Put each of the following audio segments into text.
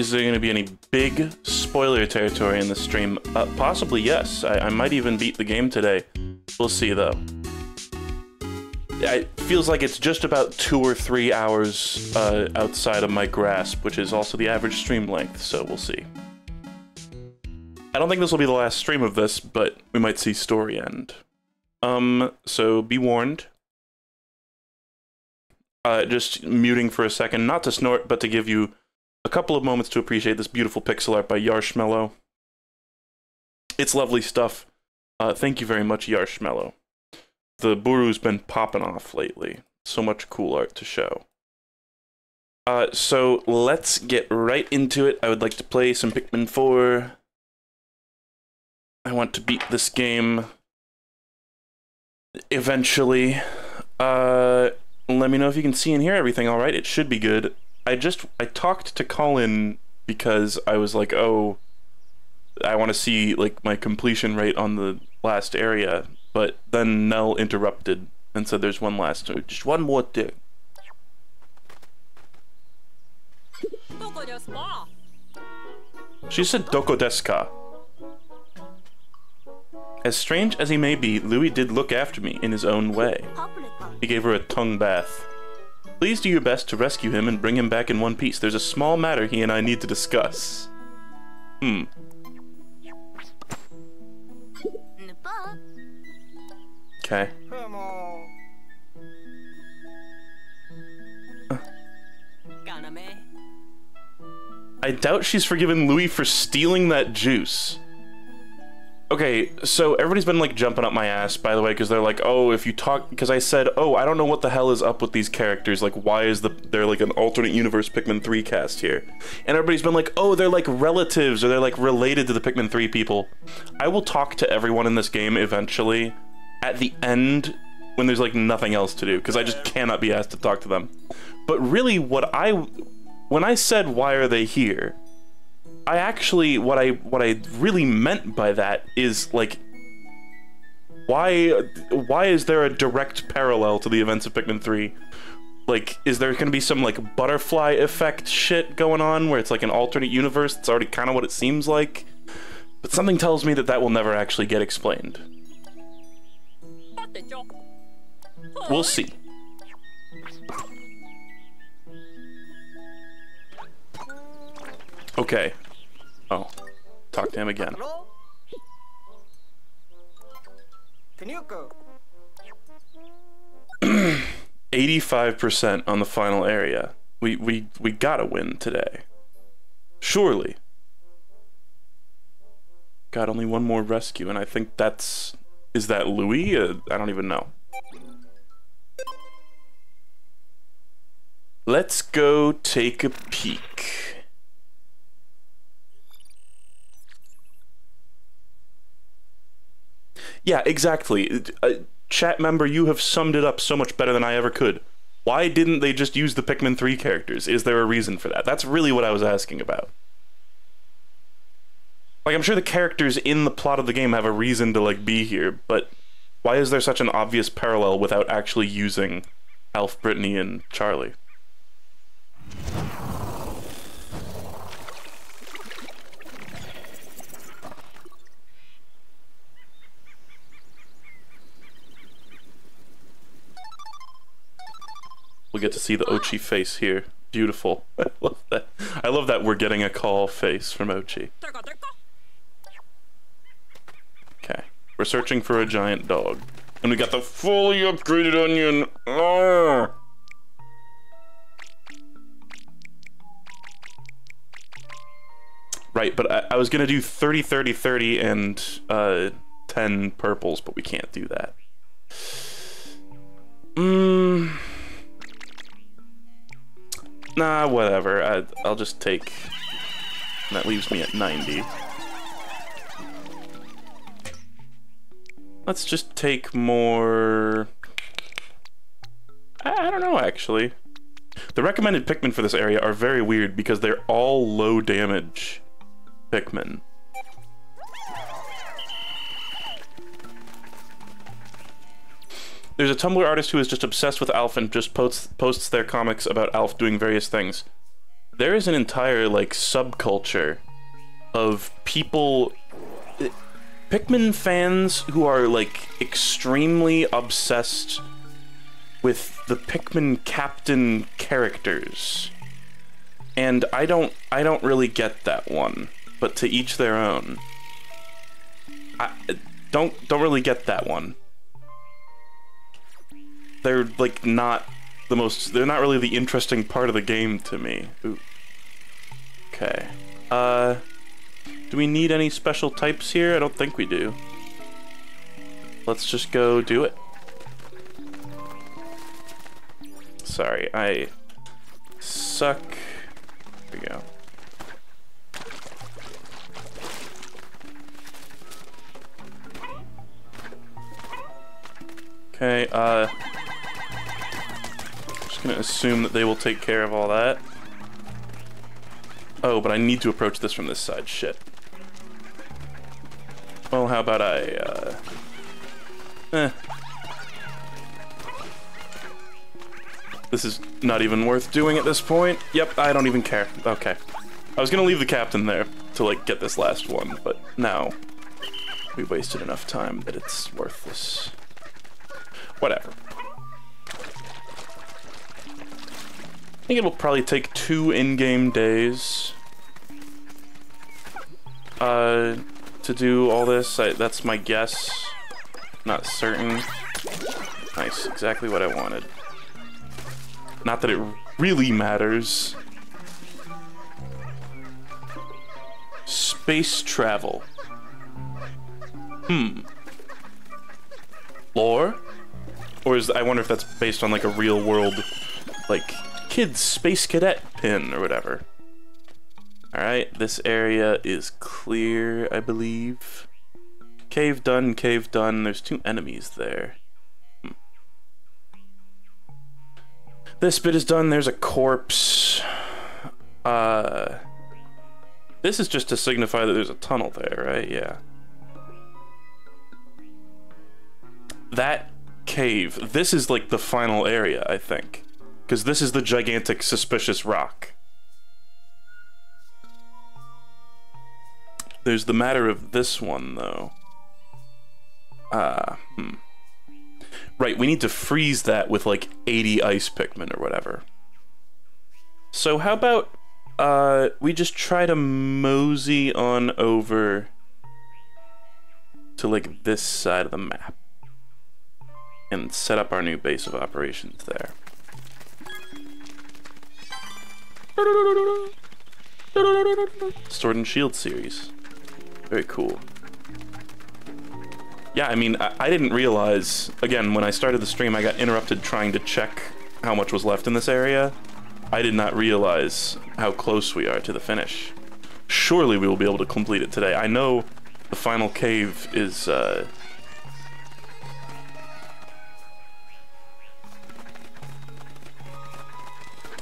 Is there going to be any big spoiler territory in the stream? Possibly, yes. I might even beat the game today. We'll see, though. It feels like it's just about 2 or 3 hours outside of my grasp, which is also the average stream length, so we'll see. I don't think this will be the last stream of this, but we might see story end. So be warned. Just muting for a second, not to snort, but to give you a couple of moments to appreciate this beautiful pixel art by Yarshmellow. It's lovely stuff. Thank you very much, Yarshmellow. The Buru's been popping off lately. So much cool art to show. So let's get right into it. I would like to play some Pikmin 4. I want to beat this game eventually. Let me know if you can see and hear everything all right. It should be good. I talked to Colin because I was like, oh, I want to see like my completion rate on the last area, but then Nell interrupted and said there's just one more thing. She said Doko desu ka? As strange as he may be, Louis did look after me in his own way. He gave her a tongue bath. Please do your best to rescue him and bring him back in one piece. There's a small matter he and I need to discuss. Okay. I doubt she's forgiven Louis for stealing that juice. Okay, so everybody's been like jumping up my ass, by the way, because they're like, oh, if you talk, because I said, oh, I don't know what the hell is up with these characters, like, why is they're like an alternate universe Pikmin 3 cast here? And everybody's been like, oh, they're like relatives, or they're like related to the Pikmin 3 people. I will talk to everyone in this game eventually, at the end, when there's like nothing else to do, because I just cannot be asked to talk to them. But really, when I said, why are they here? I actually, what I really meant by that is, like, why is there a direct parallel to the events of Pikmin 3? Like, is there gonna be some, like, butterfly effect shit going on, where it's like an alternate universe? That's already kind of what it seems like. But something tells me that that will never actually get explained. We'll see. Okay. Oh, talk to him again. 85% on the final area. We gotta win today. Surely. Got only one more rescue, and I think that's... Is that Louis? I don't even know. Let's go take a peek. Yeah, exactly. Chat member, you have summed it up so much better than I ever could. Why didn't they just use the Pikmin 3 characters? Is there a reason for that? That's really what I was asking about. Like, I'm sure the characters in the plot of the game have a reason to, like, be here, but why is there such an obvious parallel without actually using Alf, Brittany, and Charlie? We'll get to see the Ochi face here. Beautiful. I love that. I love that we're getting a call face from Ochi. Okay. We're searching for a giant dog. And we got the fully upgraded onion. Arrgh! Right, but I was gonna do 30, 30, 30 and 10 purples, but we can't do that. Nah, whatever. I'll just take... That leaves me at 90. Let's just take more... I don't know, actually. The recommended Pikmin for this area are very weird because they're all low damage Pikmin. There's a Tumblr artist who is just obsessed with Alf and just posts their comics about Alf doing various things. there is an entire, like, subculture of people, Pikmin fans who are, like, extremely obsessed with the Pikmin captain characters. And I don't really get that one, but to each their own. I don't really get that one. They're, like, not the most, they're not really the interesting part of the game to me. Ooh. Okay. Do we need any special types here? I don't think we do. Let's just go do it. Sorry, I suck. There we go. Okay, just gonna assume that they will take care of all that. Oh, but I need to approach this from this side. Shit. Well, how about This is not even worth doing at this point. Yep, I don't even care. Okay. I was gonna leave the captain there to, like, get this last one, but now we wasted enough time that it's worthless. Whatever. I think it will probably take 2 in-game days to do all this. That's my guess. Not certain. Nice, exactly what I wanted. Not that it really matters. Space travel. Lore? Or I wonder if that's based on, like, a real world, like, kids space cadet pin or whatever. Alright, this area is clear, I believe. Cave done, cave done. There's 2 enemies there. This bit is done. There's a corpse. This is just to signify that there's a tunnel there, right? Yeah. That cave. This is, like, the final area, I think. Because this is the gigantic suspicious rock. There's the matter of this one, though. Right, we need to freeze that with, like, 80 ice Pikmin or whatever. So how about, we just try to mosey on over to, like, this side of the map. And set up our new base of operations there. Sword and Shield series. Very cool. Yeah, I mean, I didn't realize, again, when I started the stream, I got interrupted trying to check how much was left in this area. I did not realize how close we are to the finish. Surely we will be able to complete it today. I know the final cave is, I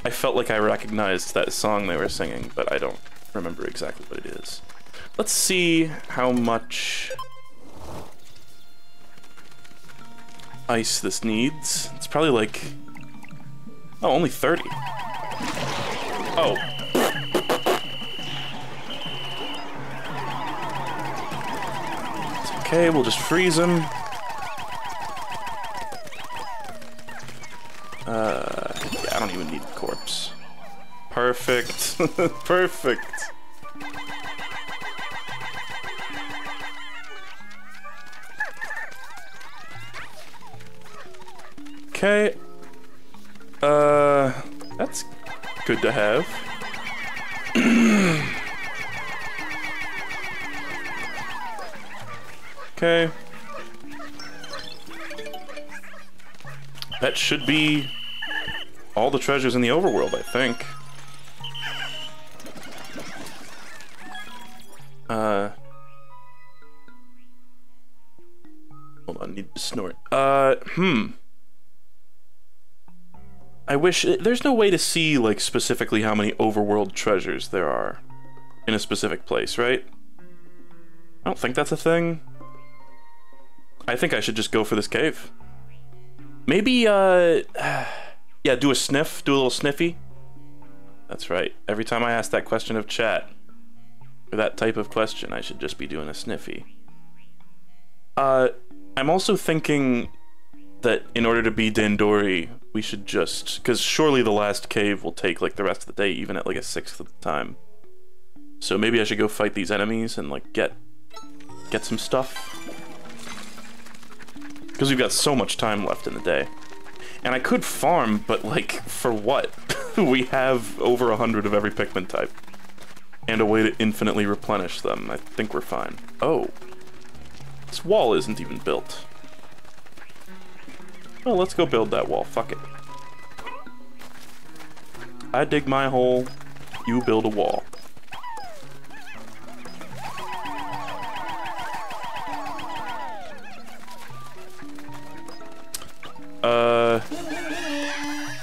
felt like I recognized that song they were singing, but I don't remember exactly what it is. Let's see how much ice this needs. It's probably like, oh, only 30. Oh. It's okay, we'll just freeze him. Yeah, I don't even need the corpse. Perfect. Perfect. Okay. That's good to have. Okay. That should be all the treasures in the overworld, I think. Hold on, need to snort. I wish there's no way to see, like, specifically how many overworld treasures there are in a specific place, right? I don't think that's a thing. I think I should just go for this cave. Maybe, yeah, do a sniff, do a little sniffy. That's right. Every time I ask that question of chat, or that type of question, I should just be doing a sniffy. I'm also thinking that in order to be Dandori, we should just... Because surely the last cave will take, like, the rest of the day, even at, like, a sixth of the time. So maybe I should go fight these enemies and, like, get some stuff. Because we've got so much time left in the day. And I could farm, but, like, for what? We have over 100 of every Pikmin type. And a way to infinitely replenish them. I think we're fine. Oh. This wall isn't even built. Well, let's go build that wall. Fuck it. I dig my hole, you build a wall.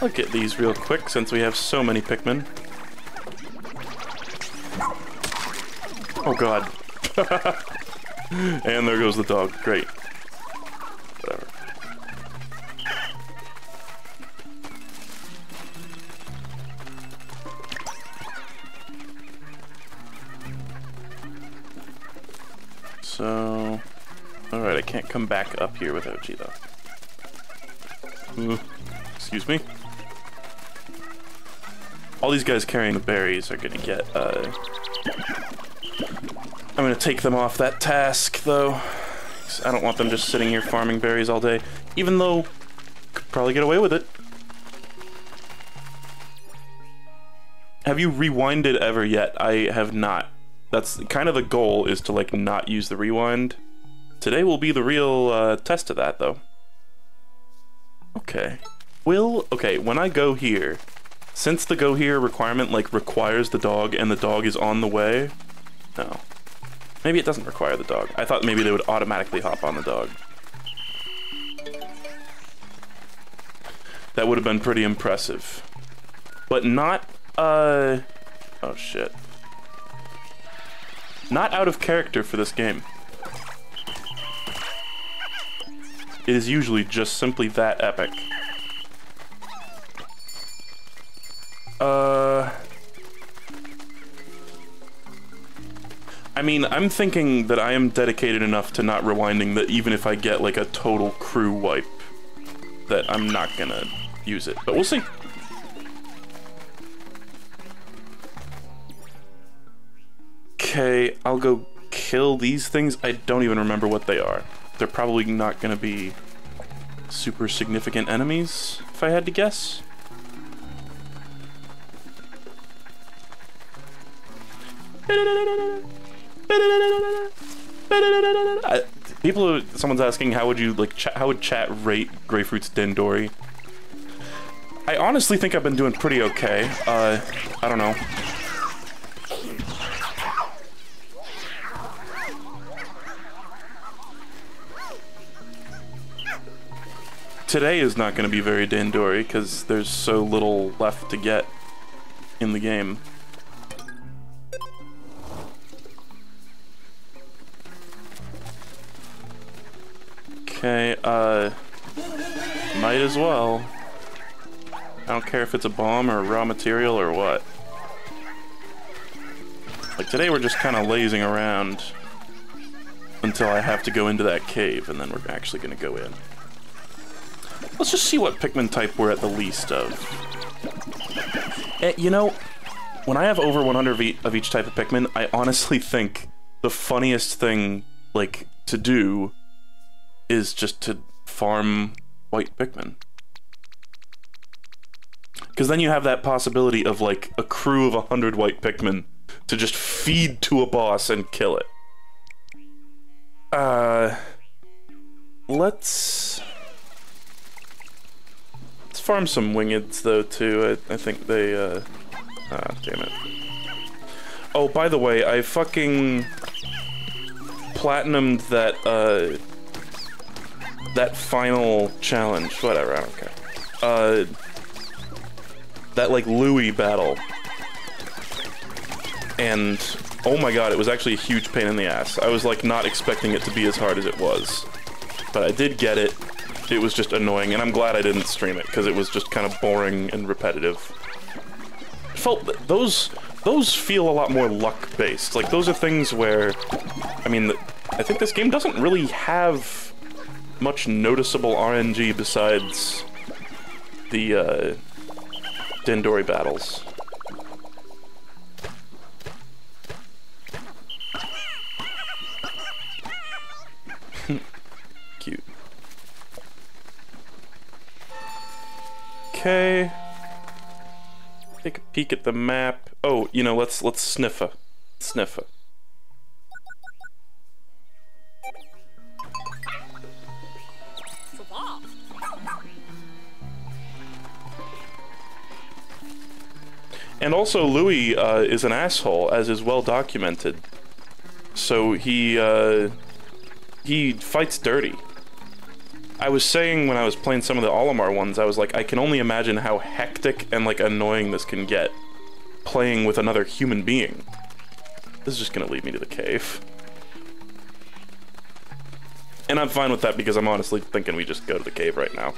I'll get these real quick since we have so many Pikmin. Oh god. And there goes the dog. Great. Whatever. So... Alright, I can't come back up here without you, though. Excuse me? All these guys carrying the berries are gonna get, I'm gonna take them off that task, though. I don't want them just sitting here farming berries all day. Even though, could probably get away with it. Have you rewinded ever yet? I have not. That's kind of the goal, is to, like, not use the rewind. Today will be the real, test of that, though. Okay. Okay, when I go here, since the go here requirement, like, requires the dog and the dog is on the way... No. Maybe it doesn't require the dog. I thought maybe they would automatically hop on the dog. That would have been pretty impressive. But not, oh shit. Not out of character for this game. It is usually just simply that epic. I mean, I'm thinking that I am dedicated enough to not rewinding that even if I get, like, a total crew wipe, that I'm not gonna use it. But we'll see. Okay, I'll go kill these things. I don't even remember what they are. They're probably not gonna be super significant enemies, if I had to guess. Someone's asking how would you how would chat rate Grapefruit's Dandori? I honestly think I've been doing pretty okay. I don't know. Today is not going to be very Dandori because there's so little left to get in the game. Okay, might as well. I don't care if it's a bomb or raw material or what. Like, today we're just kind of lazing around until I have to go into that cave, and then we're actually going to go in. Let's just see what Pikmin type we're at the least of. You know, when I have over 100 of each type of Pikmin, I honestly think the funniest thing, like, to do is just to farm white Pikmin. Because then you have that possibility of, like, a crew of 100 white Pikmin to just feed to a boss and kill it. Let's farm some wingeds, though, too. I think they, damn it. Oh, by the way, I fucking platinumed that, that final challenge. Whatever, I don't care. That, like, Louie battle. And, oh my god, it was actually a huge pain in the ass. I was, like, not expecting it to be as hard as it was. But I did get it. It was just annoying, and I'm glad I didn't stream it, because it was just kind of boring and repetitive. felt that those feel a lot more luck-based. Like, those are things where, I mean, I think this game doesn't really have much noticeable RNG besides the, Dendori battles. Cute. Okay. Take a peek at the map. Oh, you know, let's sniff a. Sniff a. And also, Louis is an asshole, as is well documented. So he fights dirty. I was saying when I was playing some of the Olimar ones, I was like, I can only imagine how hectic and like annoying this can get playing with another human being. This is just gonna lead me to the cave. And I'm fine with that because I'm honestly thinking we just go to the cave right now.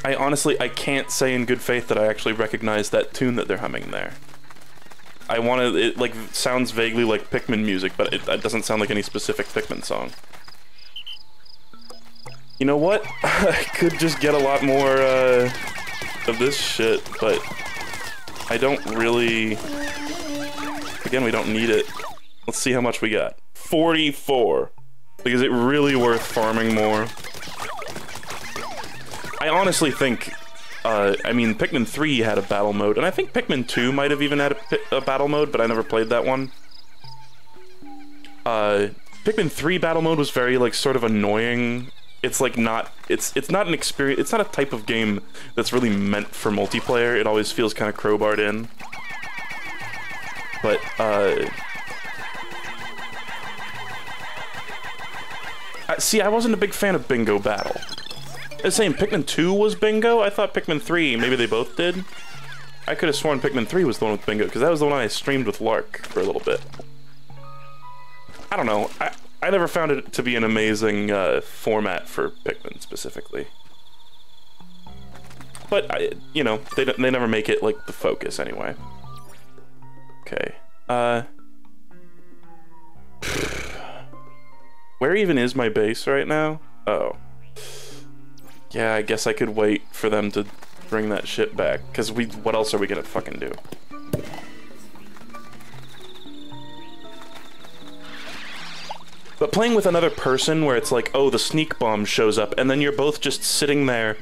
I can't say in good faith that I actually recognize that tune that they're humming there. It like sounds vaguely like Pikmin music, but it doesn't sound like any specific Pikmin song. You know what? I could just get a lot more of this shit, but I don't really. Again, we don't need it. Let's see how much we got. 44. Like, is it really worth farming more? I honestly think, I mean, Pikmin 3 had a battle mode, and I think Pikmin 2 might have even had a battle mode, but I never played that one. Pikmin 3 battle mode was very, like, sort of annoying. It's, like, not, it's not an experience, it's not a type of game that's really meant for multiplayer. It always feels kind of crowbarred in. But, see, I wasn't a big fan of Bingo Battle. I was saying Pikmin 2 was Bingo? I thought Pikmin 3, maybe they both did? I could have sworn Pikmin 3 was the one with Bingo, because that was the one I streamed with Lark for a little bit. I don't know, I never found it to be an amazing format for Pikmin, specifically. But, you know, they never make it, like, the focus, anyway. Okay, where even is my base right now? Oh. Yeah, I guess I could wait for them to bring that shit back, because what else are we gonna fucking do? But playing with another person where it's like, oh, the sneak bomb shows up, and then you're both just sitting there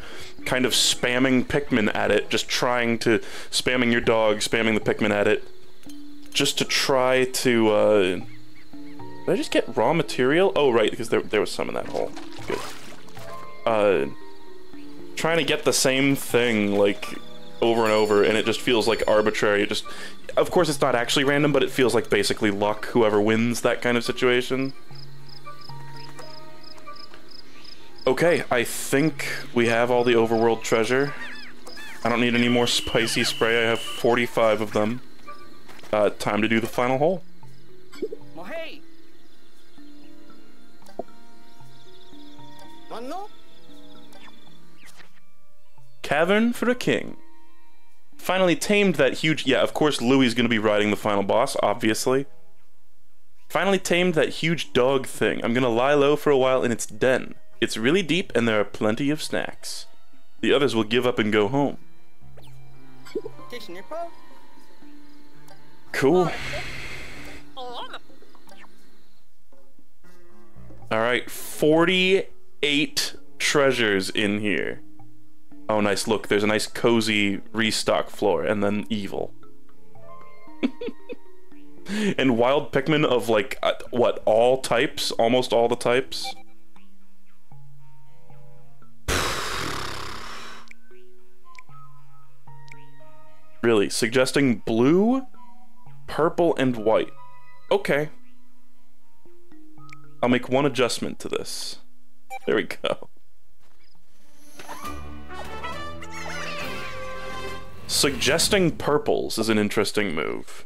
kind of spamming Pikmin at it, just trying to, spamming your dog, spamming the Pikmin at it, just to try to, did I just get raw material? Oh, right, because there was some in that hole. Good. Trying to get the same thing, like, over and over, and it just feels, like, arbitrary. It just, of course it's not actually random, but it feels like basically luck, whoever wins, that kind of situation. Okay, I think we have all the overworld treasure. I don't need any more spicy spray, I have 45 of them. Time to do the final hole. Hey. No? Cavern for a King. Finally tamed that huge... Yeah, of course Louis is going to be riding the final boss, obviously. Finally tamed that huge dog thing. I'm going to lie low for a while in its den. It's really deep and there are plenty of snacks. The others will give up and go home. Cool. Alright, 48 treasures in here. Oh, nice. Look, there's a nice cozy restock floor, and then evil. And wild Pikmin of, like, what, all types? Almost all the types? Really, suggesting blue, purple, and white. Okay. I'll make one adjustment to this. There we go. Suggesting purples is an interesting move.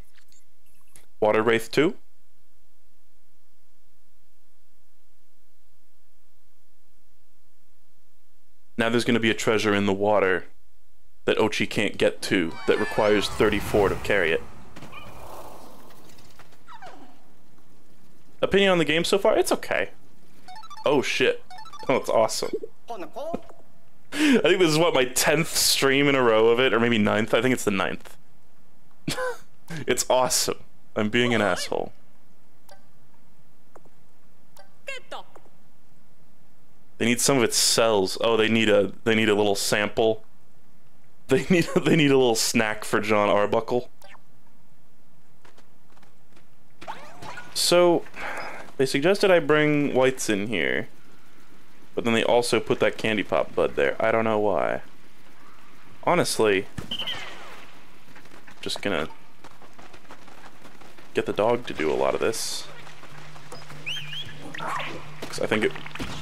Water Wraith 2? Now there's gonna be a treasure in the water that Ochi can't get to that requires 34 to carry it. Opinion on the game so far? It's okay. Oh shit. Oh, it's awesome. I think this is what, my 10th stream in a row of it, or maybe 9th? I think it's the 9th. It's awesome. I'm being an asshole. They need some of its cells. Oh, they need a little sample. They need a little snack for John Arbuckle. So, they suggested I bring whites in here, but then they also put that candy pop bud there. I don't know why. Honestly, just gonna get the dog to do a lot of this. 'Cause I think it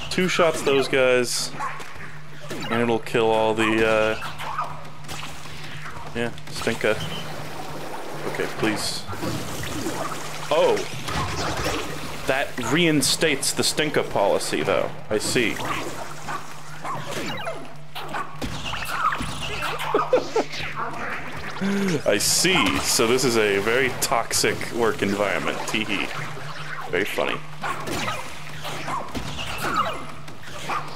two-shots those guys, and it'll kill all the, yeah, stinka. Okay, please. Oh! That reinstates the stinka policy, though. I see. I see. So this is a very toxic work environment. Teehee. Very funny.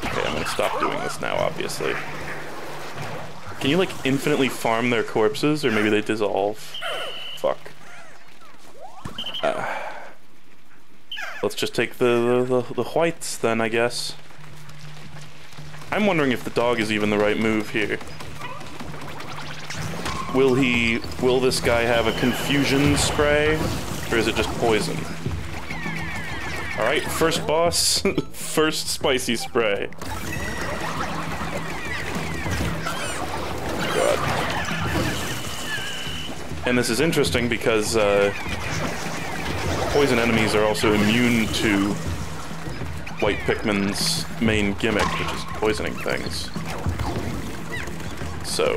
Okay, I'm gonna stop doing this now, obviously. Can you, like, infinitely farm their corpses? Or maybe they dissolve? Fuck. Let's just take the whites, then, I guess. I'm wondering if the dog is even the right move here. Will this guy have a confusion spray? Or is it just poison? Alright, first boss, first spicy spray. God. And this is interesting because, poison enemies are also immune to White Pikmin's main gimmick, which is poisoning things. So,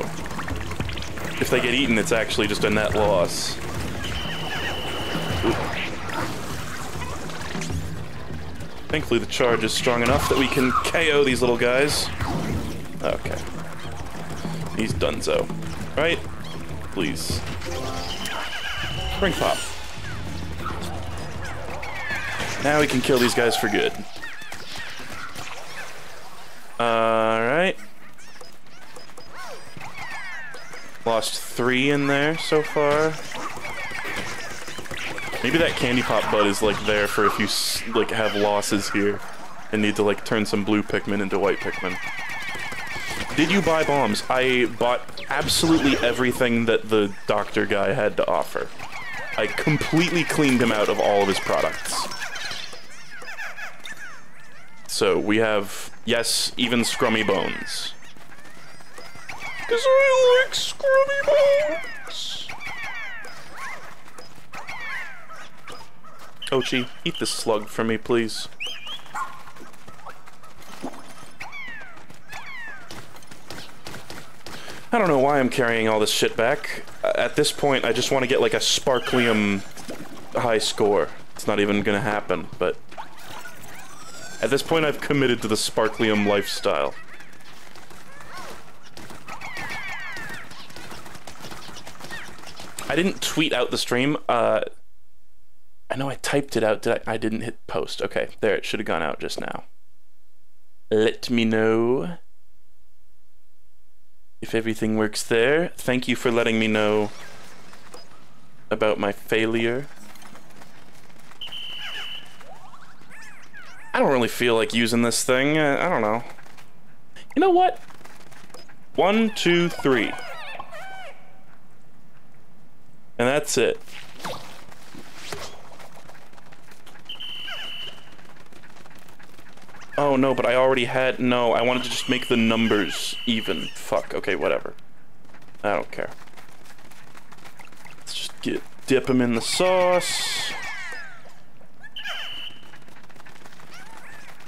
if they get eaten, it's actually just a net loss. Ooh. Thankfully, the charge is strong enough that we can KO these little guys. Okay. He's donezo. Right? Please. Spring pop. Now we can kill these guys for good. Alright. Lost 3 in there so far. Maybe that candy pop bud is like there for if you like have losses here and need to like turn some blue Pikmin into white Pikmin. Did you buy bombs? I bought absolutely everything that the doctor guy had to offer. I completely cleaned him out of all of his products. So we have, yes, even Scrummy Bones. Because I like Scrummy Bones! Ochi, eat this slug for me, please. I don't know why I'm carrying all this shit back. At this point, I just want to get like a Sparklium high score. It's not even gonna happen, but... At this point, I've committed to the Sparklium lifestyle. I didn't tweet out the stream. I know I typed it out. I didn't hit post. Okay, there. It should have gone out just now. Let me know if everything works there. Thank you for letting me know about my failure. I don't really feel like using this thing. I don't know. You know what? 1, 2, 3. And that's it. Oh no, but I already had... No, I wanted to just make the numbers even. Fuck, okay, whatever. I don't care. Let's just dip them in the sauce.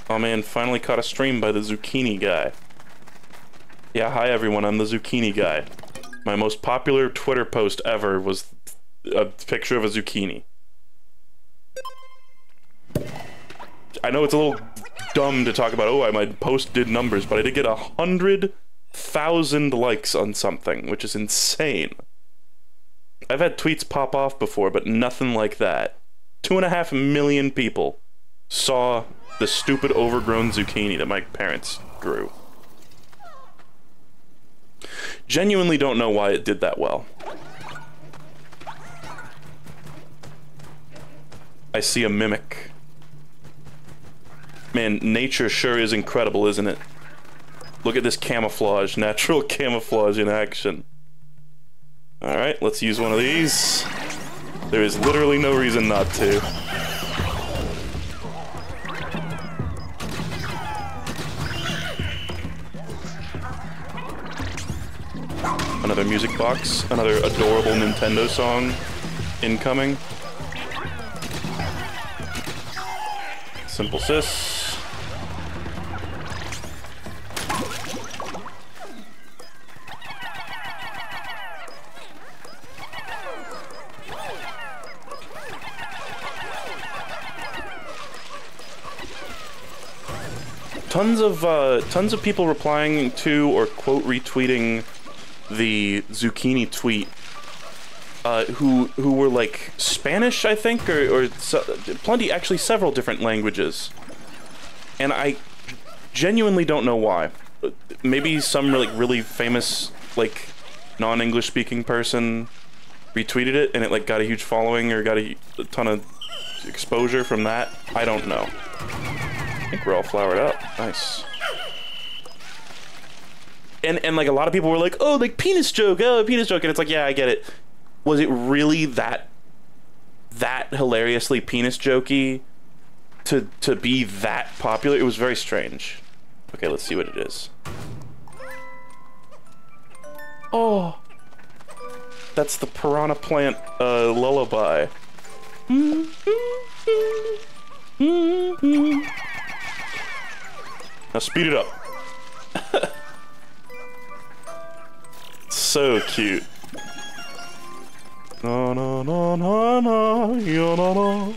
Oh man, finally caught a stream by the zucchini guy. Yeah, hi everyone, I'm the zucchini guy. My most popular Twitter post ever was a picture of a zucchini. I know it's a little dumb to talk about, oh, my post did numbers, but I did get 100,000 likes on something, which is insane. I've had tweets pop off before, but nothing like that. 2.5 million people saw the stupid overgrown zucchini that my parents grew. Genuinely don't know why it did that well. I see a mimic. Man, nature sure is incredible, isn't it? Look at this camouflage, natural camouflage in action. Alright, let's use one of these. There is literally no reason not to. Another music box, another adorable Nintendo song incoming. Simple sis. Tons of people replying to or quote retweeting the zucchini tweet, who were like Spanish, I think, or plenty, actually several different languages, and I genuinely don't know why. Maybe some really famous like non-English speaking person retweeted it and it like got a huge following or got a ton of exposure from that. I don't know. I think we're all flowered up. Nice. And like a lot of people were like, oh, like penis joke, oh, penis joke, and it's like, yeah, I get it. Was it really that hilariously penis jokey to be that popular? It was very strange. Okay, let's see what it is. Oh, that's the piranha plant lullaby. Now speed it up. So cute. Na, na, na, na, na, na, na.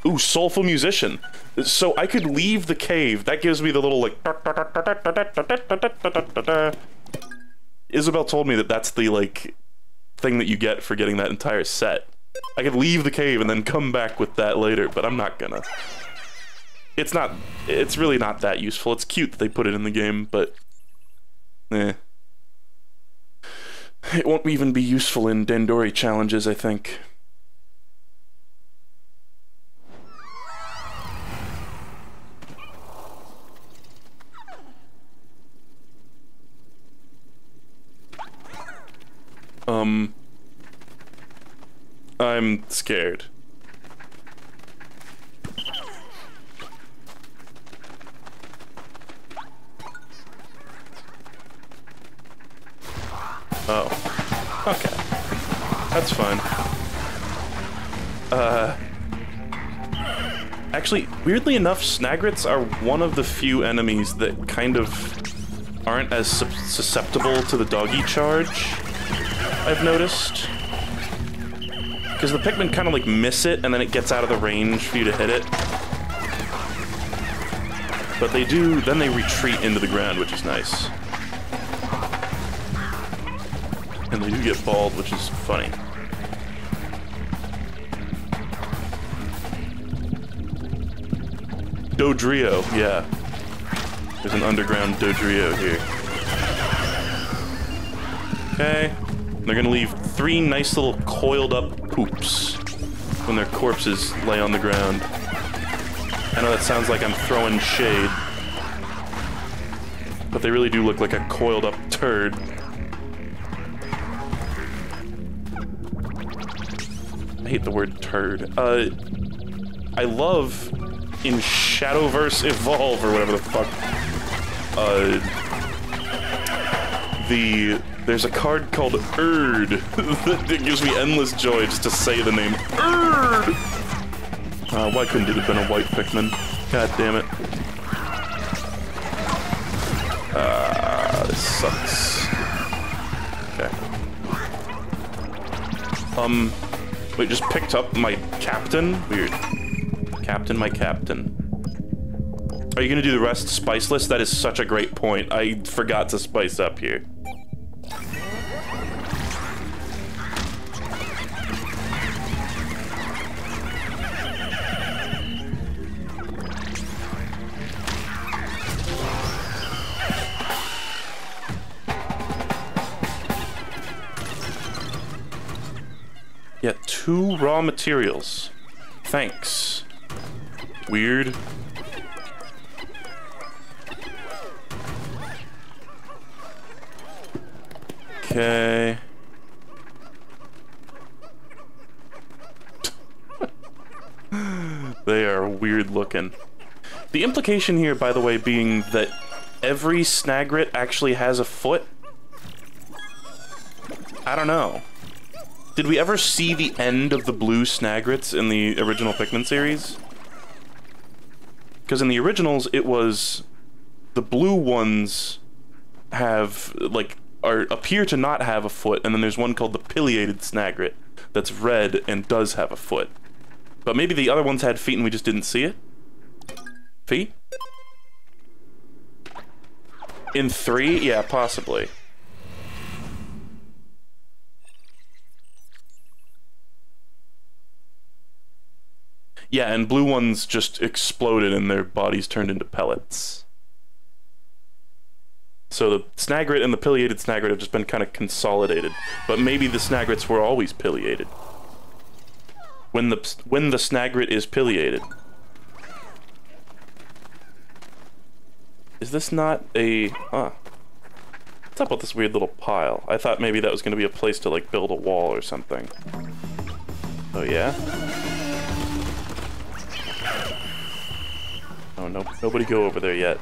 Ooh, soulful musician. So I could leave the cave. That gives me the little like. Isabel told me that that's the like thing that you get for getting that entire set. I could leave the cave and then come back with that later, but I'm not gonna. It's really not that useful. It's cute that they put it in the game, but eh. It won't even be useful in Dandori challenges, I think. I'm scared. Oh. Okay. That's fine. Actually, weirdly enough, Snagrets are one of the few enemies that kind of aren't as susceptible to the doggy charge, I've noticed. Because the Pikmin kind of like miss it, and then it gets out of the range for you to hit it. But they do, then they retreat into the ground, which is nice. And they do get bald, which is funny. Dodrio, yeah. There's an underground Dodrio here. Okay. They're gonna leave 3 nice little coiled up poops when their corpses lay on the ground. I know that sounds like I'm throwing shade, but they really do look like a coiled up turd. I hate the word turd. I love in Shadowverse Evolve or whatever the fuck. There's a card called Erd that gives me endless joy just to say the name Erd. Why couldn't it have been a white Pikmin? God damn it. This sucks. Okay. Wait, just picked up my captain? Weird. Captain, my captain. Are you gonna do the rest spiceless? That is such a great point. I forgot to spice up here. Yeah, 2 raw materials. Thanks. Weird. Okay. They are weird looking. The implication here, by the way, being that every snagret actually has a foot? I don't know. Did we ever see the end of the blue snagrets in the original Pikmin series? Because in the originals, it was... the blue ones have, like, appear to not have a foot, and then there's one called the pileated snagret that's red and does have a foot. But maybe the other ones had feet and we just didn't see it? Feet? In 3? Yeah, possibly. Yeah, and blue ones just exploded and their bodies turned into pellets. So the snagret and the pileated snagret have just been kind of consolidated. But maybe the snagrets were always pileated. When the snagret is pileated. Is this not a... Huh. What's up with this weird little pile? I thought maybe that was going to be a place to, like, build a wall or something. Oh, yeah? Oh, no, nobody go over there yet.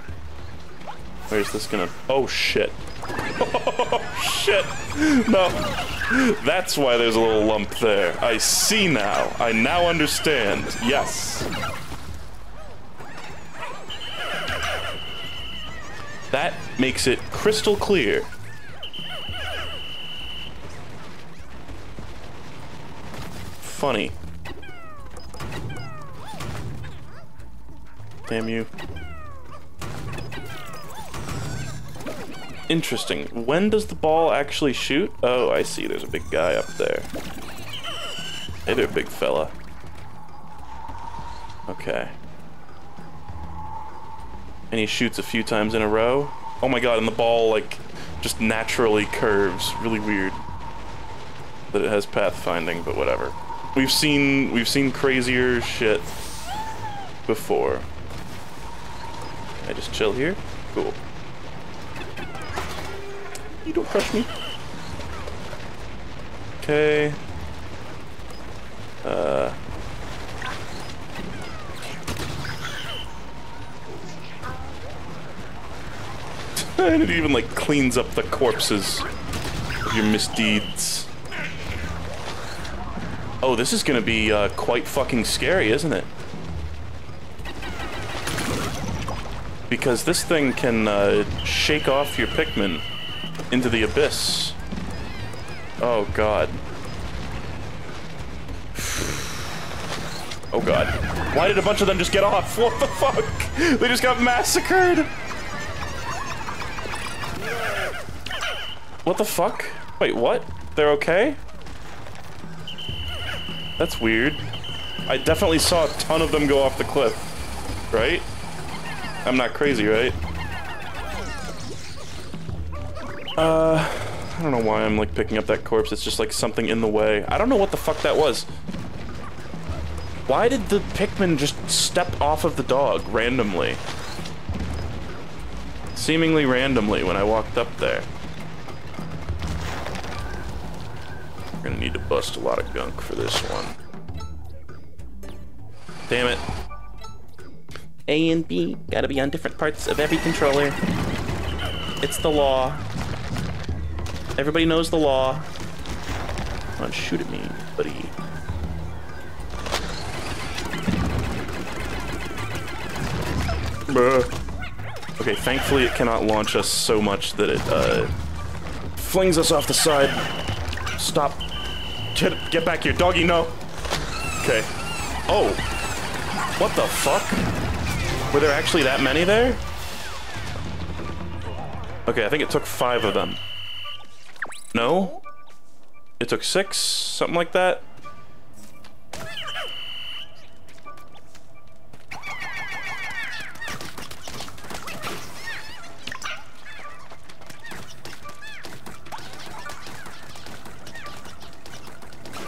Where's this gonna... Oh, shit. Oh, shit! No. That's why there's a little lump there. I see now. I now understand. Yes. That makes it crystal clear. Funny. Damn you. Interesting. When does the ball actually shoot? Oh, I see. There's a big guy up there. Hey there, big fella. Okay. And he shoots a few times in a row. Oh my god, and the ball, like, just naturally curves. Really weird that it has pathfinding, but whatever. We've seen crazier shit before. Can I just chill here? Cool. You don't crush me. Okay. And it even, like, cleans up the corpses of your misdeeds. Oh, this is gonna be, quite fucking scary, isn't it? Because this thing can, shake off your Pikmin into the abyss. Oh, God. Oh, God. Why did a bunch of them just get off? What the fuck? They just got massacred! What the fuck? Wait, what? They're okay? That's weird. I definitely saw a ton of them go off the cliff. Right? I'm not crazy, right? I don't know why I'm, like, picking up that corpse. It's just, like, something in the way. I don't know what the fuck that was. Why did the Pikmin just step off of the dog randomly? Seemingly randomly when I walked up there. We're gonna need to bust a lot of gunk for this one. Damn it. A and B gotta be on different parts of every controller. It's the law. Everybody knows the law. Come on, shoot at me, buddy. Okay, thankfully it cannot launch us so much that it flings us off the side. Stop. Get back here, doggy, no. Okay. Oh. What the fuck? Were there actually that many there? Okay, I think it took 5 of them. No? It took 6? Something like that?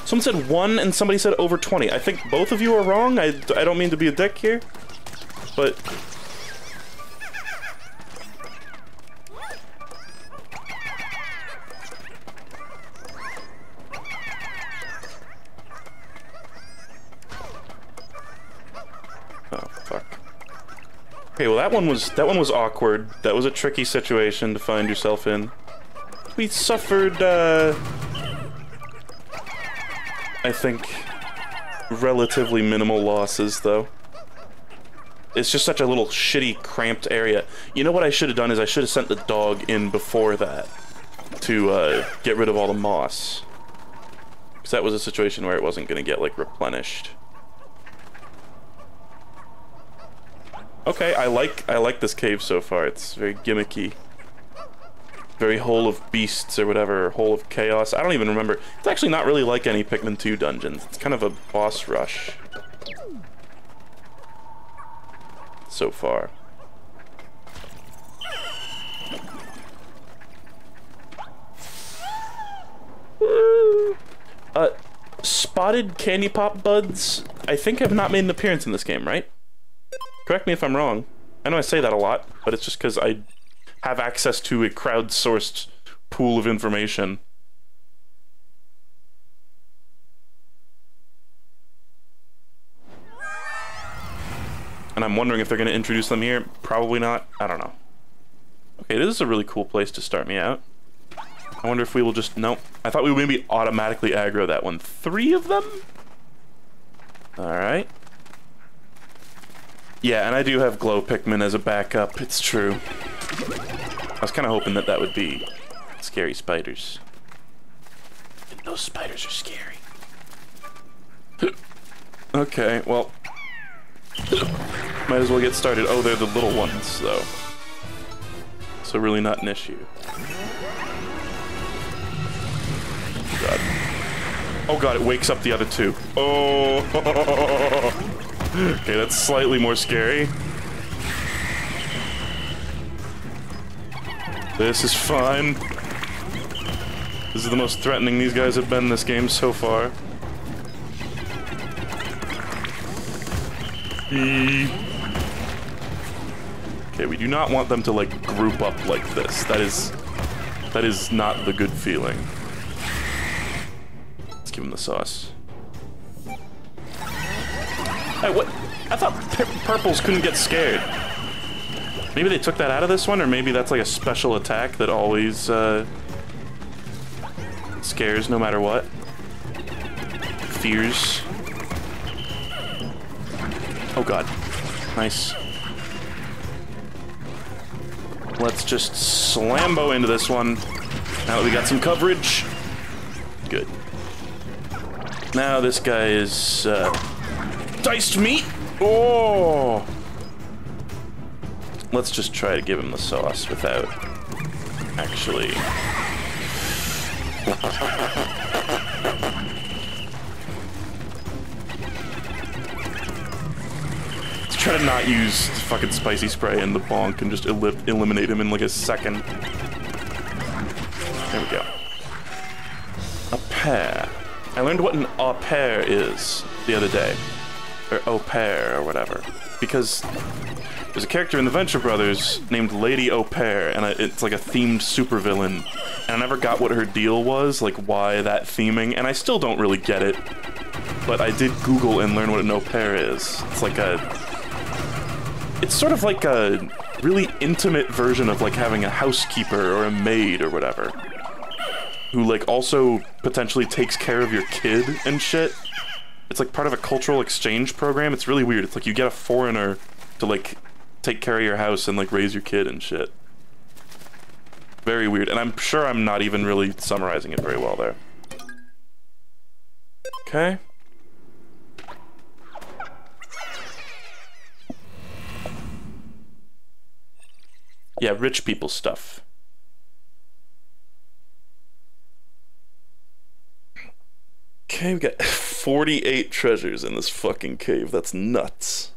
Someone said 1 and somebody said over 20. I think both of you are wrong. I don't mean to be a dick here, but... Oh, fuck. Okay, well that one was awkward. That was a tricky situation to find yourself in. We suffered, I think, relatively minimal losses, though. It's just such a little shitty, cramped area. You know what I should have done is I should have sent the dog in before that to get rid of all the moss. Because that was a situation where it wasn't going to get, like, replenished. Okay, I like this cave so far. It's very gimmicky. Very Hole of Beasts or whatever, Hole of Chaos. I don't even remember. It's actually not really like any Pikmin 2 dungeons. It's kind of a boss rush. So far. Spotted candy pop buds, I think have not made an appearance in this game, right? Correct me if I'm wrong. I know I say that a lot, but it's just because I have access to a crowdsourced pool of information. And I'm wondering if they're going to introduce them here. Probably not. I don't know. Okay, this is a really cool place to start me out. I wonder if we will just... Nope. I thought we would maybe automatically aggro that one. 3 of them? Alright. Yeah, and I do have glow Pikmin as a backup. It's true. I was kind of hoping that that would be scary spiders. And those spiders are scary. Okay, well... Might as well get started. Oh, they're the little ones, though. So really not an issue. God. Oh god, it wakes up the other 2. Oh! Okay, that's slightly more scary. This is fine. This is the most threatening these guys have been this game so far. Okay, we do not want them to, like, group up like this. That is not the good feeling. Let's give them the sauce. Hey, what? I thought purples couldn't get scared. Maybe they took that out of this one, or maybe that's like a special attack that always scares no matter what. Fears. Oh god. Nice. Let's just slambo into this one. Now that we got some coverage. Good. Now this guy is diced meat. Oh! Let's just try to give him the sauce without actually... Let's try to not use fucking spicy spray and the bonk and just eliminate him in like a second. There we go. A pair. I learned what an au pair is the other day. Or au pair, or whatever. Because there's a character in the Venture Brothers named Lady Au Pair, and it's like a themed supervillain. And I never got what her deal was, like why that theming, and I still don't really get it. But I did Google and learn what an au pair is. It's like a... It's sort of like a really intimate version of like having a housekeeper or a maid or whatever. Who like also potentially takes care of your kid and shit. It's like part of a cultural exchange program. It's really weird. It's like you get a foreigner to like take care of your house and like raise your kid and shit. Very weird. And I'm sure I'm not even really summarizing it very well there. Okay. Yeah, rich people stuff. Okay, we got 48 treasures in this fucking cave. That's nuts.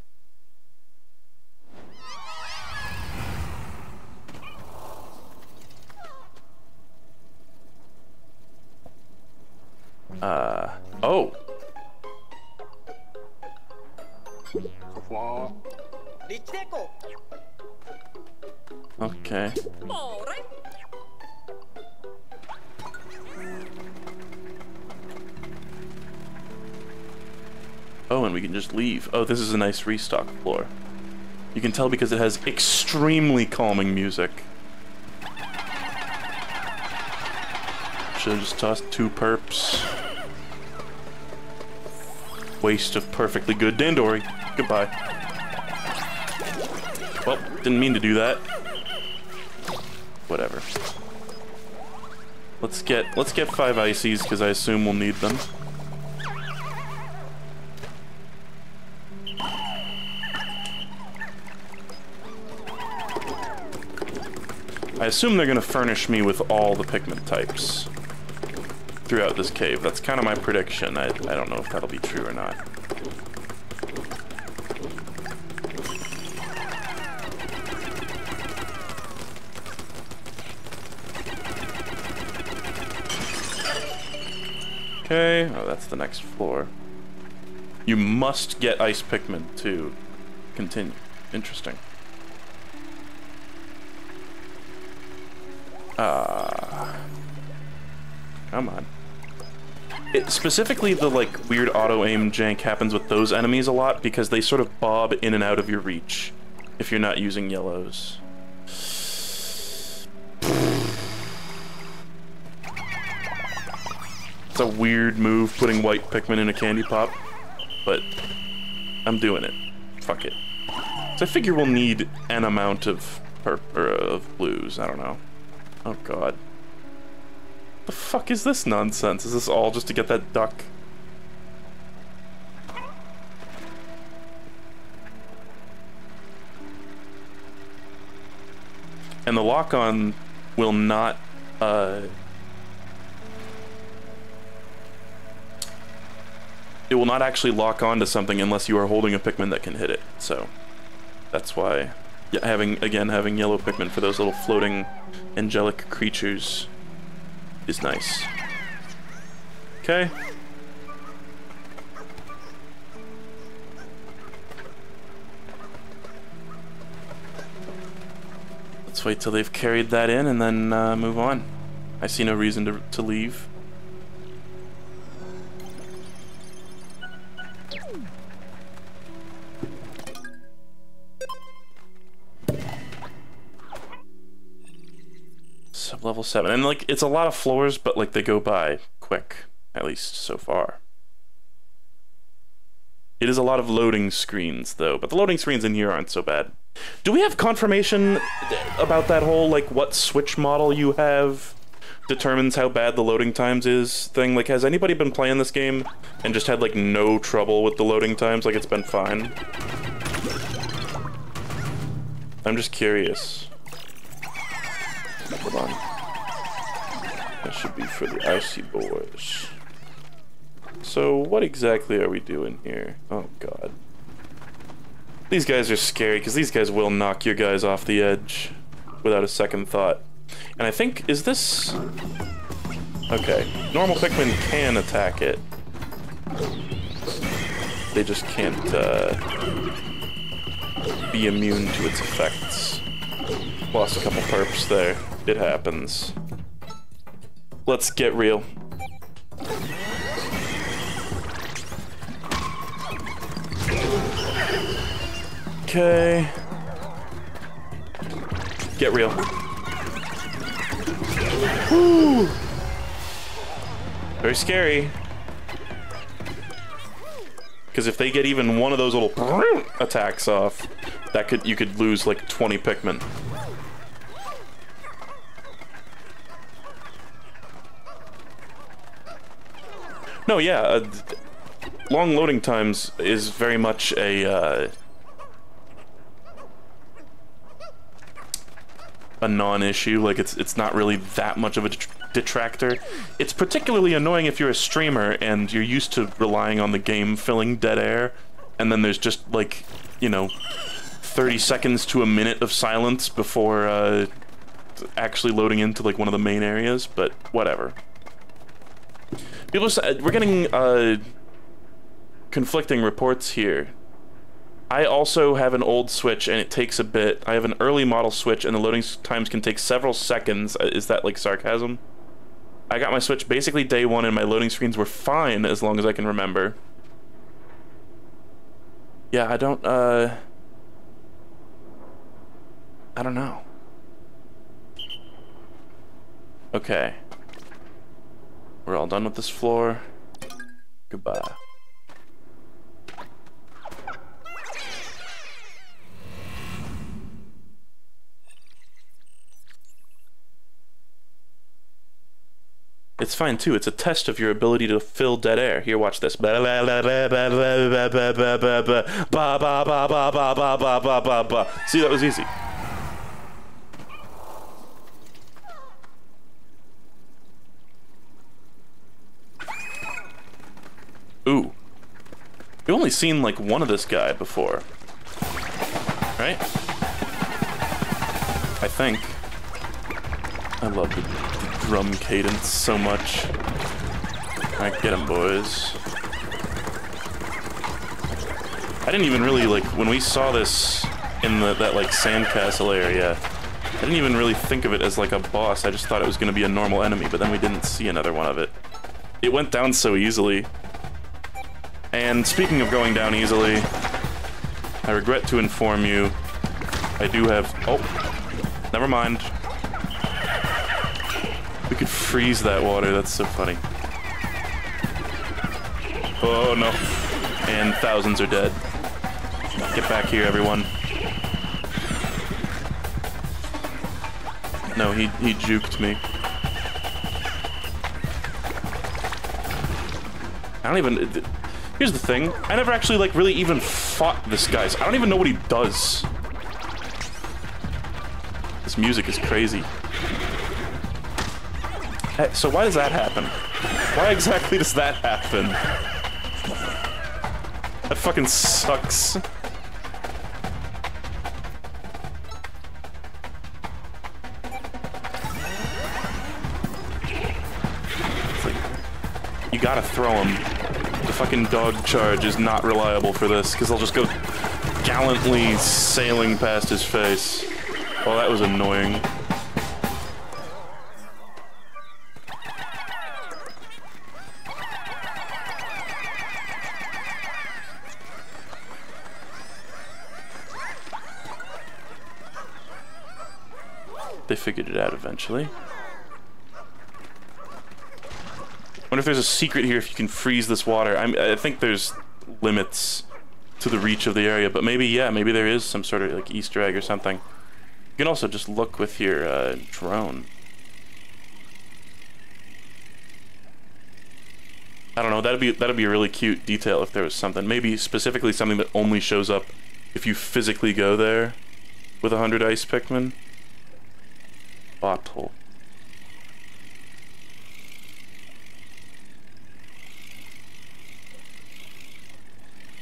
Oh. Okay. Oh, and we can just leave. Oh, this is a nice restock floor. You can tell because it has extremely calming music. Should've just tossed 2 perps. Waste of perfectly good Dandori. Goodbye. Well, didn't mean to do that. Whatever. Let's get 5 ices because I assume we'll need them. I assume they're gonna furnish me with all the Pikmin types throughout this cave. That's kind of my prediction. I don't know if that'll be true or not. Okay, oh, that's the next floor. You must get ice Pikmin to continue. Interesting. Come on. Specifically, the like weird auto-aim jank happens with those enemies a lot because they sort of bob in and out of your reach if you're not using yellows. It's a weird move putting white Pikmin in a candy pop, but I'm doing it. Fuck it. So I figure we'll need an amount of blues. I don't know. Oh god. The fuck is this nonsense? Is this all just to get that duck? And the lock-on will not, it will not actually lock on to something unless you are holding a Pikmin that can hit it, so that's why having yellow Pikmin for those little floating angelic creatures is nice. Okay. Let's wait till they've carried that in and then move on. I see no reason to leave. Level 7, and like it's a lot of floors, but like they go by quick, at least so far. It is a lot of loading screens though, but the loading screens in here aren't so bad. Do we have confirmation about that whole like what Switch model you have determines how bad the loading times is thing? Like, has anybody been playing this game and just had like no trouble with the loading times? Like, it's been fine. I'm just curious. Hold on. That should be for the icy boys. So what exactly are we doing here? Oh god. These guys are scary because these guys will knock your guys off the edge without a second thought. And I think, is this... Okay, normal Pikmin can attack it. They just can't be immune to its effects. Lost a couple perps there. It happens. Let's get real. Okay. Get real. Woo! Very scary. Because if they get even one of those little attacks off, you could lose like 20 Pikmin. No, yeah, long loading times is very much a a non-issue. Like, it's not really that much of a detractor. It's particularly annoying if you're a streamer and you're used to relying on the game filling dead air, and then there's just, like, you know, 30 seconds to a minute of silence before actually loading into, like, one of the main areas, but whatever. People say, we're getting conflicting reports here. I also have an old Switch, and it takes a bit. I have an early model Switch, and the loading times can take several seconds. Is that, like, sarcasm? I got my Switch basically day one, and my loading screens were fine as long as I can remember. Yeah, I don't know. Okay. We're all done with this floor. Goodbye. It's fine too. It's a test of your ability to fill dead air. Here, watch this. See, that was easy. Ooh. We've only seen like one of this guy before. Right? I think. I love the drum cadence so much. Alright, get him, boys. I didn't even really, like, when we saw this in that, like, sandcastle area, I didn't even really think of it as, like, a boss. I just thought it was gonna be a normal enemy, but then we didn't see another one of it. It went down so easily. And speaking of going down easily, I regret to inform you, I do have... Oh, never mind. We could freeze that water, that's so funny. Oh no. And thousands are dead. Get back here, everyone. No, he juked me. I don't even... Here's the thing. I never actually, like, really even fought this guy. So I don't even know what he does. This music is crazy. Hey, so why does that happen? Why exactly does that happen? That fucking sucks. It's like, you gotta throw him. The fucking dog charge is not reliable for this, because I'll just go gallantly sailing past his face. Oh, that was annoying. They figured it out eventually. Wonder if there's a secret here if you can freeze this water. I think there's limits to the reach of the area, but maybe, yeah, maybe there is some sort of like Easter egg or something. You can also just look with your drone. I don't know, that'd be a really cute detail if there was something. Maybe specifically something that only shows up if you physically go there with 100 ice Pikmin. Bottle.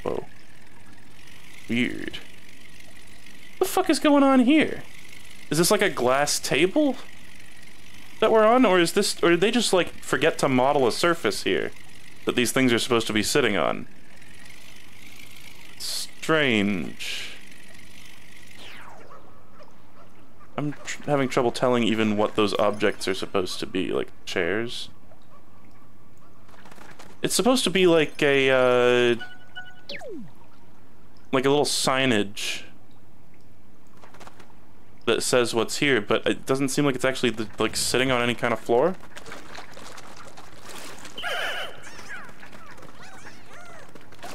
Whoa. Weird. What the fuck is going on here? Is this like a glass table that we're on, or is this, or did they just like forget to model a surface here that these things are supposed to be sitting on? Strange. I'm having trouble telling even what those objects are supposed to be, like chairs. It's supposed to be like a little signage that says what's here, but it doesn't seem like it's actually like sitting on any kind of floor.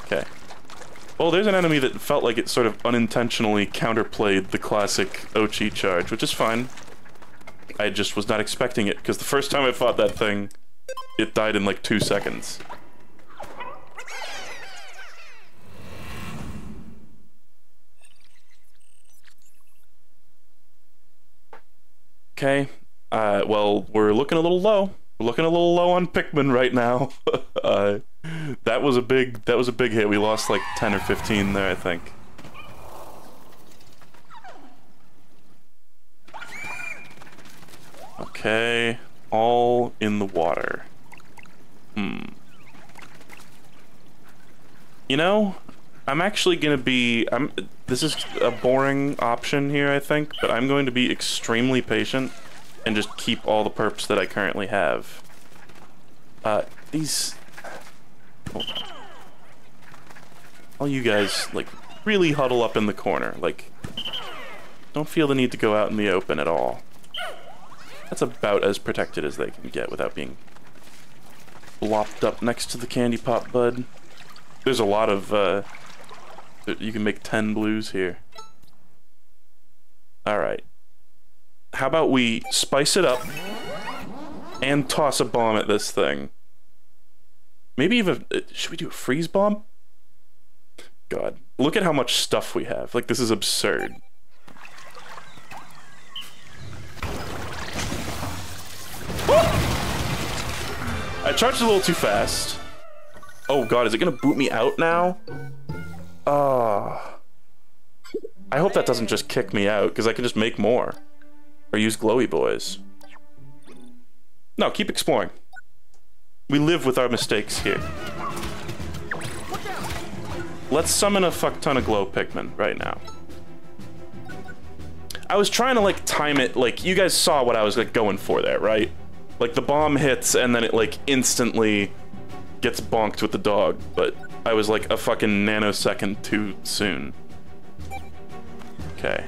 Okay. Well, there's an enemy that felt like it sort of unintentionally counterplayed the classic Ochi charge, which is fine. I just was not expecting it, because the first time I fought that thing, it died in like 2 seconds. Okay. Well, we're looking a little low. We're looking a little low on Pikmin right now. That was a big hit. We lost like 10 or 15 there, I think. Okay, all in the water. You know, I'm actually gonna be, this is a boring option here, I think, but I'm going to be extremely patient and just keep all the perps that I currently have. These... Hold on. All you guys, like, really huddle up in the corner. Like, don't feel the need to go out in the open at all. That's about as protected as they can get without being blopped up next to the candy pop bud. There's a lot of, you can make 10 blues here. Alright. How about we spice it up and toss a bomb at this thing? Maybe even, should we do a freeze bomb? God, look at how much stuff we have. Like, this is absurd. I charged a little too fast. Oh god, is it gonna boot me out now? I hope that doesn't just kick me out, because I can just make more. Or use glowy boys. No, keep exploring. We live with our mistakes here. Let's summon a fuck ton of glow Pikmin right now. I was trying to, like, time it, like, you guys saw what I was, like, going for there, right? Like, the bomb hits, and then it, like, instantly gets bonked with the dog, but I was, like, a fucking nanosecond too soon. Okay.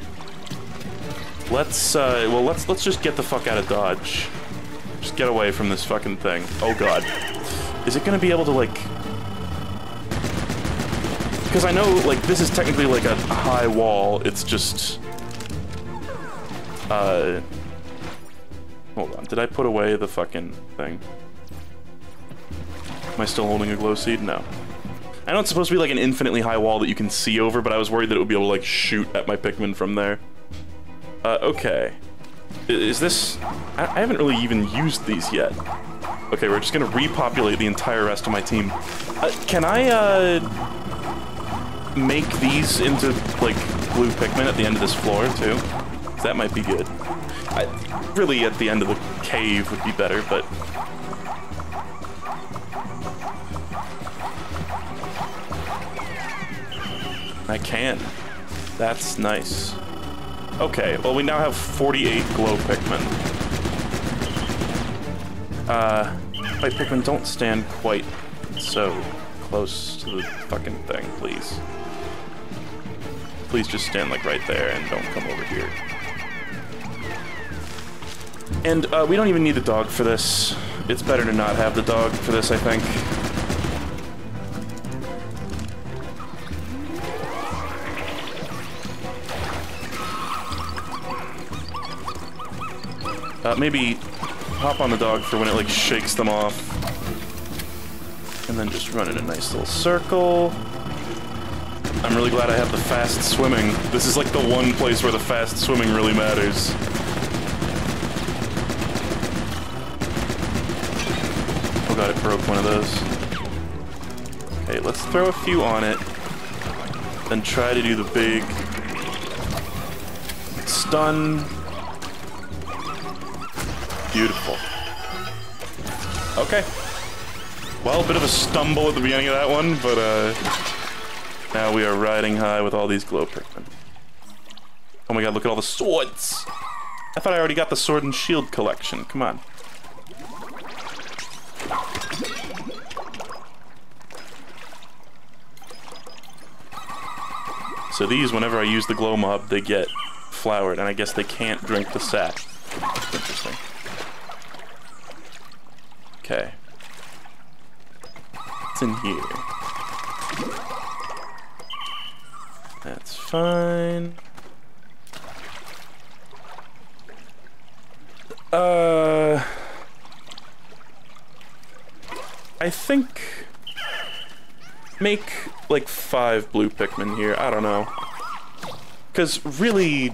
Let's, well, let's just get the fuck out of Dodge. Just get away from this fucking thing. Oh god. Is it gonna be able to, like... Because I know, like, this is technically, like, a high wall, it's just... Hold on, did I put away the fucking thing? Am I still holding a glow seed? No. I know it's supposed to be like an infinitely high wall that you can see over, but I was worried that it would be able to, like, shoot at my Pikmin from there. Okay. Is this... I haven't really even used these yet. Okay, we're just gonna repopulate the entire rest of my team. Can I, make these into, like, blue Pikmin at the end of this floor, too? That might be good. Really, at the end of the cave would be better, but... I can. That's nice. Okay, well, we now have 48 glow Pikmin. My Pikmin, don't stand quite so close to the fucking thing, please. Please just stand, like, right there and don't come over here. And, we don't even need the dog for this. It's better to not have the dog for this, I think. Maybe hop on the dog for when it, like, shakes them off. And then just run in a nice little circle. I'm really glad I have the fast swimming. This is, like, the one place where the fast swimming really matters. Oh god, it broke one of those. Okay, let's throw a few on it. Then try to do the big... stun. Beautiful. Okay. Well, a bit of a stumble at the beginning of that one, but, now we are riding high with all these glow Pikmin. Oh my god, look at all the swords! I thought I already got the sword and shield collection. Come on. So these, whenever I use the glow mob, they get flowered, and I guess they can't drink the sap. That's interesting. Okay. What's in here? That's fine. I think... make, like, 5 blue Pikmin here. I don't know. Because, really,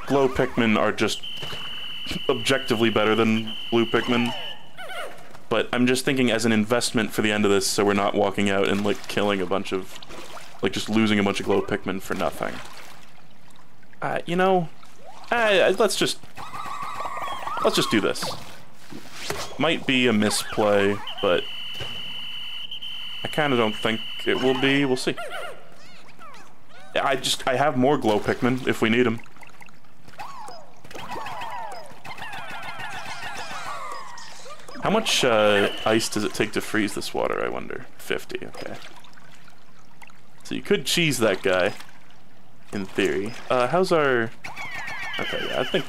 glow Pikmin are just objectively better than blue Pikmin. But I'm just thinking as an investment for the end of this, so we're not walking out and, like, killing a bunch of... like, just losing a bunch of glow Pikmin for nothing. You know... let's just do this. Might be a misplay, but... I kinda don't think it will be. We'll see. I have more glow Pikmin if we need them. How much ice does it take to freeze this water, I wonder? 50, okay. So you could cheese that guy, in theory. How's our... Okay, yeah, I think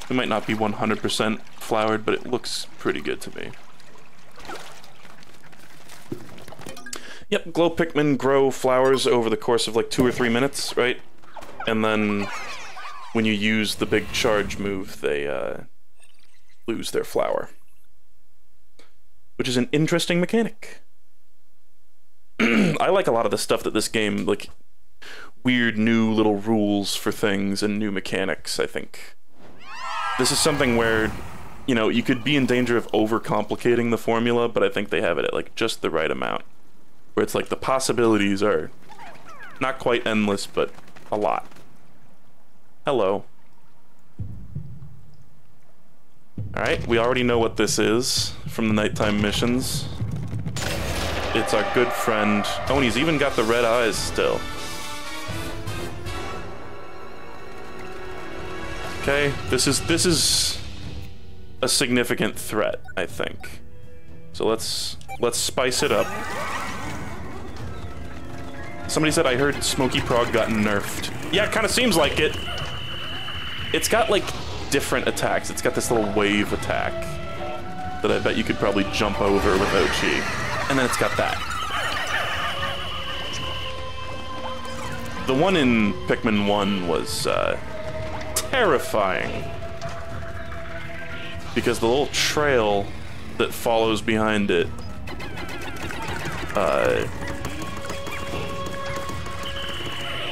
we might not be 100% flowered, but it looks pretty good to me. Yep, glow Pikmin grow flowers over the course of like 2 or 3 minutes, right? And then when you use the big charge move, they lose their flower. Which is an interesting mechanic. I like a lot of the stuff that this game, like, weird new little rules for things and new mechanics, I think. This is something where, you know, you could be in danger of overcomplicating the formula, but I think they have it at, like, just the right amount. Where it's like the possibilities are not quite endless, but a lot. Hello. Alright, we already know what this is from the nighttime missions. It's our good friend. Oh, and he's even got the red eyes still. Okay, this is a significant threat, I think. So let's spice it up. Somebody said I heard Smoky Prog got nerfed. Yeah, it kind of seems like it. It's got like different attacks. It's got this little wave attack that I bet you could probably jump over without chi. And then it's got that. The one in Pikmin 1 was terrifying. Because the little trail that follows behind it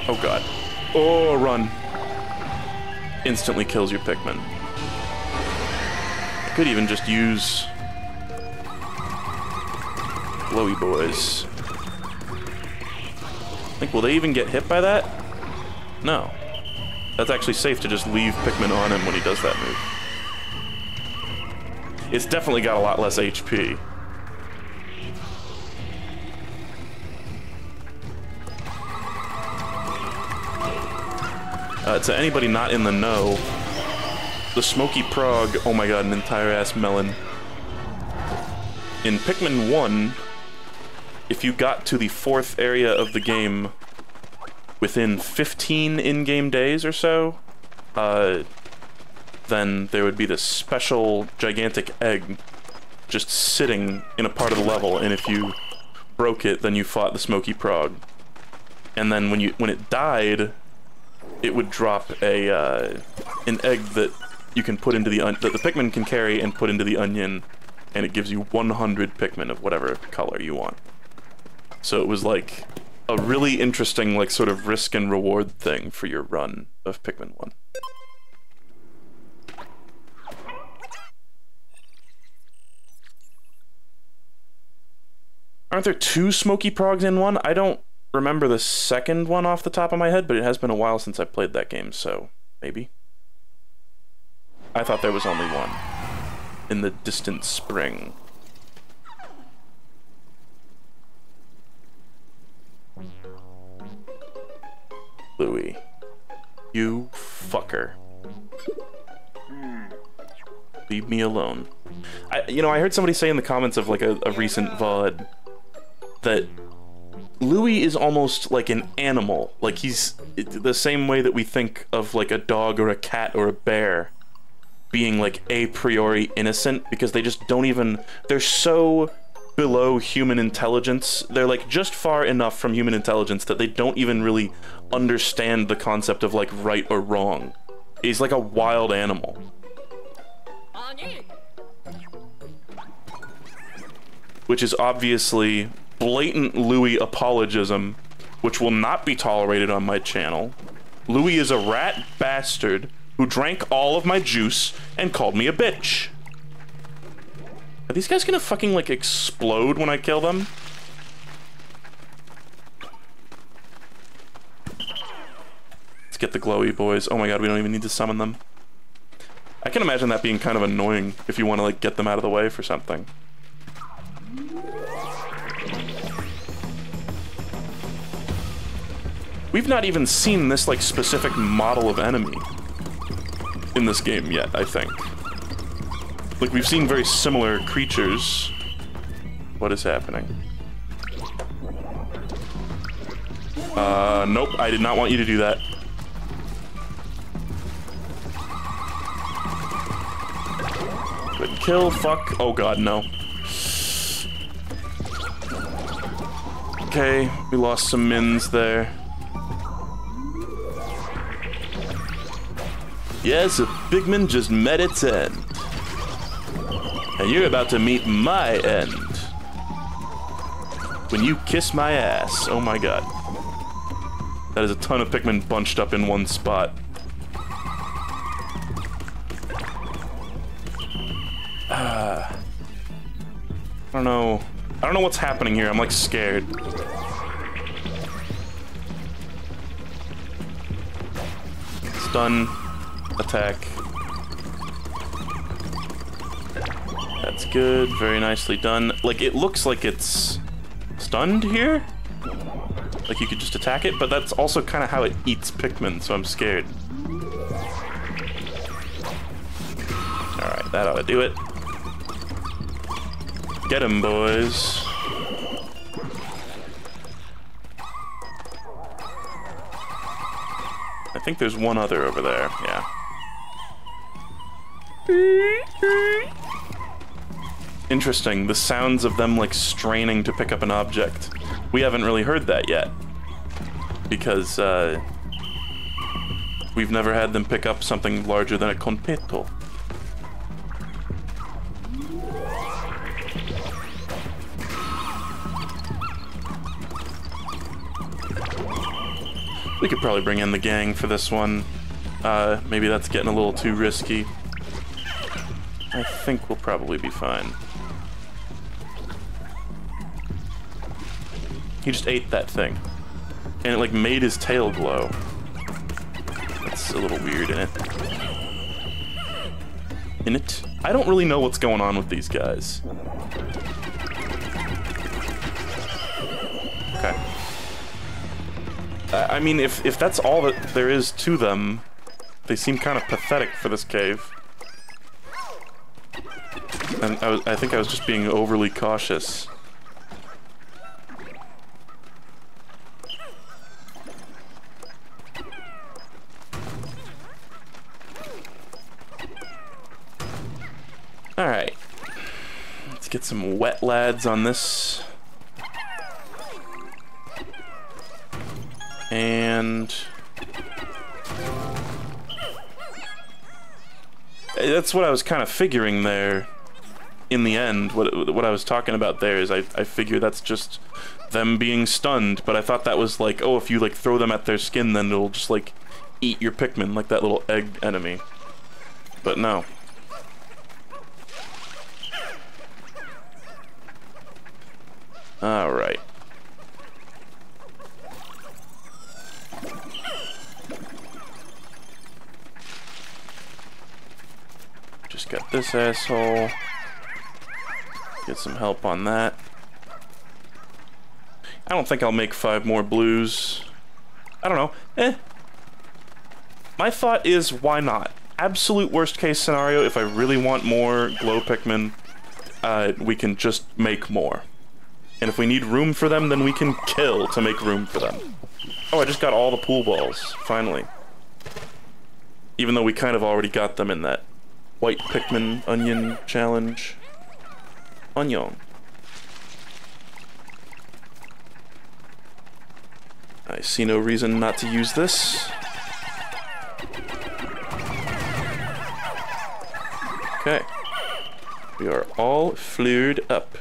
oh god. Oh, run. Instantly kills your Pikmin. I could even just use glowy boys. Like, will they even get hit by that? No. That's actually safe to just leave Pikmin on him when he does that move. It's definitely got a lot less HP. To anybody not in the know, the Smoky Prog, oh my god, an entire ass melon. In Pikmin 1, if you got to the 4th area of the game within 15 in-game days or so, then there would be this special gigantic egg just sitting in a part of the level, and if you broke it, then you fought the Smoky Prog. And then when it died, it would drop an egg that you can put into that the Pikmin can carry and put into the onion, and it gives you 100 Pikmin of whatever color you want. So it was like a really interesting, like, sort of risk and reward thing for your run of Pikmin 1. Aren't there 2 Smoky Progs in one? I don't remember the second one off the top of my head, but it has been a while since I played that game, so maybe. I thought there was only one in the distant spring. Louie, you fucker. Leave me alone. You know, I heard somebody say in the comments of like a recent VOD that Louie is almost like an animal. Like he's the same way that we think of like a dog or a cat or a bear being like a priori innocent, because they just don't even, they're so below human intelligence. They're like just far enough from human intelligence that they don't even really understand the concept of like right or wrong. He's like a wild animal. Which is obviously blatant Louie apologism, which will not be tolerated on my channel. Louie is a rat bastard who drank all of my juice and called me a bitch. Are these guys gonna fucking, like, explode when I kill them? Let's get the glowy boys. Oh my god, we don't even need to summon them. I can imagine that being kind of annoying if you want to, like, get them out of the way for something. We've not even seen this, like, specific model of enemy in this game yet, I think. Like, we've seen very similar creatures. What is happening? Nope, I did not want you to do that. Good kill, fuck. Oh god, no. Okay, we lost some mins there. Yes, a Pikmin just met its end. And you're about to meet my end. When you kiss my ass. Oh my god. That is a ton of Pikmin bunched up in one spot. I don't know. I don't know what's happening here. I'm like scared. Stun. Attack. That's good. Very nicely done. Like, it looks like it's stunned here. Like, you could just attack it, but that's also kind of how it eats Pikmin, so I'm scared. Alright, that ought to do it. Get him, boys. I think there's one other over there, yeah. Interesting, the sounds of them, like, straining to pick up an object. We haven't really heard that yet. Because, we've never had them pick up something larger than a competo. We could probably bring in the gang for this one. Maybe that's getting a little too risky. I think we'll probably be fine. He just ate that thing. And it, like, made his tail glow. That's a little weird, in it? I don't really know what's going on with these guys. Okay. I mean, if that's all that there is to them, they seem kind of pathetic for this cave. And I think I was just being overly cautious. Alright. Let's get some wet lads on this. And that's what I was kind of figuring there in the end. What I was talking about there is I figure that's just them being stunned, but I thought that was like, oh, if you like throw them at their skin, then it'll just like eat your Pikmin like that little egg enemy. But no. Alright. Just got this asshole. Get some help on that. I don't think I'll make 5 more blues. I don't know. My thought is, why not? Absolute worst case scenario, if I really want more glow Pikmin, we can just make more. And if we need room for them, then we can kill to make room for them. Oh, I just got all the pool balls, finally. Even though we kind of already got them in that white Pikmin onion challenge. Onion. I see no reason not to use this. Okay. We are all flued up.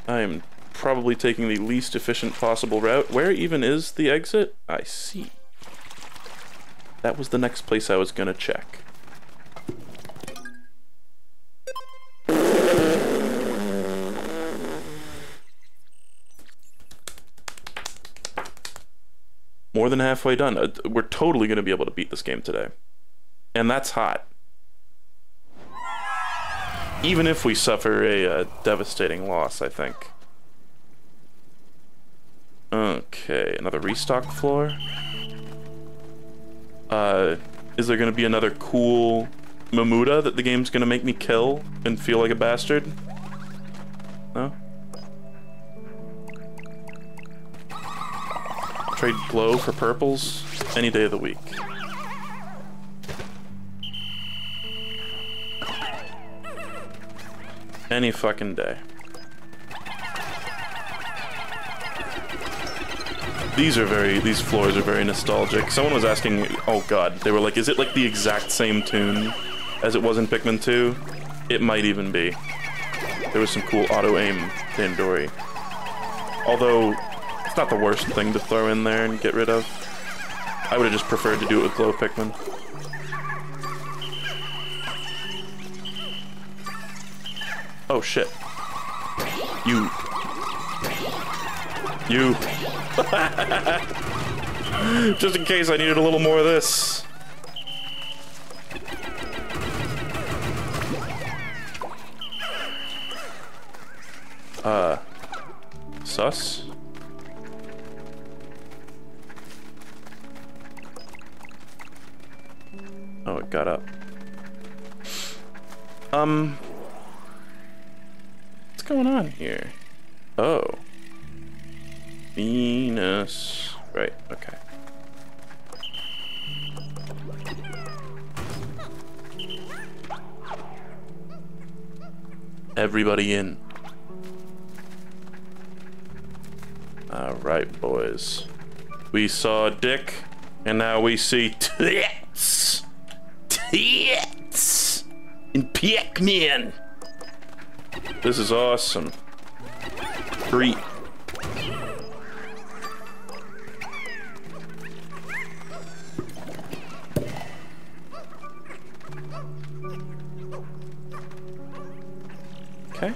I am probably taking the least efficient possible route. Where even is the exit? I see. That was the next place I was gonna check. More than halfway done. We're totally gonna be able to beat this game today. And that's hot. Even if we suffer a devastating loss, I think. Okay, another restock floor. Is there gonna be another cool Mamuda that the game's gonna make me kill and feel like a bastard? No? Trade glow for purples any day of the week. Any fucking day. These floors are very nostalgic. Someone was asking, oh god, they were like, is it like the exact same tune as it was in Pikmin 2? It might even be. There was some cool auto-aim Dandori. Although, it's not the worst thing to throw in there and get rid of. I would have just preferred to do it with glow Pikmin. Oh shit. You. Just in case I needed a little more of this. Sus? Oh, it got up. What's going on here? Oh. Venus. Right, okay. Everybody in. Alright, boys. We saw Dick, and now we see tits! Tits! In Pikmin! This is awesome. Great. Okay.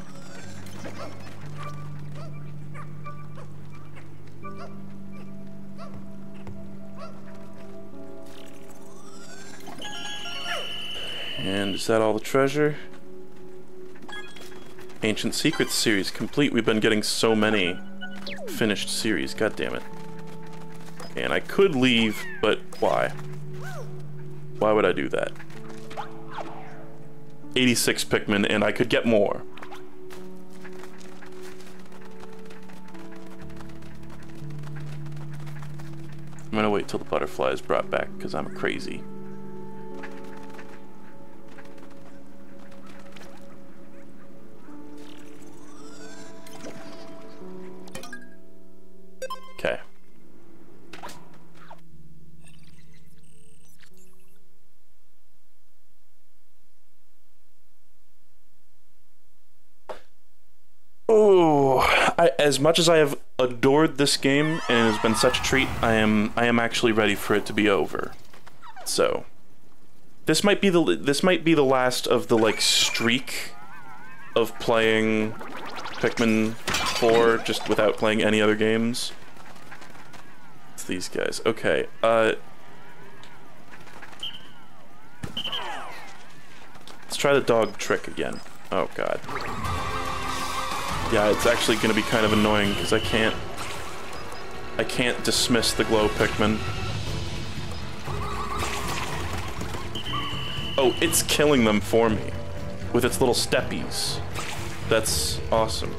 And is that all the treasure? Ancient Secrets series complete. We've been getting so many finished series. God damn it. And I could leave, but why? Why would I do that? 86 Pikmin, and I could get more. I'm gonna wait till the butterfly is brought back, because I'm crazy. Okay. Oh, as much as I have adored this game and it has been such a treat, I am actually ready for it to be over. So, this might be the last of the like streak of playing Pikmin 4 just without playing any other games. It's these guys. Okay. Let's try the dog trick again. Oh god. Yeah, it's actually going to be kind of annoying because I can't dismiss the glow Pikmin. Oh, it's killing them for me with its little steppies. That's awesome.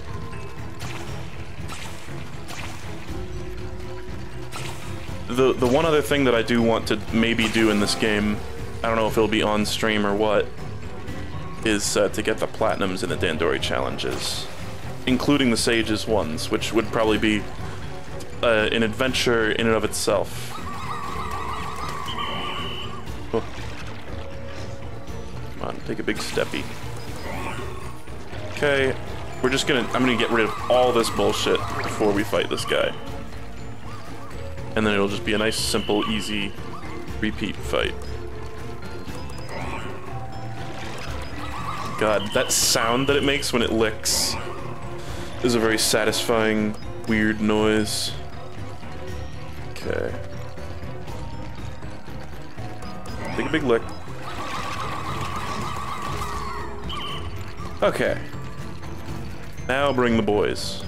The one other thing that I do want to maybe do in this game, I don't know if it'll be on stream or what, is to get the platinums in the Dandori challenges. Including the Sage's ones, which would probably be an adventure in and of itself. Oh. Come on, take a big steppy. Okay, We're just gonna, I'm gonna get rid of all this bullshit before we fight this guy. And then it'll just be a nice, simple, easy repeat fight. God, that sound that it makes when it licks is a very satisfying, weird noise. Okay. Take a big lick. Okay. Now bring the boys.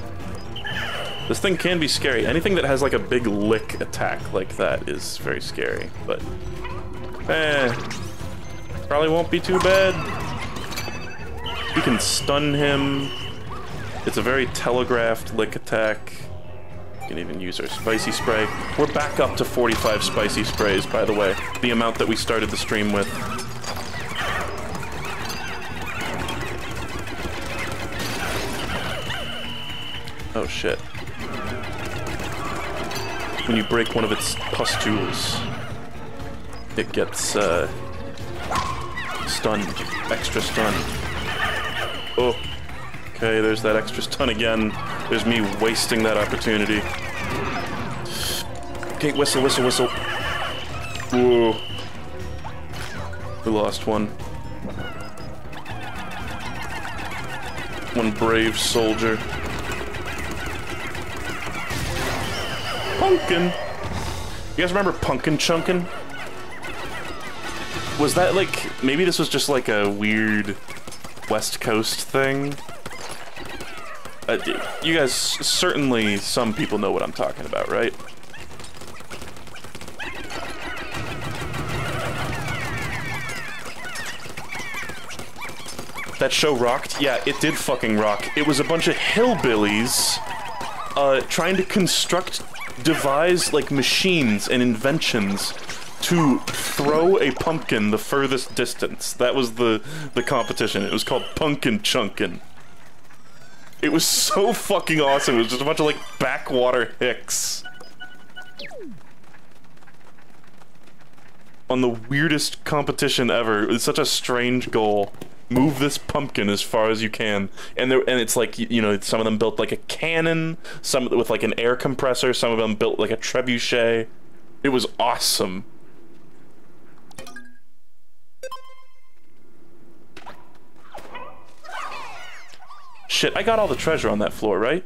This thing can be scary. Anything that has like a big lick attack like that is very scary, but probably won't be too bad. We can stun him. It's a very telegraphed lick attack. We can even use our spicy spray. We're back up to 45 spicy sprays, by the way. The amount that we started the stream with. Oh shit. When you break one of its pustules, it gets stunned, extra stunned. Oh, okay, there's that extra stun again. There's me wasting that opportunity. Okay, whistle, whistle, whistle. Ooh. We lost one. One brave soldier. Pumpkin! You guys remember Pumpkin Chunkin'? Was that like, maybe this was just like a weird West Coast thing? You guys, certainly some people know what I'm talking about, right? That show rocked? Yeah, it did fucking rock. It was a bunch of hillbillies trying to devise like machines and inventions to throw a pumpkin the furthest distance. That was the competition. It was called Pumpkin Chunkin'. It was so fucking awesome. It was just a bunch of like backwater hicks on the weirdest competition ever. It was such a strange goal. Move this pumpkin as far as you can, and it's like, you know, some of them built like a cannon, some with like an air compressor, some of them built like a trebuchet. It was awesome. Shit, I got all the treasure on that floor, right?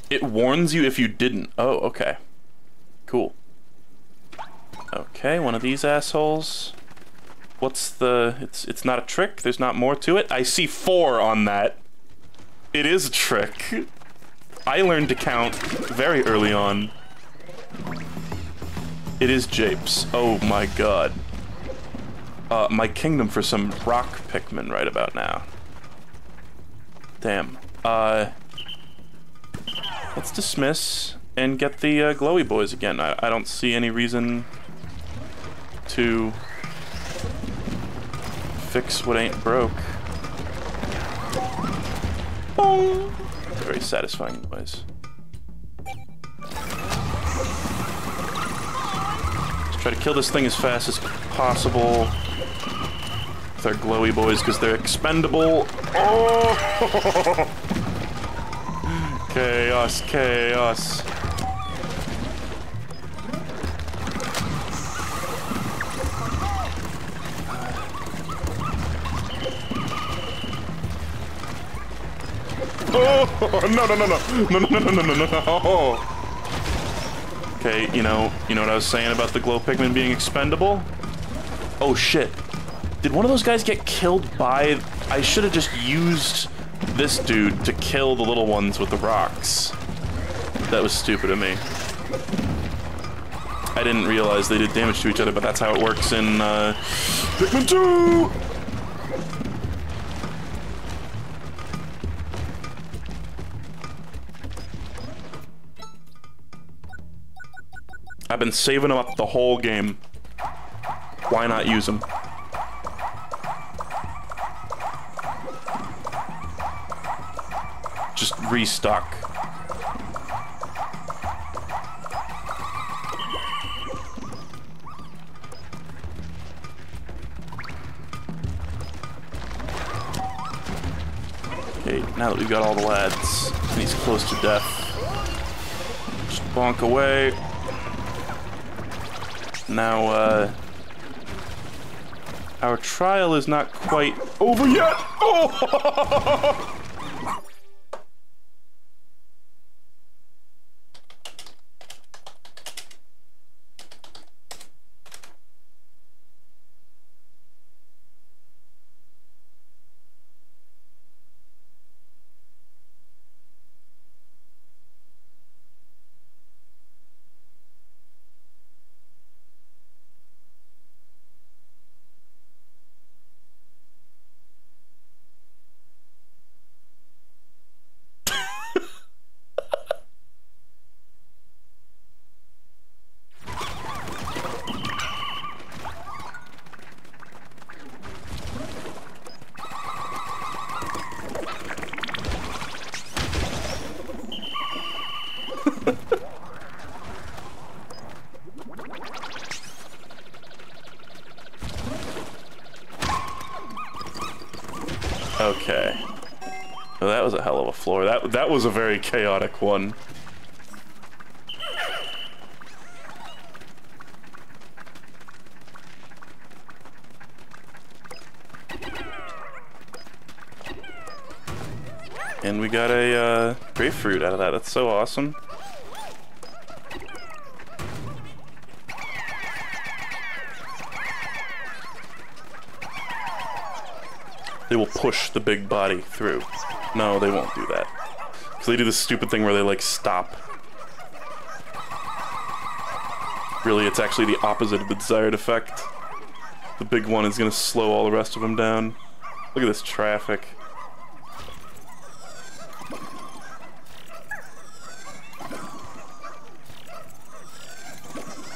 It warns you if you didn't. Oh, okay. Cool. Okay, one of these assholes. What's the... It's not a trick? There's not more to it? I see 4 on that. It is a trick. I learned to count very early on. It is japes. Oh my god. My kingdom for some rock Pikmin right about now. Damn. Let's dismiss and get the glowy boys again. I don't see any reason to fix what ain't broke. Boom! Very satisfying noise. Let's try to kill this thing as fast as possible with our glowy boys because they're expendable. Oh! Chaos, chaos. Oh no no no no no no no no no no no! Okay, you know what I was saying about the glow Pikmin being expendable? Oh shit! Did one of those guys get killed by? I should have just used this dude to kill the little ones with the rocks. That was stupid of me. I didn't realize they did damage to each other, but that's how it works in Pikmin 2! I've been saving them up the whole game. Why not use them? Just restock. now that we've got all the lads, and he's close to death. Just bonk away. Now, our trial is not quite over yet. Oh! Okay. Well, that was a hell of a floor. That was a very chaotic one. And we got a grapefruit out of that. That's so awesome. They will push the big body through. No, they won't do that. Because they do this stupid thing where they, like, stop. Really, it's actually the opposite of the desired effect. The big one is going to slow all the rest of them down. Look at this traffic.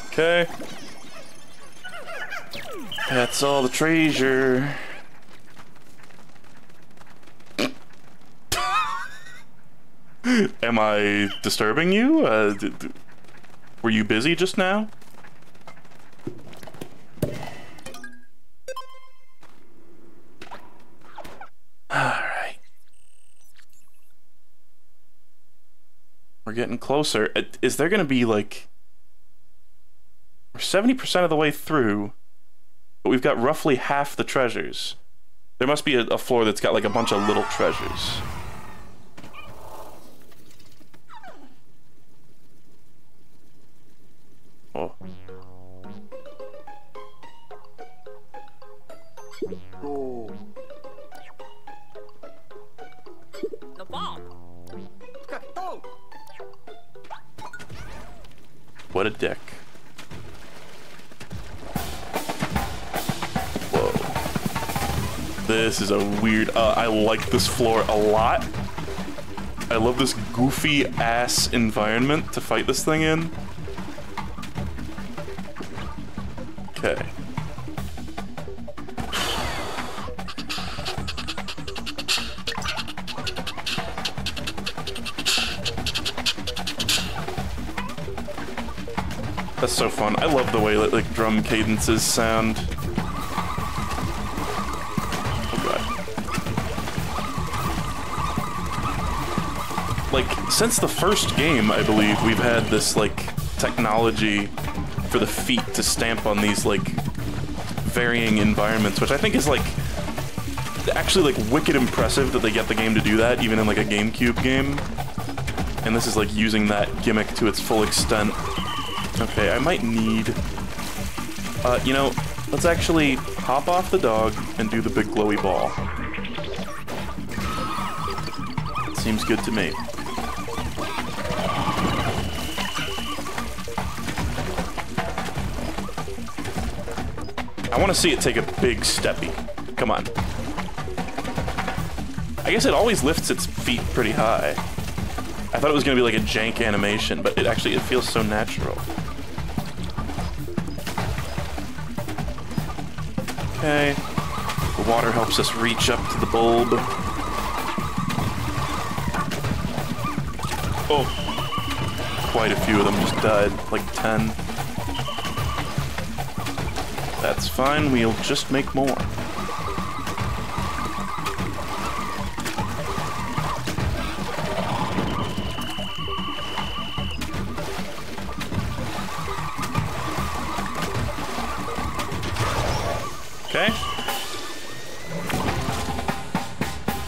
Okay. That's all the treasure. Am I disturbing you? Were you busy just now? Alright. We're getting closer. Is there gonna be like... We're 70% of the way through, but we've got roughly half the treasures. There must be a floor that's got like a bunch of little treasures. Oh. The ball. What a dick. Whoa. This is a weird... I like this floor a lot. I love this goofy ass environment to fight this thing in. Okay. That's so fun. I love the way that like drum cadences sound. Oh god. Like since the first game, I believe we've had this like technology for the feet to stamp on these like varying environments, which I think is like actually like wicked impressive that they get the game to do that even in like a GameCube game. And this is like using that gimmick to its full extent. Okay, I might need you know, let's actually hop off the dog and do the big glowy ball. Seems good to me. I want to see it take a big steppy. Come on. I guess it always lifts its feet pretty high. I thought it was going to be like a jank animation, but it feels so natural. Okay. The water helps us reach up to the bulb. Oh. Quite a few of them just died. Like 10. That's fine, we'll just make more. Okay.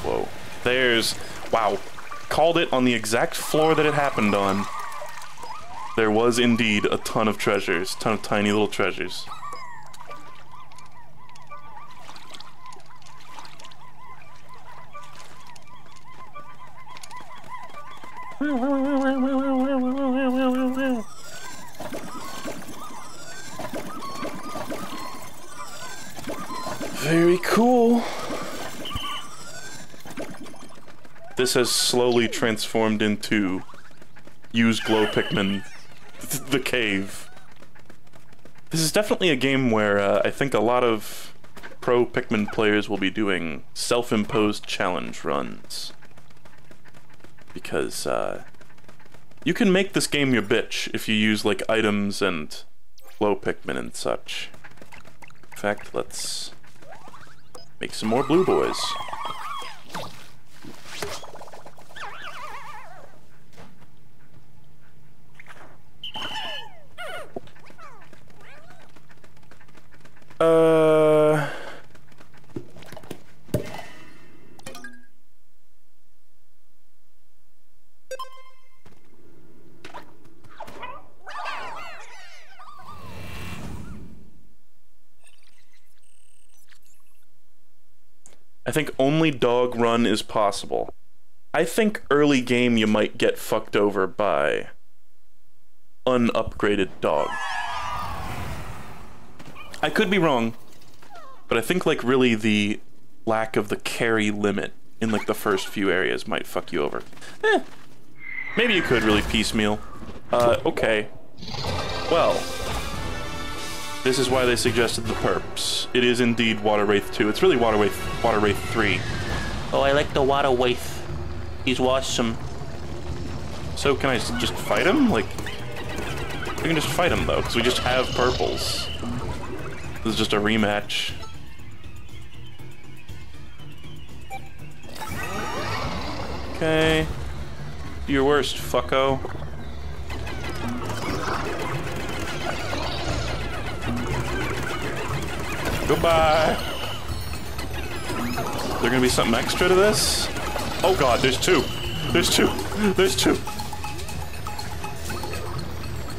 Whoa. There's... Wow. Called it on the exact floor that it happened on. There was indeed a ton of treasures. A ton of tiny little treasures. Very cool. This has slowly transformed into use glow Pikmin, the cave. This is definitely a game where I think a lot of pro Pikmin players will be doing self-imposed challenge runs. Because you can make this game your bitch if you use like items and glow Pikmin and such. In fact, let's make some more blue boys. I think only dog run is possible. I think early game you might get fucked over by unupgraded dog. I could be wrong, but I think like really the lack of the carry limit in like the first few areas might fuck you over. Maybe you could really piecemeal. Okay. Well, this is why they suggested the perps. It is indeed Water Wraith 2. It's really Water Wraith 3. Oh, I like the Water Wraith. He's awesome. So can I just fight him? Like, we can just fight him though, because we just have purples. This is just a rematch. Okay. Do your worst, fucko. Goodbye. Is there gonna be something extra to this? Oh god, there's two. There's two. There's two.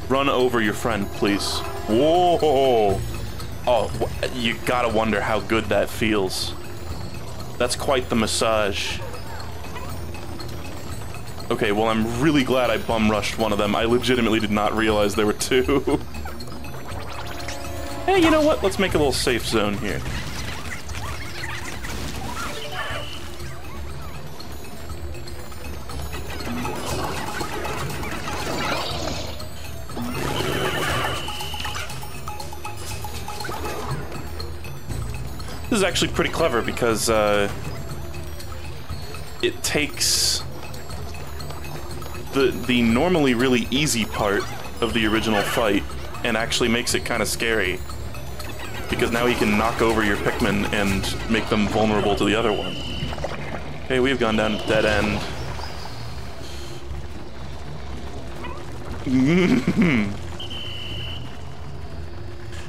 Run over your friend, please. Whoa. Oh, you gotta wonder how good that feels. That's quite the massage. Okay, well, I'm really glad I bum rushed one of them. I legitimately did not realize there were two. Hey, you know what? Let's make a little safe zone here. This is actually pretty clever because it takes the normally really easy part of the original fight and actually makes it kind of scary. Because now he can knock over your Pikmin and make them vulnerable to the other one. Okay, we've gone down a dead end.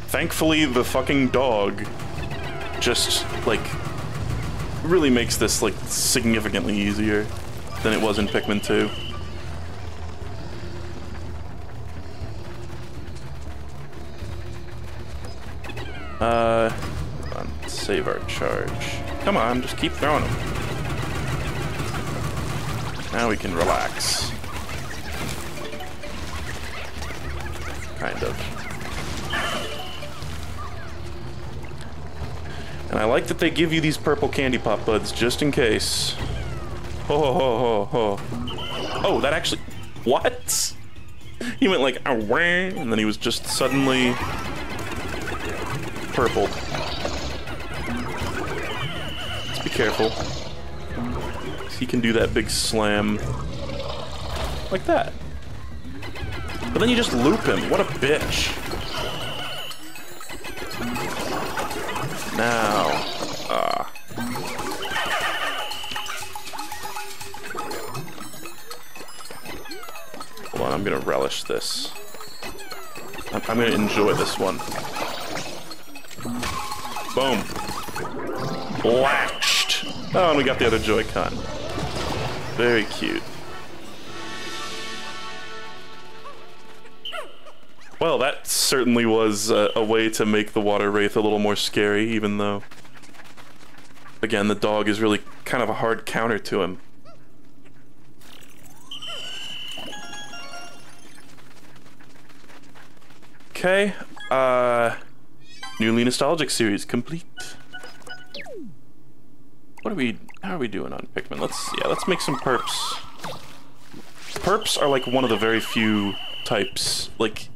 Thankfully, the fucking dog just, like, really makes this, like, significantly easier than it was in Pikmin 2. Save our charge. Come on, just keep throwing them. Now we can relax. Kind of. And I like that they give you these purple candy pop buds just in case. Ho ho ho ho ho. Oh, that actually... What? He went like, ah, wah, and then he was just suddenly purple. Let's be careful. He can do that big slam. Like that. But then you just loop him. What a bitch. Now. Hold on, I'm gonna relish this. I'm gonna enjoy this one. Boom. Latched. Oh, and we got the other Joy-Con. Very cute. Well, that certainly was a way to make the water wraith a little more scary, even though, again, the dog is really kind of a hard counter to him. Okay, newly nostalgic series complete. How are we doing on Pikmin? Let's make some perps. Perps are like one of the very few types, like,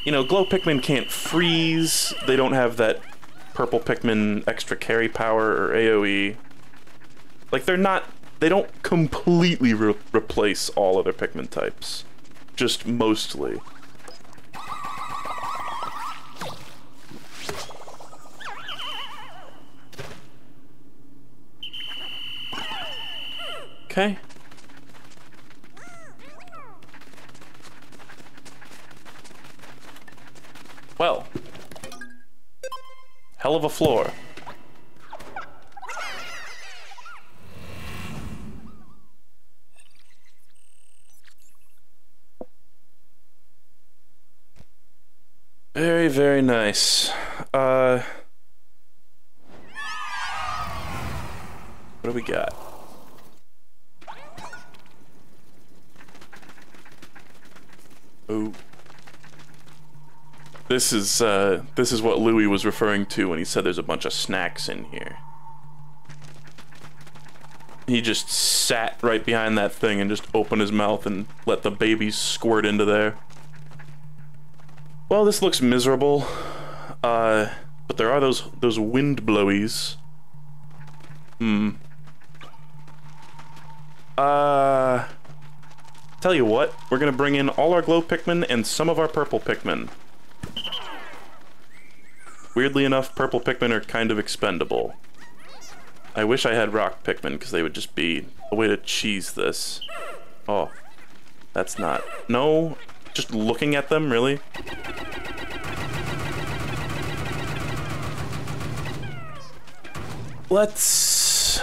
you know, glow Pikmin can't freeze, they don't have that purple Pikmin extra carry power or AoE. Like, they don't completely replace all other Pikmin types, just mostly. Okay. Well. Hell of a floor. Very, very nice. What do we got? Oh. This is what Louis was referring to when he said there's a bunch of snacks in here. He just sat right behind that thing and just opened his mouth and let the babies squirt into there. Well, this looks miserable. But there are those wind blowies. Tell you what, we're gonna bring in all our glow Pikmin and some of our purple Pikmin. Weirdly enough, purple Pikmin are kind of expendable. I wish I had rock Pikmin, because they would just be a way to cheese this. Oh, that's not... No, just looking at them, really? Let's...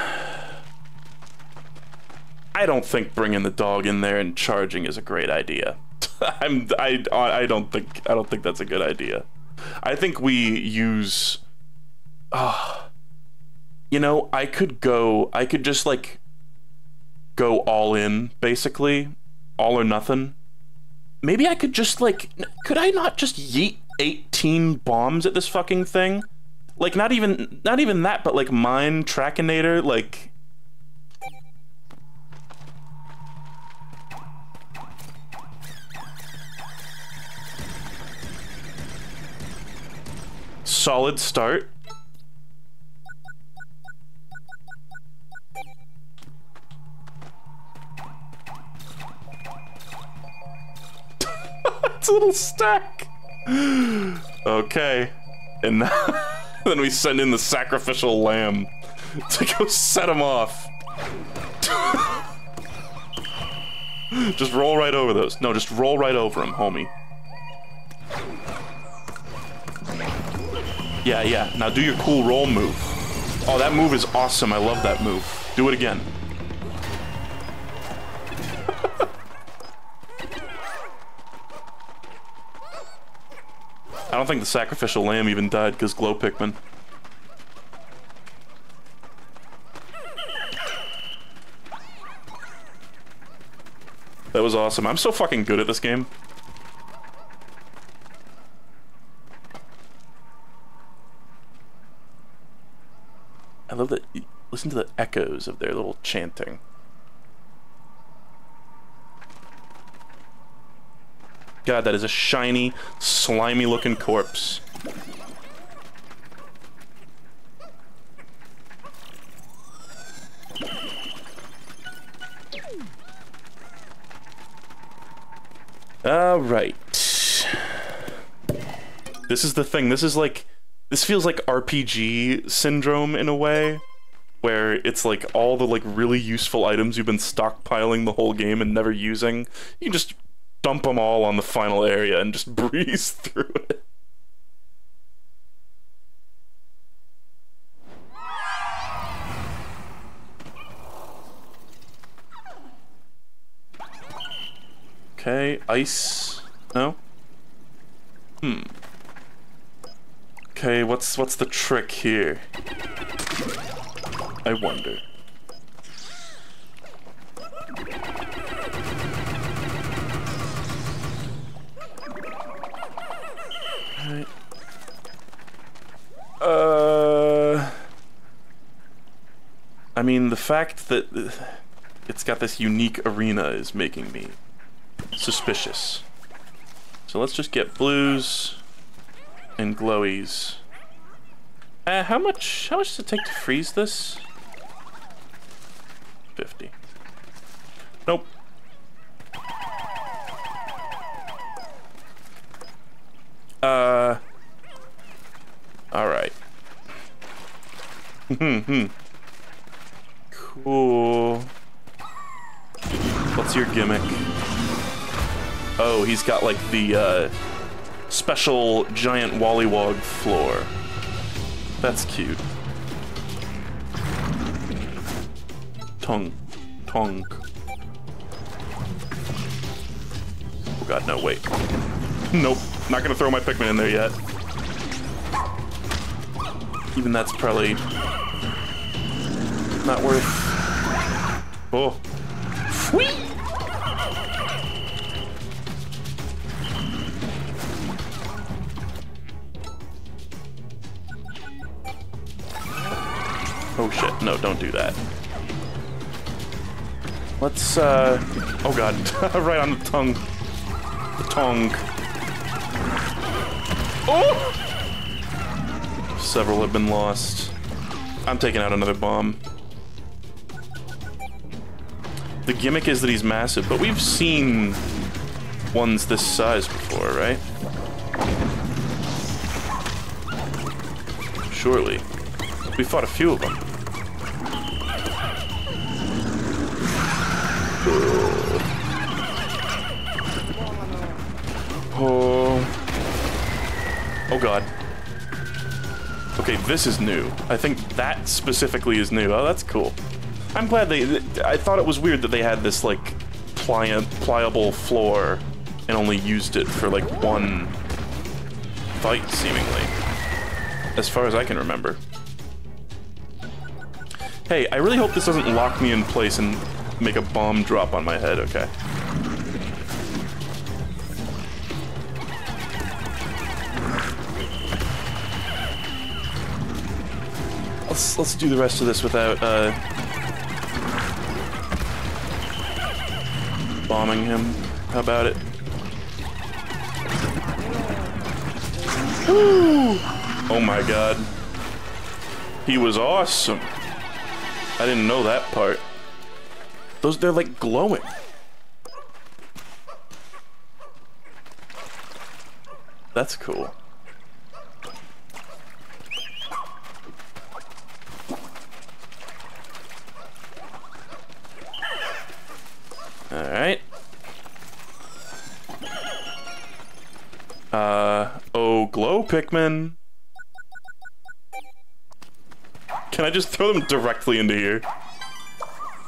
I don't think bringing the dog in there and charging is a great idea. I don't think that's a good idea. I think we use... you know, I could just, like, go all in, basically. All or nothing. Maybe I could just, like... Could I not just yeet 18 bombs at this fucking thing? Like, not even that, but, like, mine, Trackinator, like... Solid start. It's a little stack. Okay. And now, then we send in the sacrificial lamb to go set him off. Just roll right over those. No, just roll right over him, homie. Yeah. Now do your cool roll move. Oh, that move is awesome. I love that move. Do it again. I don't think the sacrificial lamb even died because glow Pikmin. That was awesome. I'm so fucking good at this game. I love that. Listen to the echoes of their little chanting. God, that is a shiny, slimy looking corpse. Alright. This is the thing. This feels like RPG syndrome in a way, where it's like all the like really useful items you've been stockpiling the whole game and never using, you just dump them all on the final area and just breeze through it. ice? No? Okay, what's the trick here? I wonder. Alright. I mean, the fact that it's got this unique arena is making me suspicious. So let's just get blues and glowies. How much does it take to freeze this? 50. Nope. Alright. Cool. What's your gimmick? Oh, he's got like the special giant Wollywog floor. That's cute. Tongue. Oh god, no, wait. Nope, not gonna throw my Pikmin in there yet. Even that's probably not worth... Oh. Whee! Oh shit, no, don't do that. Let's, oh god, right on the tongue. The tongue. Oh! Several have been lost. I'm taking out another bomb. The gimmick is that he's massive, but we've seen ones this size before, right? Surely. We fought a few of them. Oh god. Okay, this is new. I think that specifically is new. Oh, that's cool. I'm glad I thought it was weird that they had this, like, pliable floor and only used it for, like, one fight, seemingly. As far as I can remember. Hey, I really hope this doesn't lock me in place and make a bomb drop on my head, okay? Let's do the rest of this without, bombing him. How about it? Woo! Oh my god. He was awesome. I didn't know that part. They're like glowing. That's cool. Alright. Oh, glow Pikmin. Can I just throw them directly into here?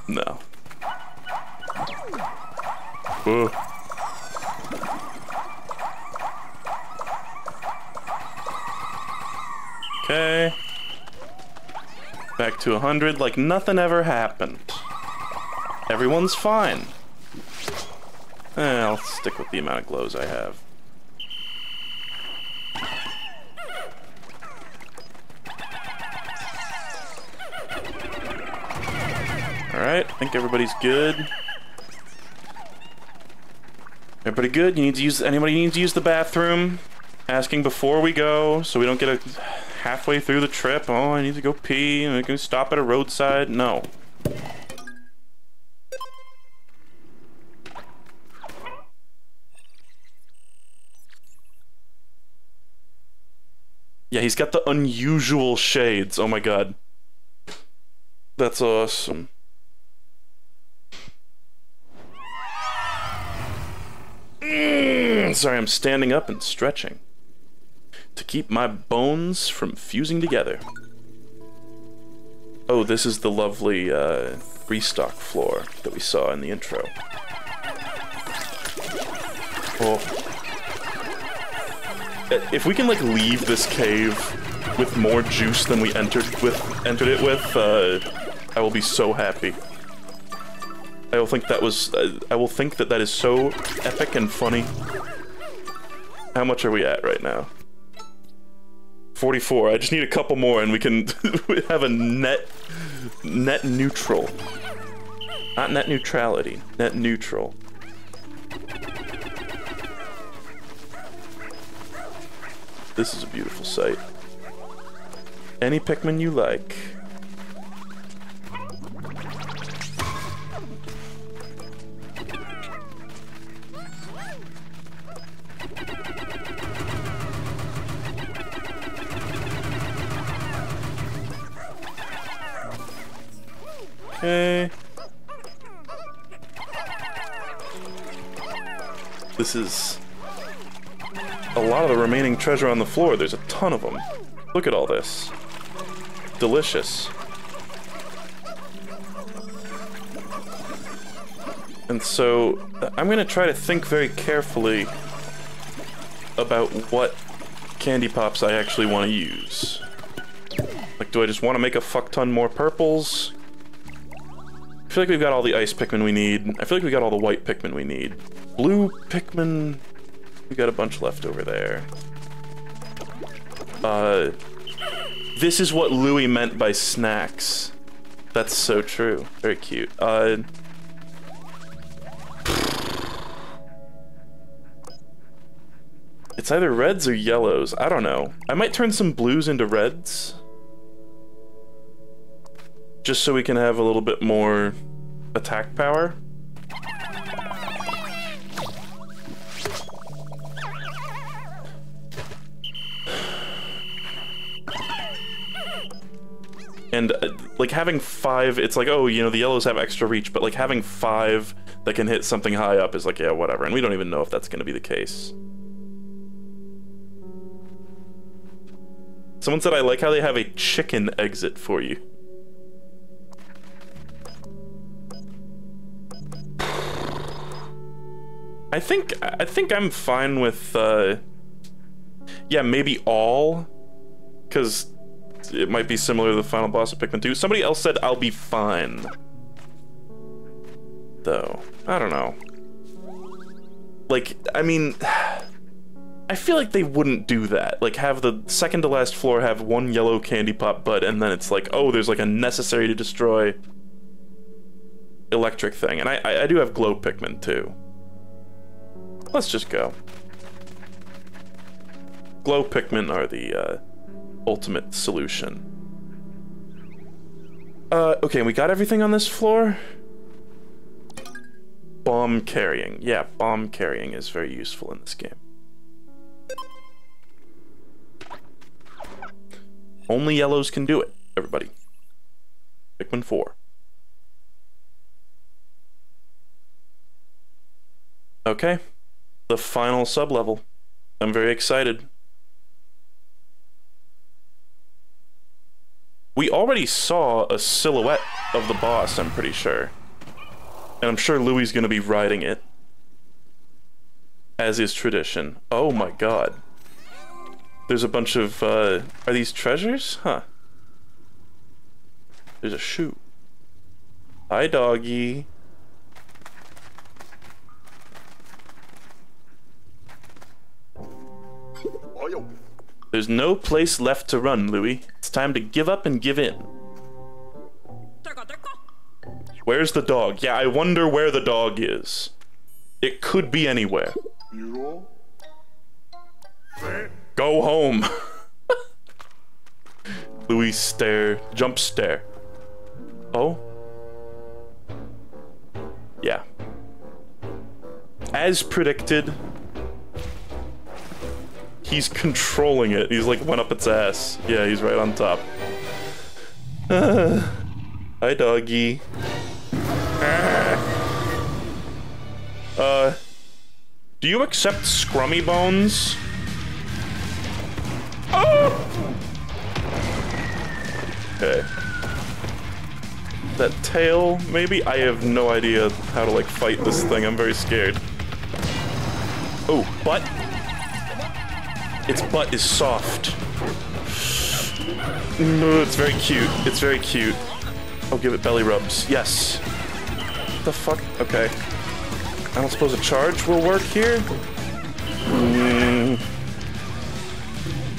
No. Whoa. Okay. Back to 100, like nothing ever happened. Everyone's fine. I'll stick with the amount of glows I have. Alright, I think everybody's good. Everybody good? You need to use, anybody need to use the bathroom? Asking before we go, so we don't get halfway through the trip. Oh, I need to go pee, and I can stop at a roadside. No. Yeah, he's got the unusual shades. Oh my god. That's awesome. Sorry, I'm standing up and stretching to keep my bones from fusing together. Oh, this is the lovely restock floor that we saw in the intro. Oh. If we can, like, leave this cave with more juice than we entered it with, I will be so happy. I will think that was, I will think that that is so epic and funny. How much are we at right now? 44. I just need a couple more and we can have a net neutral. Not net neutrality, net neutral. This is a beautiful sight. Any Pikmin you like. Okay. This is a lot of the remaining treasure on the floor. There's a ton of them. Look at all this. Delicious. And so, I'm gonna try to think very carefully about what candy pops I actually want to use. Like, do I just want to make a fuck ton more purples? I feel like we've got all the ice Pikmin we need. I feel like we got all the white Pikmin we need. Blue Pikmin, we got a bunch left over there. This is what Louis meant by snacks. That's so true. Very cute. It's either reds or yellows. I don't know. I might turn some blues into reds. Just so we can have a little bit more attack power. And, like, having 5, it's like, oh, you know, the yellows have extra reach, but, like, having 5 that can hit something high up is like, yeah, whatever. And we don't even know if that's going to be the case. Someone said, I like how they have a chicken exit for you. I think I'm fine with, yeah, maybe all, because it might be similar to the final boss of Pikmin 2. Somebody else said I'll be fine. Though, I don't know. Like, I mean, I feel like they wouldn't do that. Like, have the second to last floor have one yellow candy pop bud, and then it's like, oh, there's like a necessary to destroy electric thing. And I do have glow Pikmin too. Let's just go. Glow Pikmin are the ultimate solution. Okay, we got everything on this floor? Bomb carrying. Yeah, bomb carrying is very useful in this game. Only yellows can do it, everybody. Pikmin 4. Okay. The final sub-level. I'm very excited. We already saw a silhouette of the boss, I'm pretty sure. And I'm sure Louis is going to be riding it. As is tradition. Oh my god. There's a bunch of, are these treasures? Huh. There's a shoe. Hi, doggy. There's no place left to run, Louis. It's time to give up and give in. Where's the dog? Yeah, I wonder where the dog is. It could be anywhere. Go home. Louis stare, jump stare. Oh? Yeah. As predicted, he's controlling it. He's like went up its ass. Yeah, he's right on top. Hi, doggy. Do you accept Scrummy Bones? Oh! Okay. That tail, maybe? I have no idea how to, like, fight this thing. I'm very scared. Oh, butt. Its butt is soft. It's very cute. It's very cute. Oh, give it belly rubs. Yes. What the fuck? Okay. I don't suppose a charge will work here?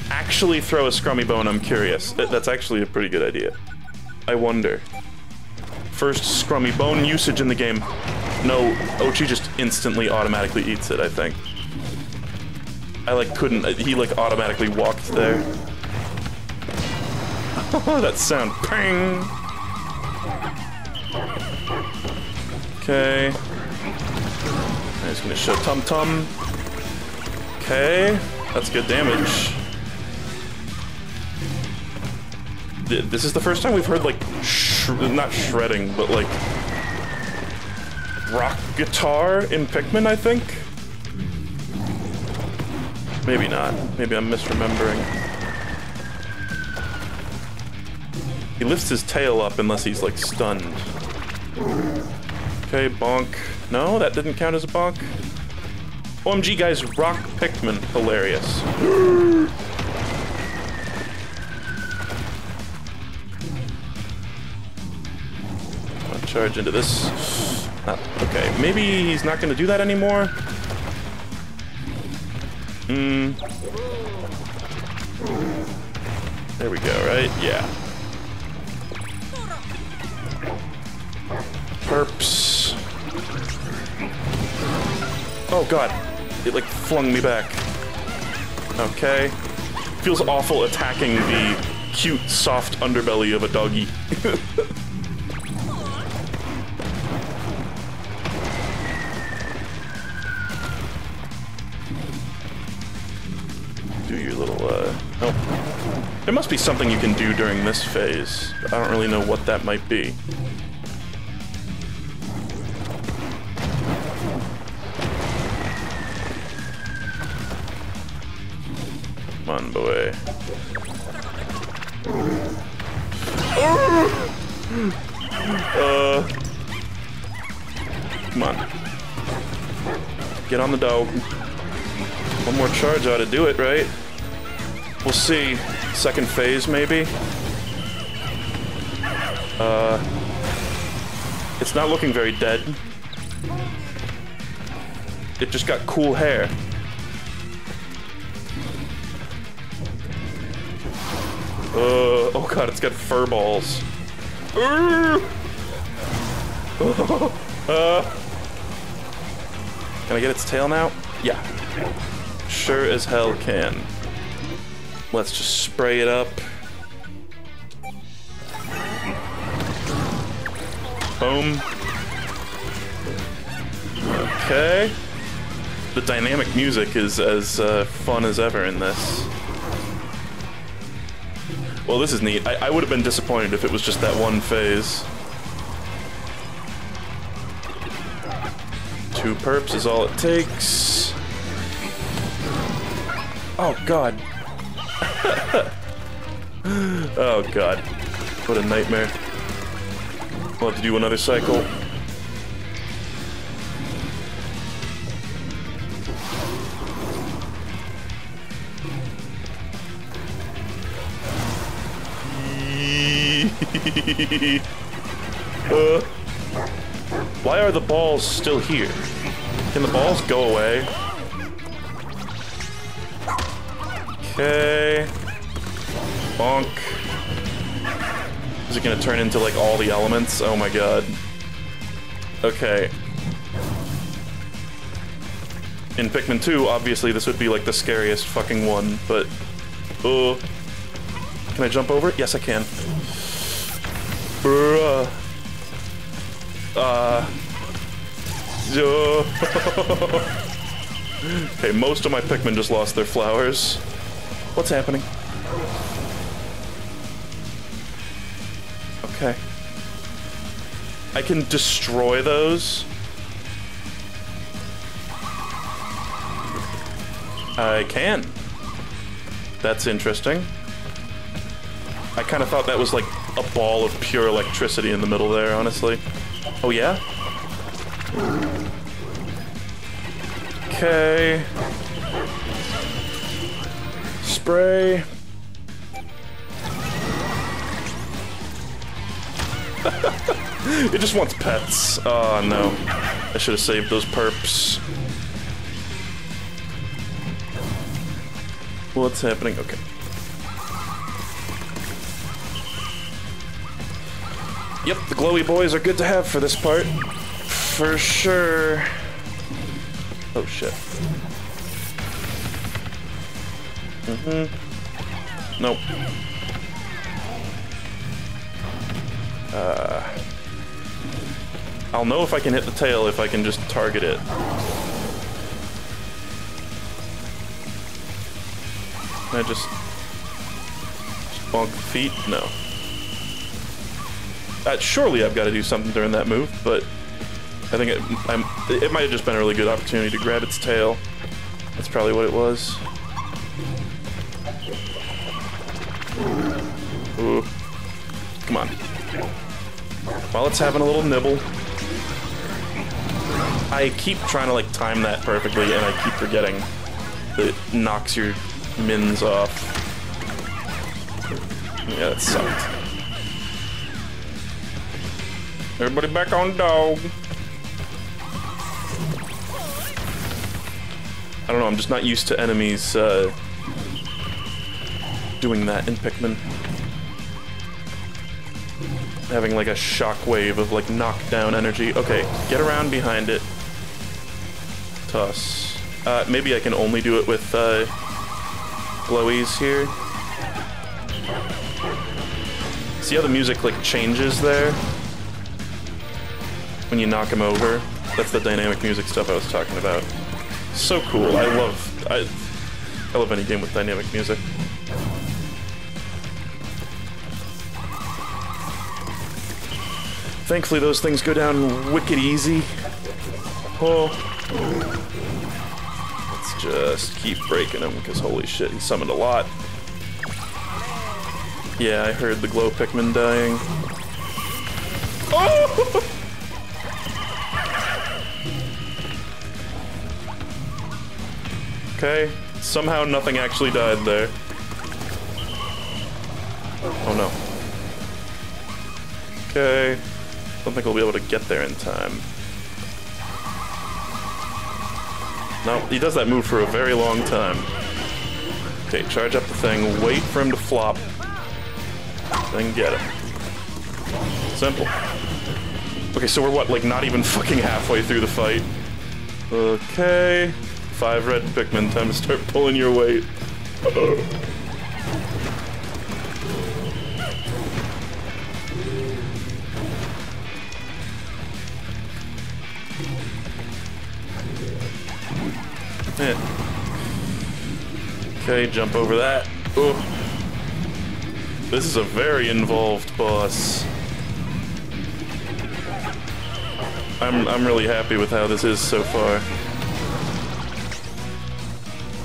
Actually throw a scrummy bone, I'm curious. That's actually a pretty good idea. I wonder. First scrummy bone usage in the game. No, Ochi just instantly automatically eats it, I think. I like couldn't, he like automatically walked there. Oh, that sound, ping! Okay. I'm just gonna show Tum Tum. Okay, that's good damage. This is the first time we've heard like, not shredding, but like rock guitar in Pikmin, I think? Maybe not. Maybe I'm misremembering. He lifts his tail up unless he's like stunned. Okay, bonk. No, that didn't count as a bonk. OMG, guys, rock Pikmin. Hilarious. I'll charge into this. Okay, maybe he's not going to do that anymore. There we go, right? Yeah. Perps. Oh god, it like flung me back. Okay. Feels awful attacking the cute, soft underbelly of a doggy. Do your little, oh. There must be something you can do during this phase. I don't really know what that might be. Come on, boy. Come on. Get on the dog. One more charge ought to do it, right? We'll see. Second phase, maybe? It's not looking very dead. It just got cool hair. Oh god, it's got fur balls. Can I get its tail now? Yeah. Sure as hell can. Let's just spray it up. Boom. Okay. The dynamic music is as fun as ever in this. Well, this is neat. I would have been disappointed if it was just that one phase. 2 perps is all it takes. Oh, God. Oh, God. What a nightmare. We'll have to do another cycle. Why are the balls still here? Can the balls go away? Okay. Bonk. Is it gonna turn into like all the elements? Oh my god. Okay. In Pikmin 2, obviously this would be like the scariest fucking one, but... Can I jump over it? Yes, I can. Bruh. Okay, most of my Pikmin just lost their flowers. What's happening? Okay. I can destroy those. I can. That's interesting. I kind of thought that was like a ball of pure electricity in the middle there, honestly. Oh yeah? Okay. Spray. It just wants pets. Oh no. I should have saved those perps. What's happening? Okay. Yep, the glowy boys are good to have for this part. For sure. Oh shit. Nope. I'll know if I can hit the tail if I can just target it. Can I just bonk the feet? No. Surely I've got to do something during that move, but I think it might have just been a really good opportunity to grab its tail. That's probably what it was. Ooh. Come on. While it's having a little nibble. I keep trying to like time that perfectly and I keep forgetting that it knocks your mins off. Yeah, that sucked. Everybody back on dog. I don't know, I'm just not used to enemies doing that in Pikmin. Having like a shockwave of like knockdown energy. Okay, get around behind it. Toss. Maybe I can only do it with glowies here. See how the music like changes there? When you knock him over? That's the dynamic music stuff I was talking about. So cool. I love any game with dynamic music. Thankfully those things go down wicked easy. Oh. Let's just keep breaking him, because holy shit, he summoned a lot. Yeah, I heard the glow Pikmin dying. Oh! Okay, somehow nothing actually died there. Oh no. Okay. Don't think we'll be able to get there in time. No, he does that move for a very long time. Okay, charge up the thing, wait for him to flop, then get him. Simple. Okay, so we're what, like not even fucking halfway through the fight? Okay. 5 red Pikmin, time to start pulling your weight. Okay, jump over that. Oh. This is a very involved boss. I'm really happy with how this is so far.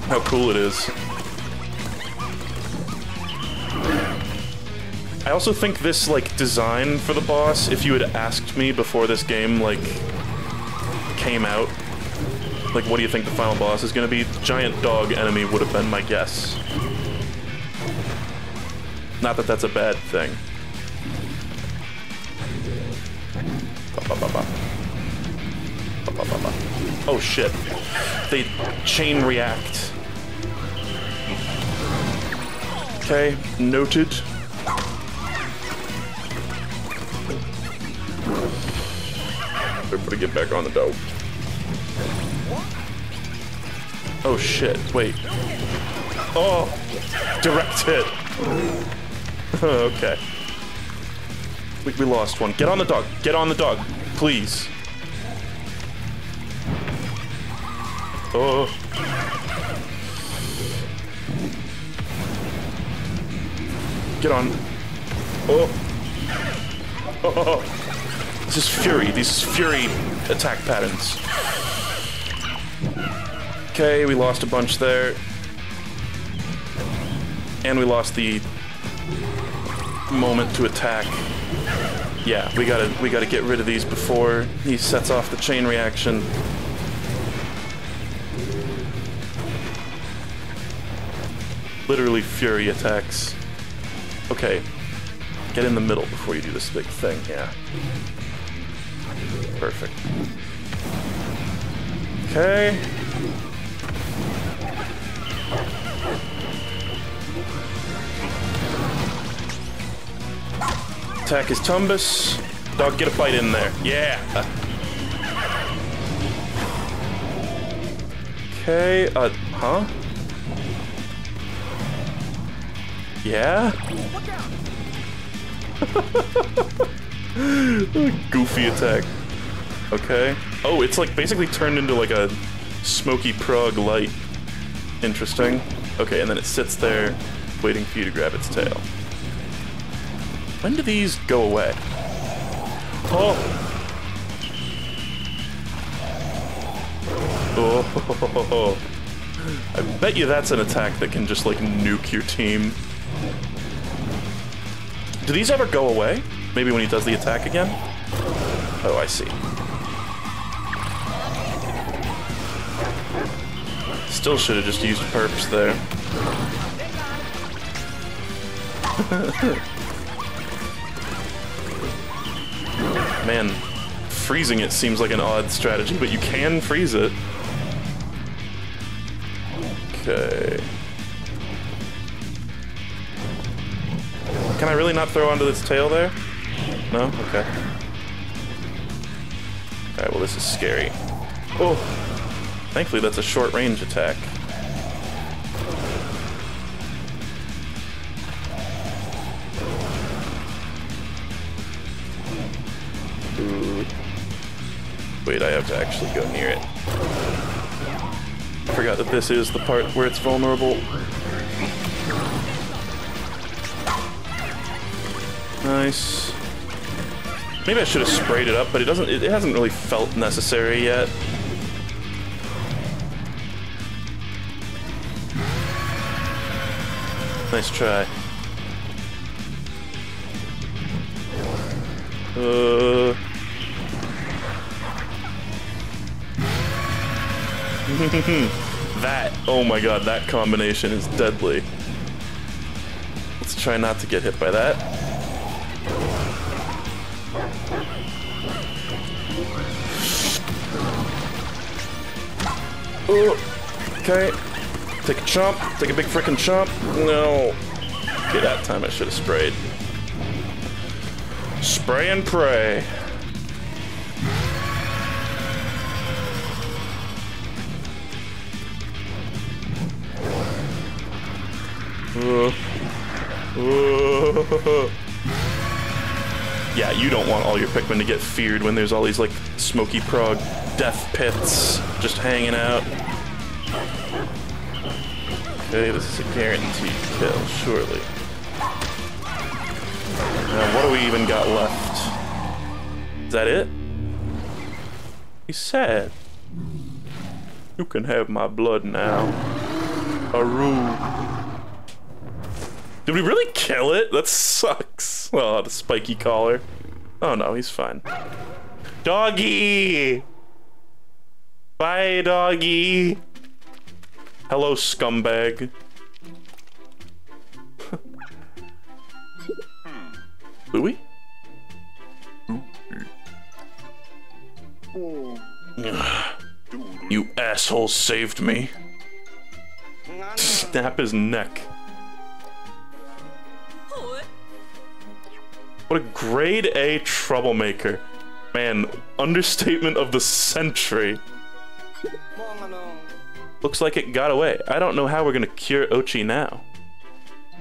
How cool it is. I also think this, like, design for the boss, if you had asked me before this game, like, came out, like, what do you think the final boss is gonna be? The giant dog enemy would have been my guess. Not that that's a bad thing. Oh shit. They chain react. Okay, noted. Everybody get back on the dope. Oh shit, wait. Oh! Direct hit! Okay. We lost one. Get on the dog. Get on the dog. Please. Oh. Get on. Oh. Oh. This is Fury. These Fury attack patterns. Okay, we lost a bunch there. And we lost the moment to attack. Yeah, we gotta get rid of these before he sets off the chain reaction. literally fury attacks. Okay. Get in the middle before you do this big thing, yeah. Perfect. Okay. Attack his Tumbus. Dog, get a bite in there. Yeah! Okay, huh? Yeah? Goofy attack. Okay. Oh, it's like basically turned into like a smoky prog light. Interesting. Okay, and then it sits there waiting for you to grab its tail. When do these go away? Oh! Oh! I bet you that's an attack that can just like nuke your team. Do these ever go away? Maybe when he does the attack again? Oh, I see. Still should have just used perps there. Man, freezing it seems like an odd strategy, but you can freeze it. Okay. Can I really not throw onto its tail there? No? Okay. Alright, well this is scary. Oh! Thankfully that's a short range attack. Ooh. Wait, I have to actually go near it. I forgot that this is the part where it's vulnerable. Nice. Maybe I should have sprayed it up, but it hasn't really felt necessary yet. Nice try. That, oh my god, that combination is deadly. Let's try not to get hit by that. Ooh. Okay. Take a chomp. Take a big frickin' chomp. No. Okay, that time I should have sprayed. Spray and pray. Yeah, you don't want all your Pikmin to get feared when there's all these, like, smoky prog death pits just hanging out. Okay, this is a guaranteed kill, surely. Now, what do we even got left? Is that it? He's sad. You can have my blood now. Aru. Did we really kill it? That sucks. Oh, the spiky collar. Oh no, he's fine. Doggy! Bye, doggy! Hello, scumbag. Louie? You asshole saved me. Snap his neck. What a grade A troublemaker. Man, understatement of the century. Looks like it got away. I don't know how we're gonna cure Ochi now.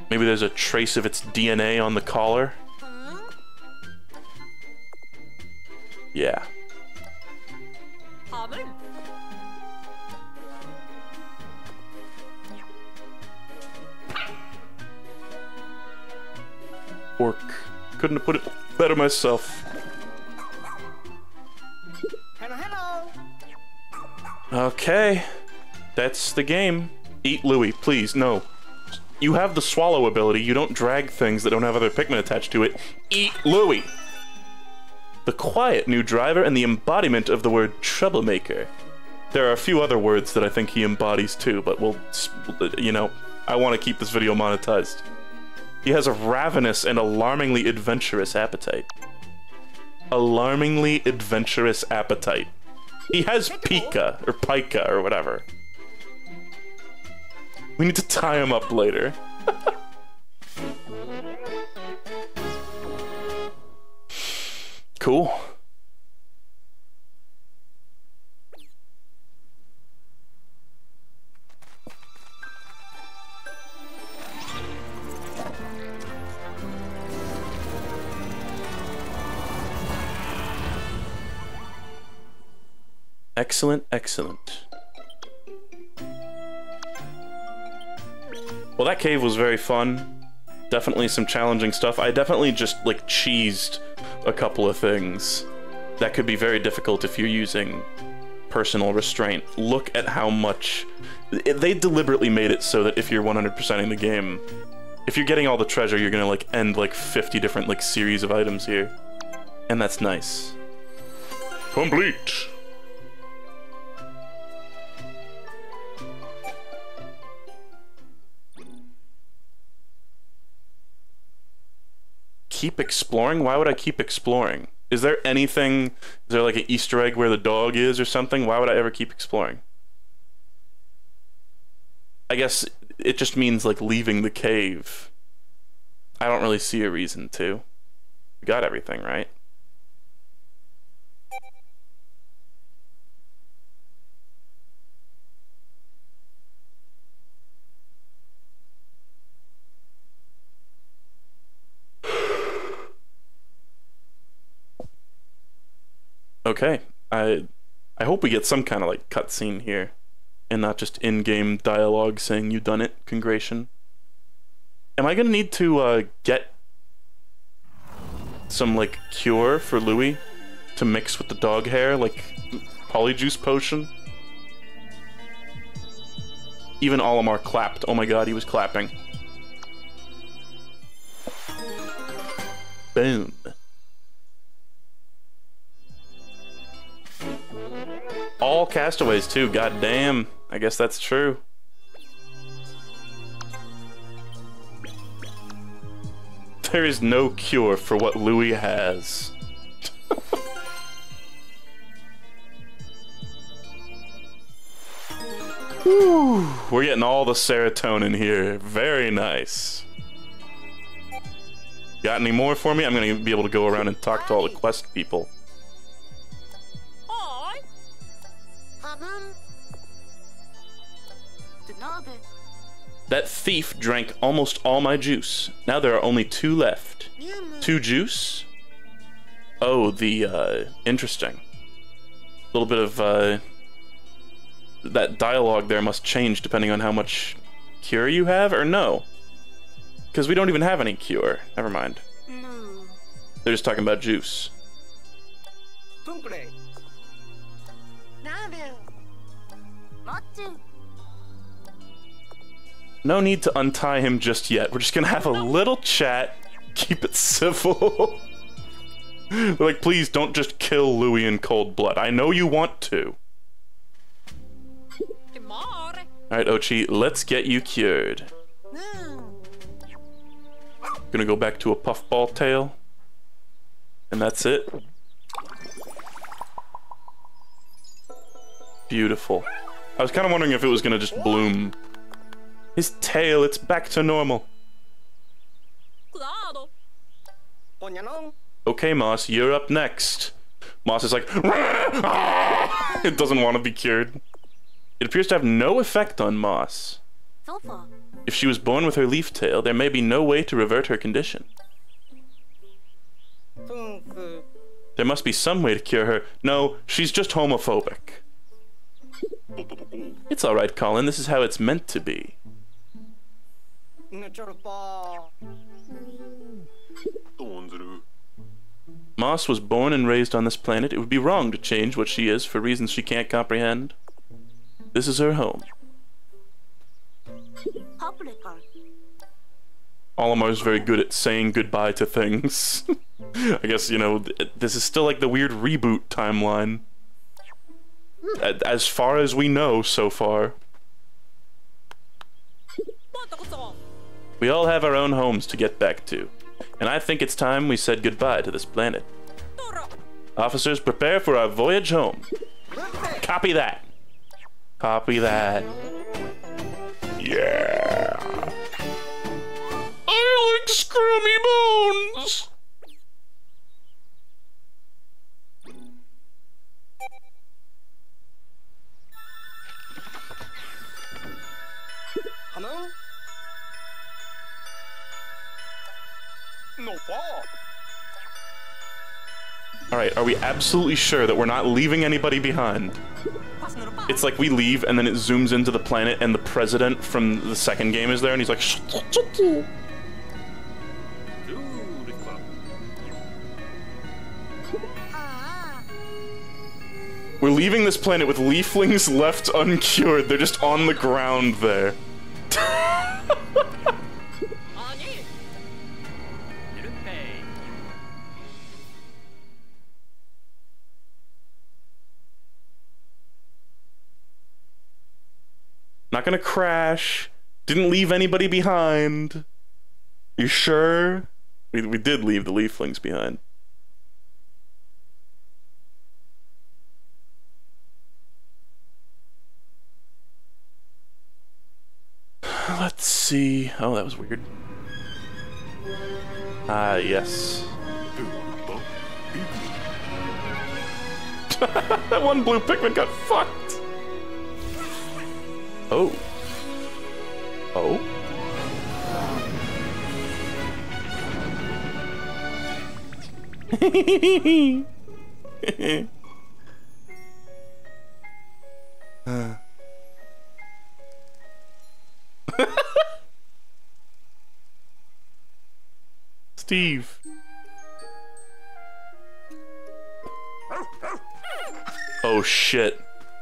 Maybe there's a trace of its DNA on the collar. Yeah. Orc. Couldn't have put it better myself. Hello. Okay. That's the game. Eat Louie, please. No. You have the swallow ability. You don't drag things that don't have other Pikmin attached to it. Eat Louie! The quiet new driver and the embodiment of the word troublemaker. There are a few other words that I think he embodies too, but we'll, you know, I want to keep this video monetized. He has a ravenous and alarmingly adventurous appetite. Alarmingly adventurous appetite. He has Pika, or Pika, or whatever. We need to tie him up later. Cool. Excellent, excellent. Well, that cave was very fun. Definitely some challenging stuff. I definitely just, like, cheesed a couple of things. That could be very difficult if you're using personal restraint. Look at how much... They deliberately made it so that if you're 100%ing the game, if you're getting all the treasure, you're gonna, like, end, like, 50 different, like, series of items here. And that's nice. Complete! Keep exploring? Why would I keep exploring? Is there anything, is there like an Easter egg where the dog is or something? Why would I ever keep exploring? I guess it just means like leaving the cave. I don't really see a reason to. We got everything, right? Okay, I hope we get some kind of like cutscene here, and not just in-game dialogue saying you done it, congration. Am I gonna need to get some like cure for Louis to mix with the dog hair, like polyjuice potion? Even Olimar clapped. Oh my god, he was clapping. Boom. All castaways too, god damn. I guess that's true. There is no cure for what Louis has. Whew, we're getting all the serotonin here. Very nice. Got any more for me? I'm gonna be able to go around and talk to all the quest people. That thief drank almost all my juice. Now there are only 2 left. 2 juice? Oh, interesting. A little bit of, that dialogue there must change depending on how much cure you have, or no? Because we don't even have any cure. Never mind. They're just talking about juice. No need to untie him just yet. We're just gonna have a little chat. Keep it civil. We're like, please don't just kill Louis in cold blood. I know you want to. Alright, Ochi, let's get you cured. Gonna go back to a puffball tail. And that's it. Beautiful. I was kind of wondering if it was gonna just bloom. His tail, it's back to normal. Okay, Moss, you're up next. Moss is like, it doesn't want to be cured. It appears to have no effect on Moss. If she was born with her leaf tail, there may be no way to revert her condition. There must be some way to cure her. No, she's just homophobic. It's alright, Colin, this is how it's meant to be. Moss was born and raised on this planet. It would be wrong to change what she is for reasons she can't comprehend. This is her home. Olimar's very good at saying goodbye to things. I guess, you know, this is still like the weird reboot timeline. As far as we know so far. We all have our own homes to get back to, and I think it's time we said goodbye to this planet. Officers, prepare for our voyage home. Copy that. Copy that. Yeah. I like scrummy bones. Alright, are we absolutely sure that we're not leaving anybody behind? It's like we leave and then it zooms into the planet and the president from the second game is there and he's like, we're leaving this planet with leaflings left uncured. They're just on the ground there. Not gonna crash. Didn't leave anybody behind. You sure? We did leave the leaflings behind. Let's see. Oh, that was weird. Ah, yes. That one blue Pikmin got fucked. Oh. Oh? Steve. Oh shit.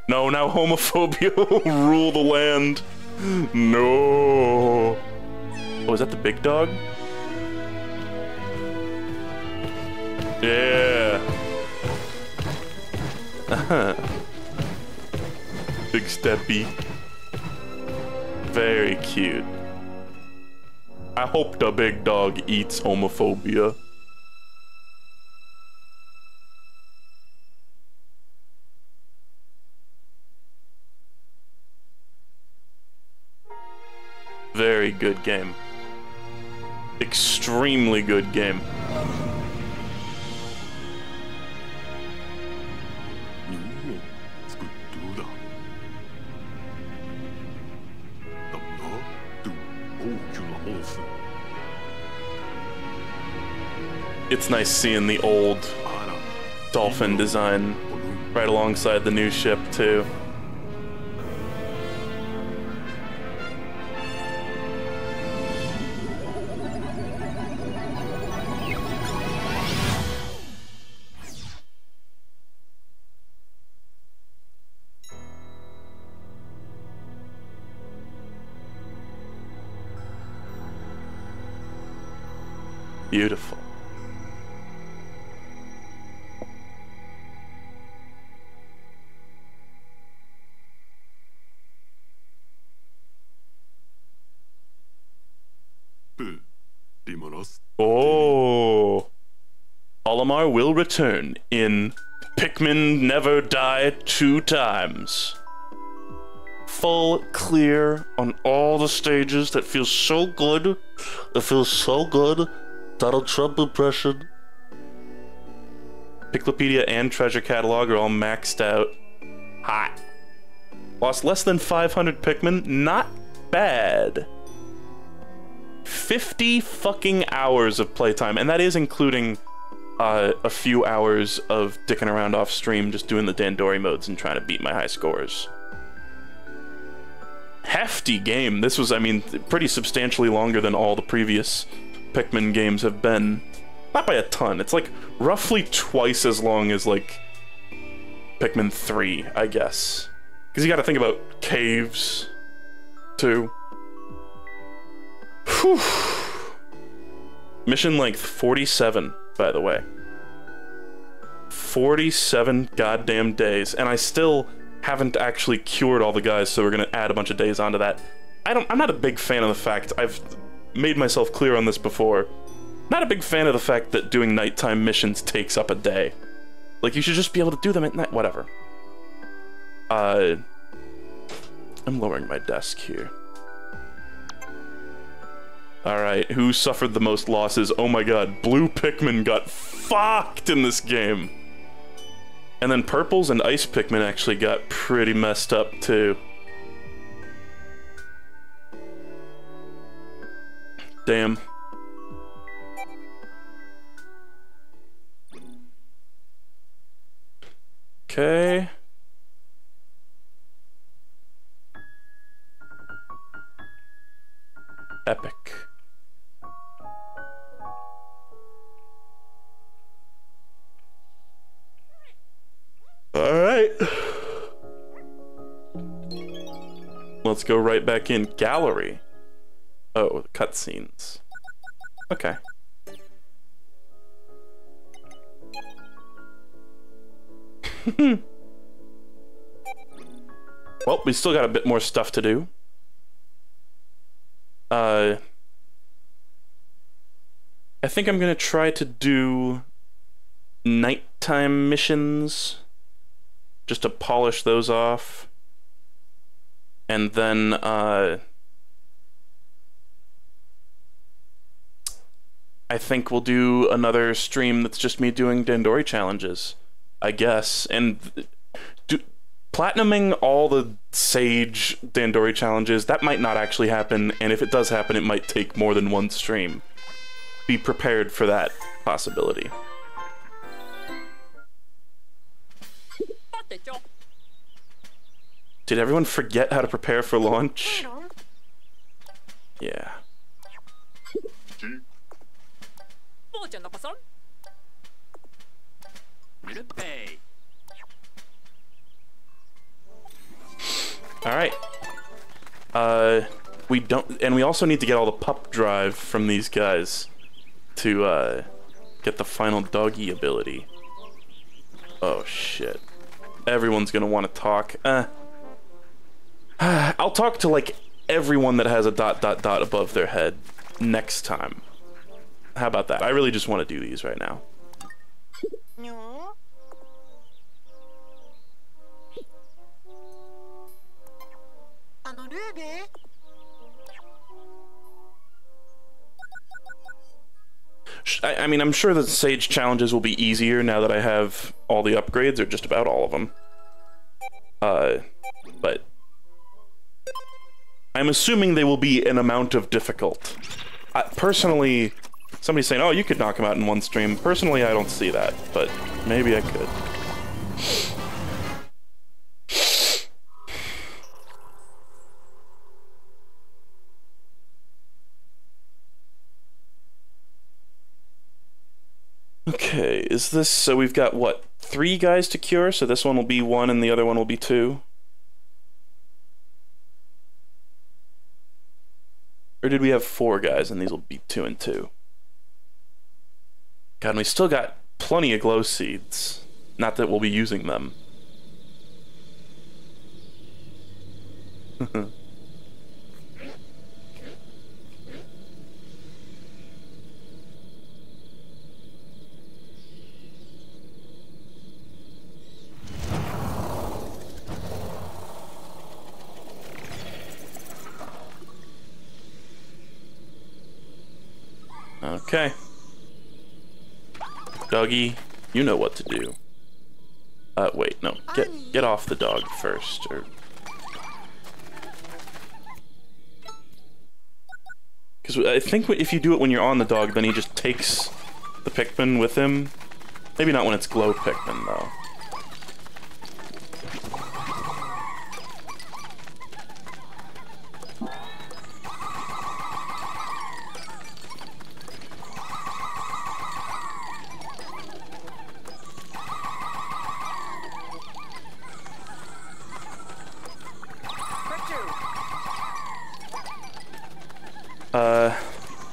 No, now homophobia will rule the land. No. Oh, is that the big dog? Yeah. Big steppy. Very cute. I hope the big dog eats homophobia. Very good game. Extremely good game. It's nice seeing the old dolphin design right alongside the new ship too. Beautiful. Oh. Olimar will return in Pikmin Never Die 2 times. Full clear on all the stages. That feels so good. It feels so good. Donald Trump impression. Piclopedia and Treasure Catalog are all maxed out. Hot. Lost less than 500 Pikmin. Not bad. 50 fucking hours of playtime, and that is including a few hours of dicking around off stream, just doing the Dandori modes and trying to beat my high scores. Hefty game. This was, I mean, pretty substantially longer than all the previous Pikmin games have been. Not by a ton. It's like roughly twice as long as like Pikmin 3, I guess. Because you gotta think about caves, too. Whew. Mission length 47, by the way. 47 goddamn days, and I still haven't actually cured all the guys, so we're gonna add a bunch of days onto that. I'm not a big fan of the fact, I've made myself clear on this before, not a big fan of the fact that doing nighttime missions takes up a day. Like, you should just be able to do them at night, whatever. I'm lowering my desk here. Alright, who suffered the most losses? Oh my god, blue Pikmin got fucked in this game. And then purples and ice Pikmin actually got pretty messed up too. Damn. Okay. Epic. Alright. Let's go right back in. Gallery. Oh, cutscenes. Okay. Well, we still got a bit more stuff to do. I think I'm gonna try to do nighttime missions just to polish those off. And then, I think we'll do another stream that's just me doing Dandori challenges, I guess. And platinuming all the Sage Dandori challenges, that might not actually happen, and if it does happen, it might take more than one stream. Be prepared for that possibility. Did everyone forget how to prepare for launch? Yeah. Alright. We don't, and we also need to get all the pup drive from these guys to, get the final doggy ability. Oh shit. Everyone's gonna want to talk. I'll talk to, like, everyone that has a ... above their head next time. How about that? I really just want to do these right now. I mean, I'm sure that Sage challenges will be easier now that I have all the upgrades, or just about all of them. But I'm assuming they will be an amount of difficult. Personally, somebody's saying, oh, you could knock them out in one stream. Personally, I don't see that, but maybe I could. Okay, is this, so we've got, what, 3 guys to cure, so this one will be 1 and the other one will be 2? Or did we have 4 guys and these will be 2 and 2? God, and we still got plenty of glow seeds. Not that we'll be using them. Okay. Doggy, you know what to do. Wait, no. Get off the dog first, or... Because I think if you do it when you're on the dog, then he just takes the Pikmin with him. Maybe not when it's glow Pikmin, though.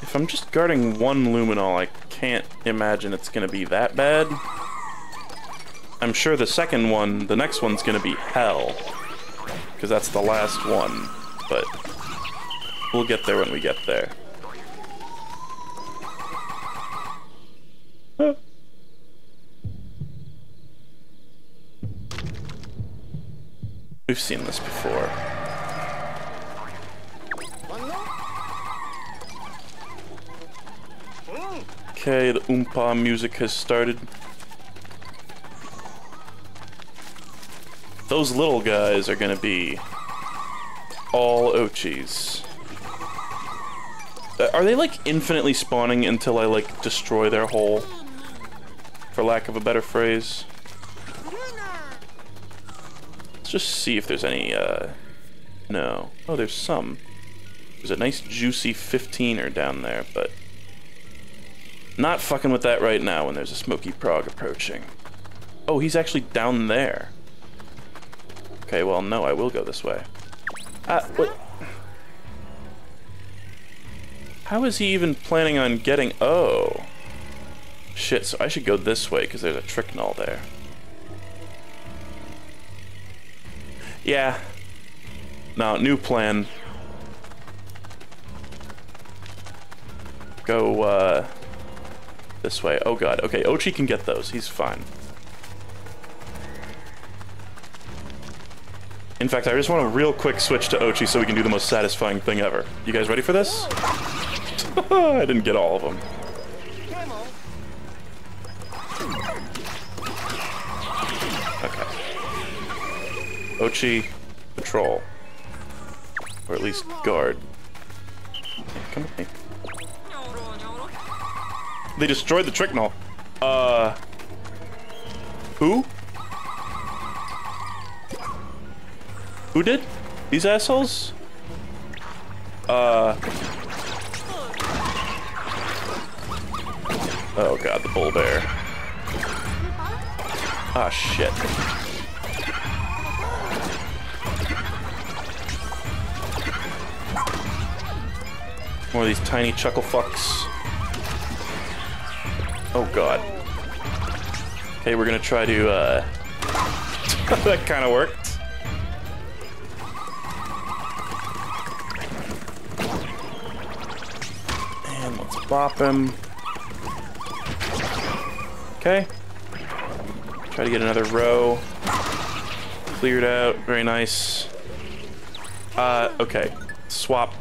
If I'm just guarding one luminol, I can't imagine it's gonna be that bad. I'm sure the second one, the next one's gonna be hell, because that's the last one, but We'll get there when we get there. Huh. We've seen this before. Okay, the Oompa music has started. Those little guys are gonna be all Ochis. Are they like infinitely spawning until I like destroy their hole? For lack of a better phrase. Let's just see if there's any, no. Oh, there's some. There's a nice juicy 15er down there, but not fucking with that right now when there's a Smoky Prog approaching. Oh, he's actually down there. Okay, well, no, I will go this way. What? How is he even planning on getting... Oh. Shit, so I should go this way, because there's a trick null there. Yeah. No, new plan. Go, this way. Oh god, okay, Ochi can get those, he's fine. In fact, I just want a real quick switch to Ochi so we can do the most satisfying thing ever. You guys ready for this? I didn't get all of them. Okay. Ochi, patrol. Or at least guard. Come with me. They destroyed the trick null. Who? Who did? These assholes? Oh god, the bull bear. Ah, shit. More of these tiny chuckle fucks. Oh god. Okay, we're gonna try to, that kinda worked. And let's bop him. Okay. Try to get another row. Cleared out, very nice. Okay. Swap.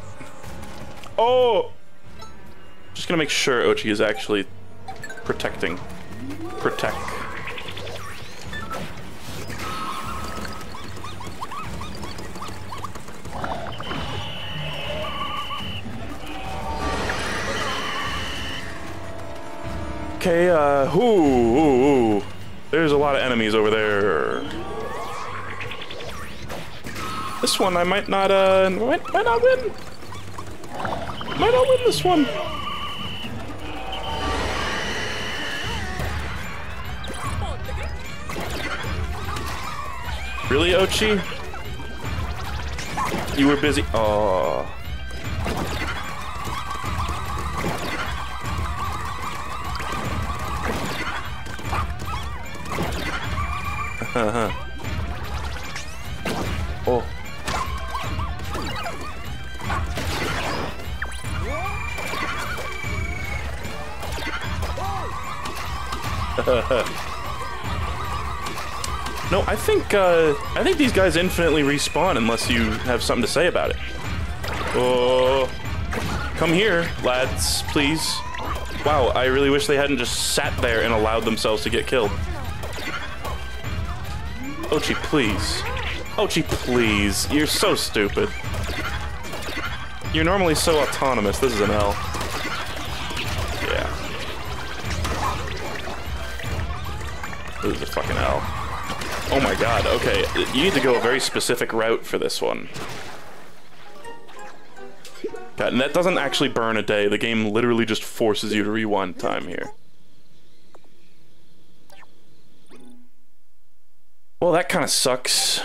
Oh! Just gonna make sure Ochi is actually protecting. Protect. Okay, ooh. There's a lot of enemies over there. This one I might not, might not win. Might not win this one. Really, Ochi? You were busy. Oh. Oh. No, I think these guys infinitely respawn unless you have something to say about it. Oh, come here, lads, please. Wow, I really wish they hadn't just sat there and allowed themselves to get killed. Ochi, please. Ochi, please. You're so stupid. You're normally so autonomous. This is an L. Yeah. This is a fucking L. Oh my god, okay. You need to go a very specific route for this one. God, and that doesn't actually burn a day. The game literally just forces you to rewind time here. Well, that kind of sucks.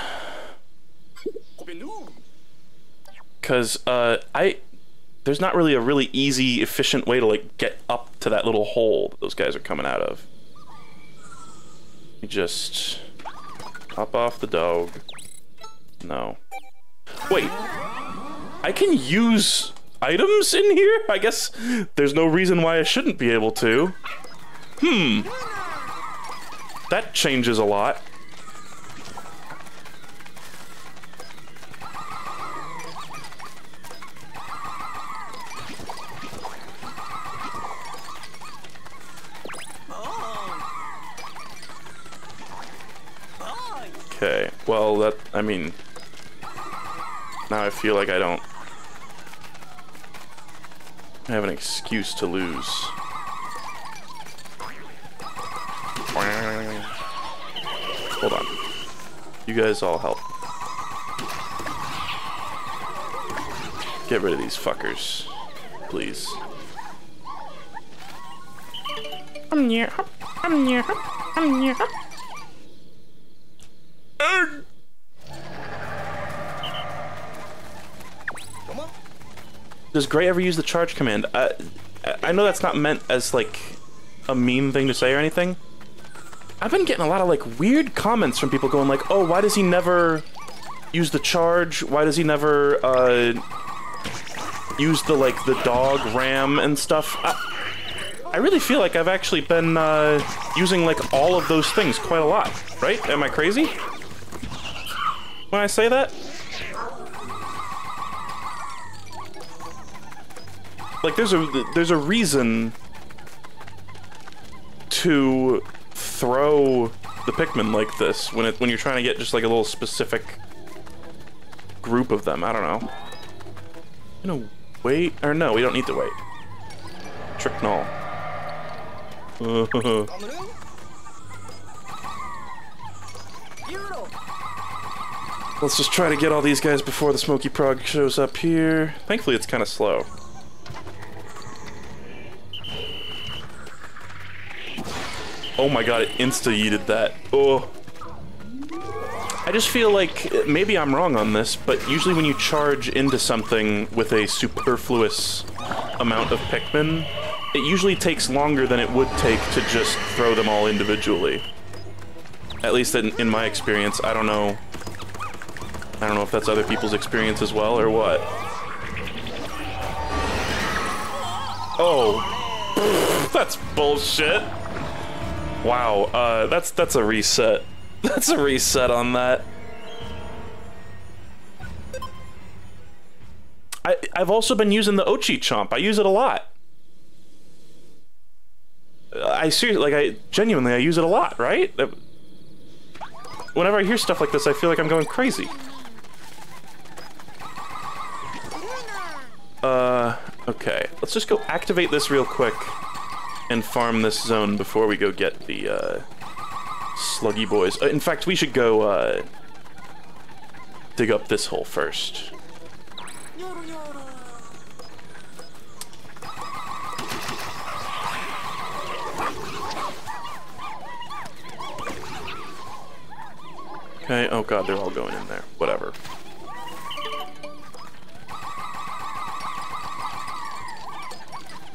Because, there's not really a really easy, efficient way to, like, get up to that little hole that those guys are coming out of. You just hop off the dog. No. Wait. I can use items in here? I guess there's no reason why I shouldn't be able to. That changes a lot. Okay, well, that, I mean, now I feel like I don't have an excuse to lose. Hold on. You guys all help. Get rid of these fuckers, please. Does Gray ever use the charge command? I know that's not meant as like a mean thing to say or anything. I've been getting a lot of like weird comments from people going like, oh, why does he never use the charge? Why does he never use the like the dog ram and stuff? I really feel like I've actually been using like all of those things quite a lot, right? Am I crazy when I say that? Like there's a reason to throw the Pikmin like this when you're trying to get just like a little specific group of them. I don't know. You know, wait or no, we don't need to wait. Trick null. Let's just try to get all these guys before the Smoky Prog shows up here. Thankfully, it's kind of slow. Oh my god, it insta-yeeted that. Oh. I just feel like, maybe I'm wrong on this, but usually when you charge into something with a superfluous amount of Pikmin, it usually takes longer than it would take to just throw them all individually. At least in my experience. I don't know if that's other people's experience as well, or what. Oh. That's bullshit. Wow, that's a reset. That's a reset on that. I've also been using the Ochi Chomp. I use it a lot. I seriously, like, I use it a lot, right? Whenever I hear stuff like this, I feel like I'm going crazy. Okay. Let's just go activate this real quick and farm this zone before we go get the, sluggy boys. In fact, we should go, dig up this hole first. Okay, oh god, they're all going in there. Whatever.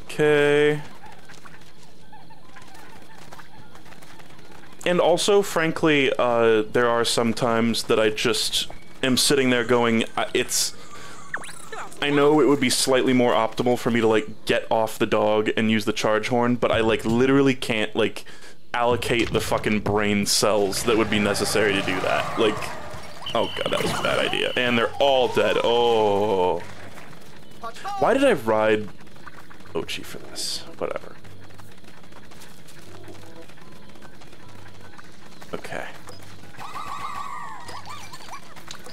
Okay. And also, frankly, there are some times that I just am sitting there going, I know it would be slightly more optimal for me to, like, get off the dog and use the charge horn, but I, like, literally can't, like, allocate the fucking brain cells that would be necessary to do that. Like, oh god, that was a bad idea. And they're all dead. Oh. Why did I ride Ochi for this? Whatever. Okay.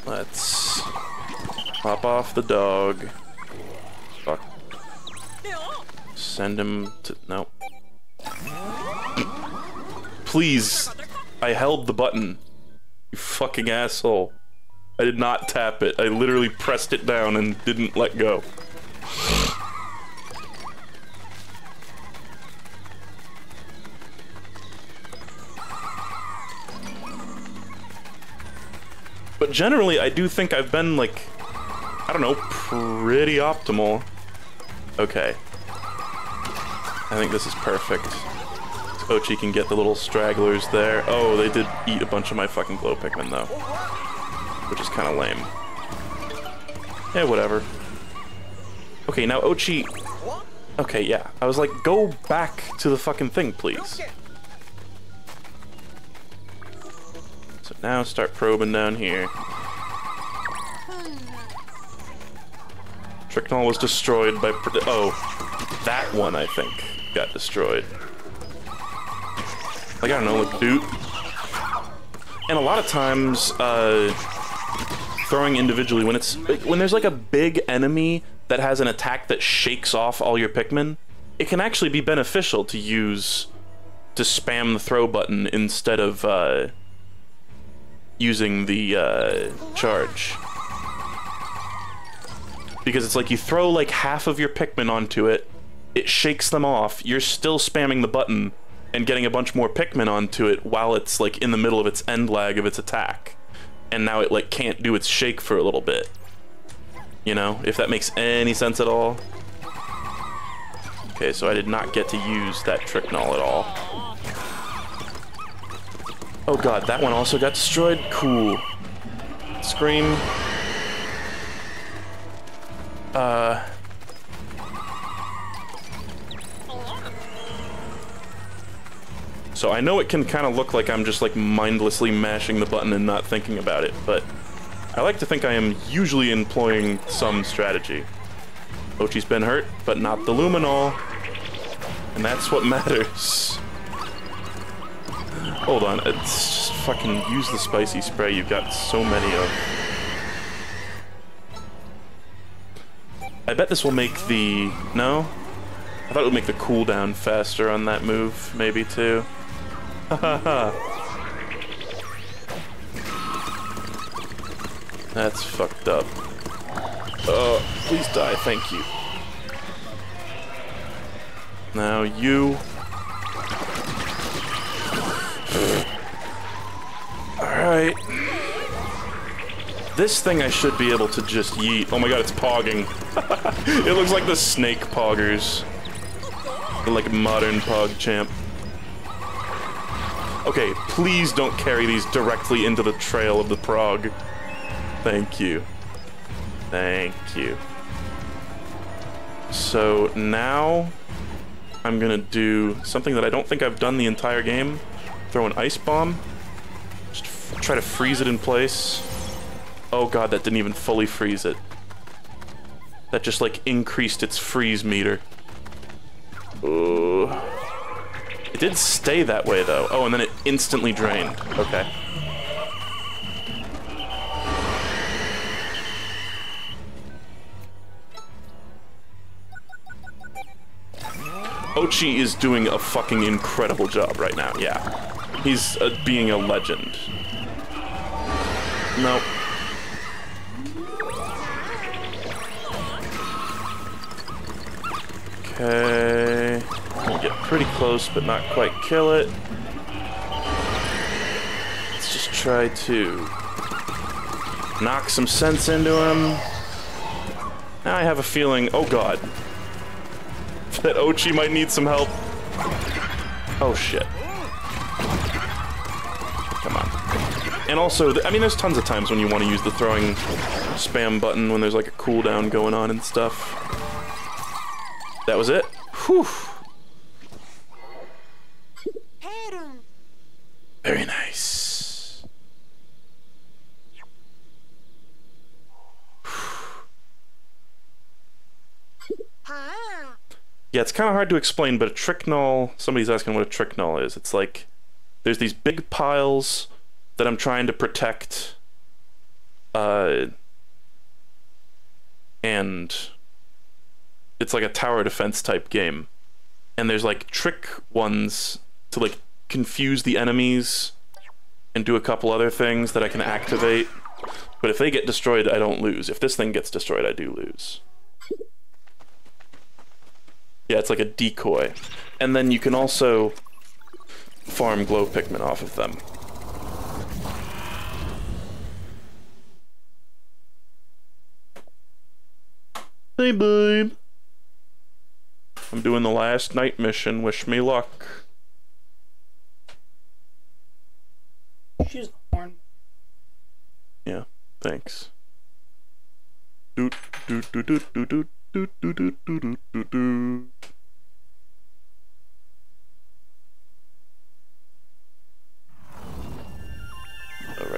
Let's pop off the dog. Fuck. Send him to... No. Please. I held the button. You fucking asshole. I did not tap it. I literally pressed it down and didn't let go. But generally, I do think I've been, like, I don't know, pretty optimal. Okay. I think this is perfect. So Ochi can get the little stragglers there. Oh, they did eat a bunch of my fucking glow Pikmin, though. Which is kind of lame. Yeah, whatever. Okay, now Ochi... Okay, yeah. I was like, go back to the fucking thing, please. So now start probing down here. Tricknall was destroyed by... Oh, that one, I think, got destroyed. Like, I don't know, like, dude. And a lot of times, throwing individually, when there's like a big enemy that has an attack that shakes off all your Pikmin, it can actually be beneficial to spam the throw button instead of, using the, charge. Because it's like you throw like half of your Pikmin onto it, it shakes them off, you're still spamming the button and getting a bunch more Pikmin onto it while it's like in the middle of its end lag of its attack. And now it like can't do its shake for a little bit. You know, if that makes any sense at all. Okay, so I did not get to use that Tricknall at all. Oh god, that one also got destroyed? Cool. Scream. So I know it can kind of look like I'm just like mindlessly mashing the button and not thinking about it, but I like to think I am usually employing some strategy. Ochi's been hurt, but not the Luminol. And that's what matters. Hold on, it's just fucking use the spicy spray you've got so many of. I bet this will make the... No? I thought it would make the cooldown faster on that move, maybe, too. Hahaha. That's fucked up. Oh, please die, thank you. Now you... Alright. This thing I should be able to just yeet. Oh my god, it's pogging. It looks like the snake poggers. The, like, modern pog champ. Okay, please don't carry these directly into the trail of the prog. Thank you. Thank you. So now I'm gonna do something that I don't think I've done the entire game. Throw an ice bomb. Just try to freeze it in place. Oh god, that didn't even fully freeze it. That just like increased its freeze meter. It did stay that way though. Oh, and then it instantly drained. Okay. Ochi is doing a fucking incredible job right now, yeah. He's being a legend. Nope. Okay. Gonna get pretty close, but not quite kill it. Let's just try to knock some sense into him. Now I have a feeling, oh god, that Ochi might need some help. Oh shit. Come on. And also, I mean, there's tons of times when you want to use the throwing spam button when there's like a cooldown going on and stuff. That was it? Whew. Very nice. Yeah, it's kind of hard to explain, but a tricknull, somebody's asking what a tricknull is. It's like, there's these big piles that I'm trying to protect, and it's like a tower defense type game. And there's like trick ones to like confuse the enemies and do a couple other things that I can activate. But if they get destroyed, I don't lose. If this thing gets destroyed, I do lose. Yeah, it's like a decoy. And then you can also farm glow Pikmin off of them. Hey, babe. I'm doing the last night mission. Wish me luck. She's the horn. Yeah, thanks. Doot, doot, doot, doot, doot, doot. Alright,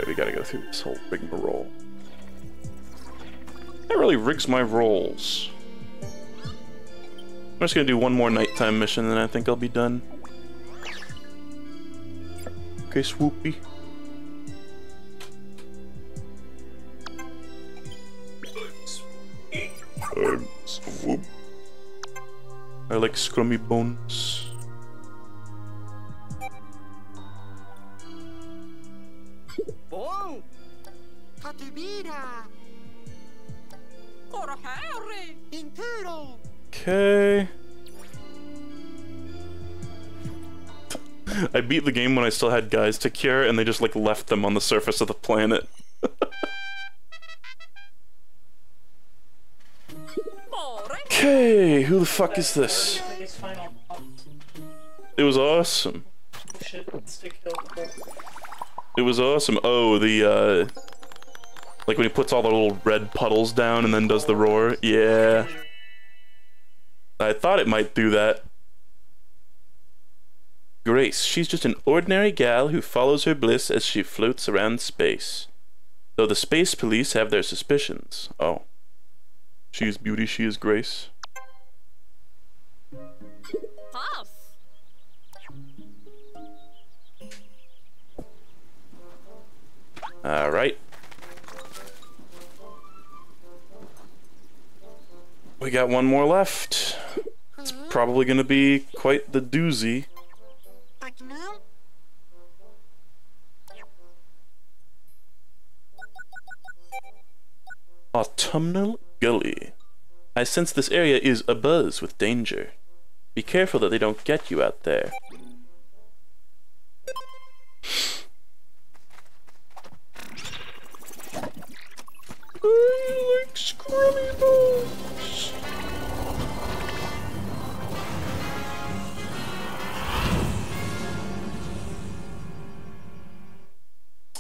we gotta go through this whole rigmarole. That really rigs my rolls. I'm just gonna do one more nighttime mission, and then I think I'll be done. Okay, swoopy. Swoop. I like scrummy bones. Bom. Katubira. Ora Harry. Intero. Okay. I beat the game when I still had guys to cure, and they just like left them on the surface of the planet. Okay, who the fuck is this? It was awesome. It was awesome. Oh, the like when he puts all the little red puddles down and then does the roar. Yeah. I thought it might do that. Grace, she's just an ordinary gal who follows her bliss as she floats around space. Though the space police have their suspicions. Oh. She is beauty, she is Grace. Pass. Alright. We got one more left. It's probably gonna be quite the doozy. Pikmin. Autumnal Gully. I sense this area is abuzz with danger. Be careful that they don't get you out there. I like scrummy bones.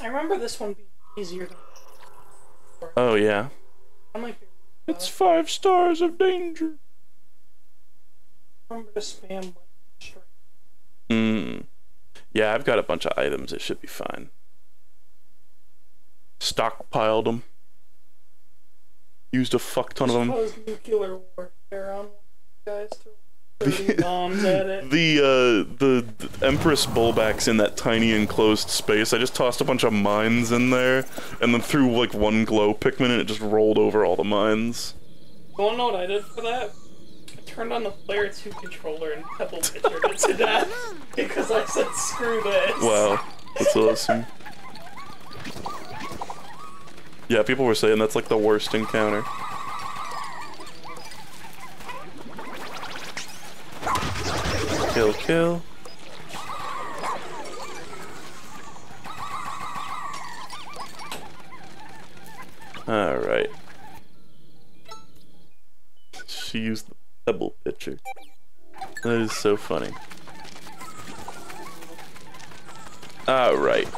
I remember this one being easier than Oh yeah. I'm like, It's 5 stars of danger. I remember to spam like straight. Yeah, I've got a bunch of items. It should be fine. Stockpiled them. Used a fuck ton of them. Suppose nuclear warfare on guys throw 30 bombs at it. The Empress Bullback's in that tiny enclosed space. I just tossed a bunch of mines in there, and then threw like one glow Pikmin, and it just rolled over all the mines. You wanna know what I did for that? I turned on the Player 2 controller and pebble pitchered it to death because I said screw this. Wow, that's awesome. Yeah, people were saying that's like the worst encounter. Kill, kill. Alright. She used the pebble pitcher. That is so funny. Alright.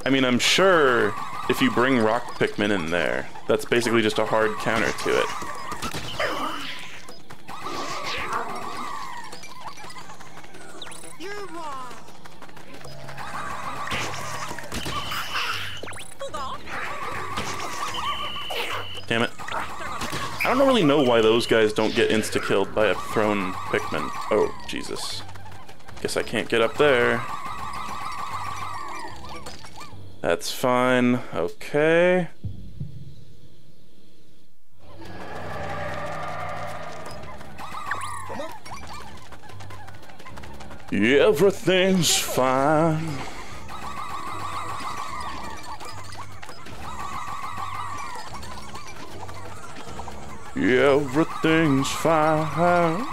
I mean, I'm sure if you bring rock Pikmin in there, that's basically just a hard counter to it. Damn it. I don't really know why those guys don't get insta-killed by a thrown Pikmin. Oh, Jesus. Guess I can't get up there. That's fine. Okay. Everything's fine. Everything's fine.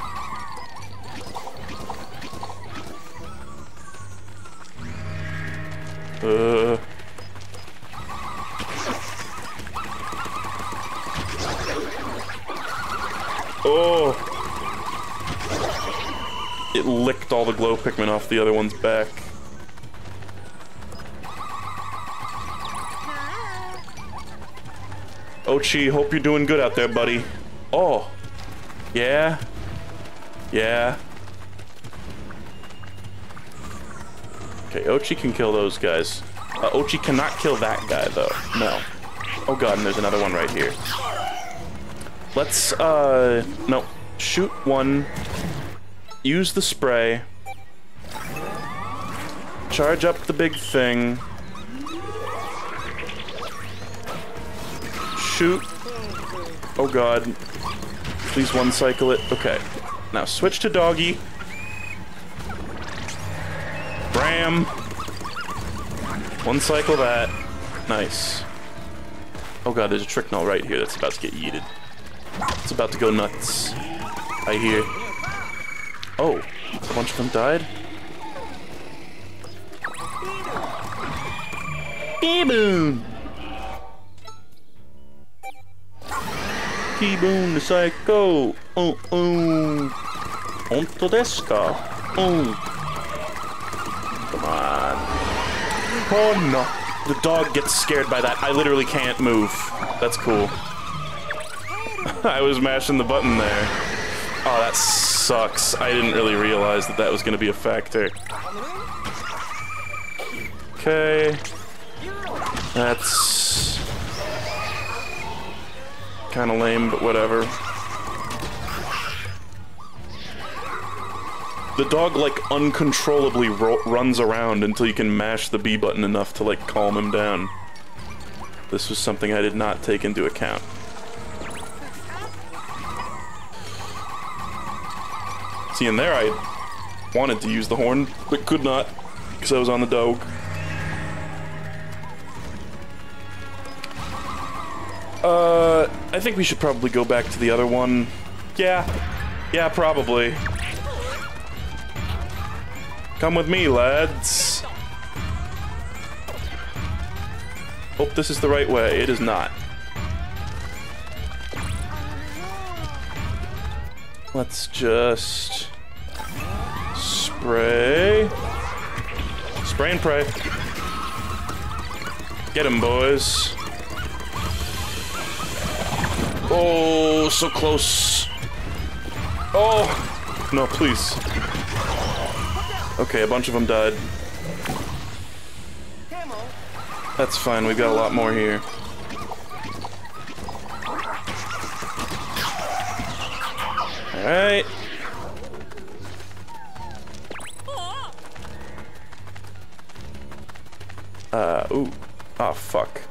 Oh! It licked all the glow Pikmin off the other one's back. Ochi, hope you're doing good out there, buddy. Oh. Yeah. Yeah. Okay, Ochi can kill those guys. Ochi cannot kill that guy, though. No. Oh god, and there's another one right here. Let's, no. Shoot one. Use the spray. Charge up the big thing. Shoot. Oh god. Please one cycle it. Okay. Now switch to doggy. Ram. One cycle that. Nice. Oh god, there's a trick null right here that's about to get yeeted. It's about to go nuts. I hear. Oh, a bunch of them died? Keyboon! Keyboon the psycho! Onto desu ka? Come on. Oh no! The dog gets scared by that. I literally can't move. That's cool. I was mashing the button there. Oh, that sucks. I didn't really realize that that was going to be a factor. Okay. That's kind of lame, but whatever. The dog, like, uncontrollably runs around until you can mash the B button enough to, like, calm him down. This was something I did not take into account. See, in there I wanted to use the horn, but could not, because I was on the dog. I think we should probably go back to the other one. Yeah, probably. Come with me, lads. Hope this is the right way. It is not. Let's just spray. Spray and pray. Get him, boys. Oh, so close. Oh, no, please. Okay, a bunch of them died. That's fine, we've got a lot more here. Alright. Ooh. Oh, fuck.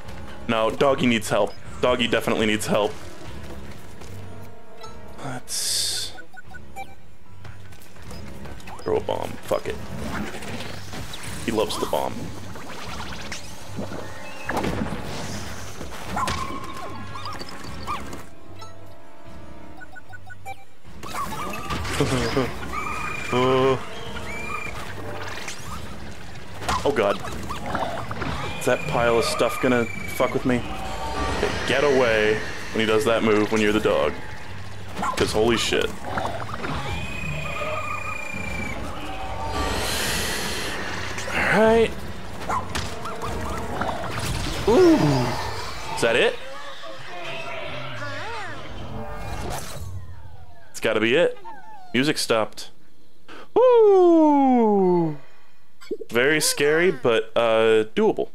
No, doggy needs help. Doggy definitely needs help. Let's throw a bomb. Fuck it. He loves the bomb. Oh god. Is that pile of stuff gonna fuck with me? Okay, get away when he does that move when you're the dog. Because holy shit. Alright. Ooh. Is that it? It's gotta be it. Music stopped. Woo! Very scary, but doable.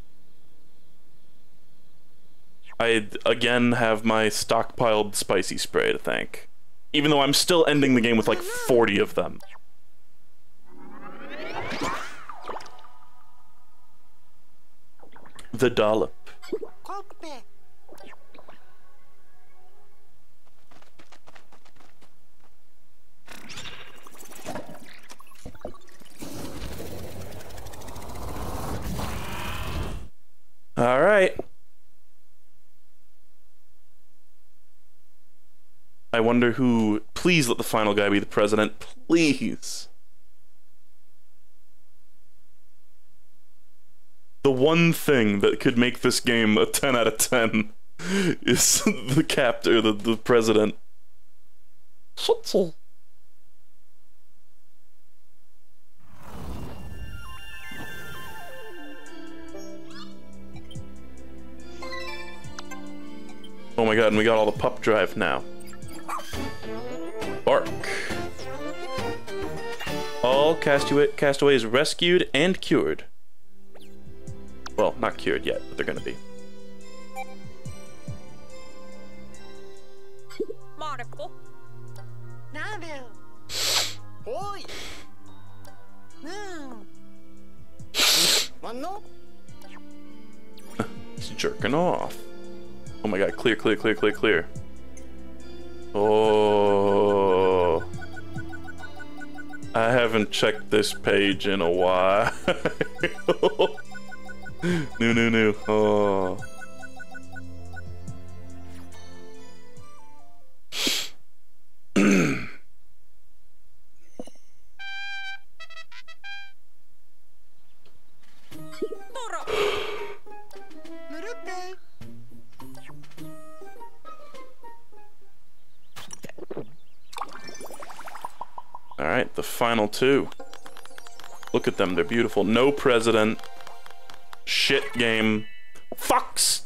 I again have my stockpiled spicy spray to thank. Even though I'm still ending the game with like 40 of them. The dollop. All right. I wonder who... Please let the final guy be the president. Please. The one thing that could make this game a 10 out of 10 is the captor, the president. Oh my god, and we got all the pup drive now. Bark. All castaways rescued and cured. Well, not cured yet, but they're gonna be. Marco. Nando. Oi. No. Mano. He's jerking off. Oh my god, clear, clear, clear, clear, clear. Oh. I haven't checked this page in a while. No. Oh. Dora. Murute. Alright, the final two. Look at them, they're beautiful. No president. Shit game. Fox!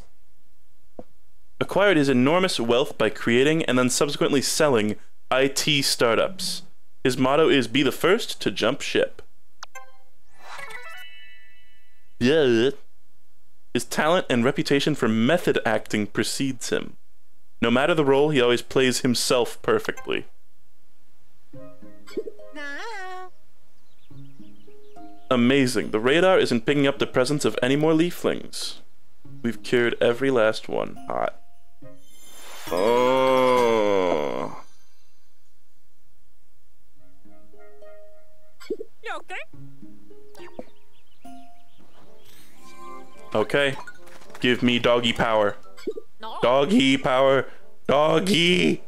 Acquired his enormous wealth by creating and then subsequently selling IT startups. His motto is be the first to jump ship. Yeah. His talent and reputation for method acting precedes him. No matter the role, he always plays himself perfectly. No. Amazing. The radar isn't picking up the presence of any more leaflings. We've cured every last one. Hot. Oh. You okay? Okay. Give me doggy power. No. Doggy power. Doggy.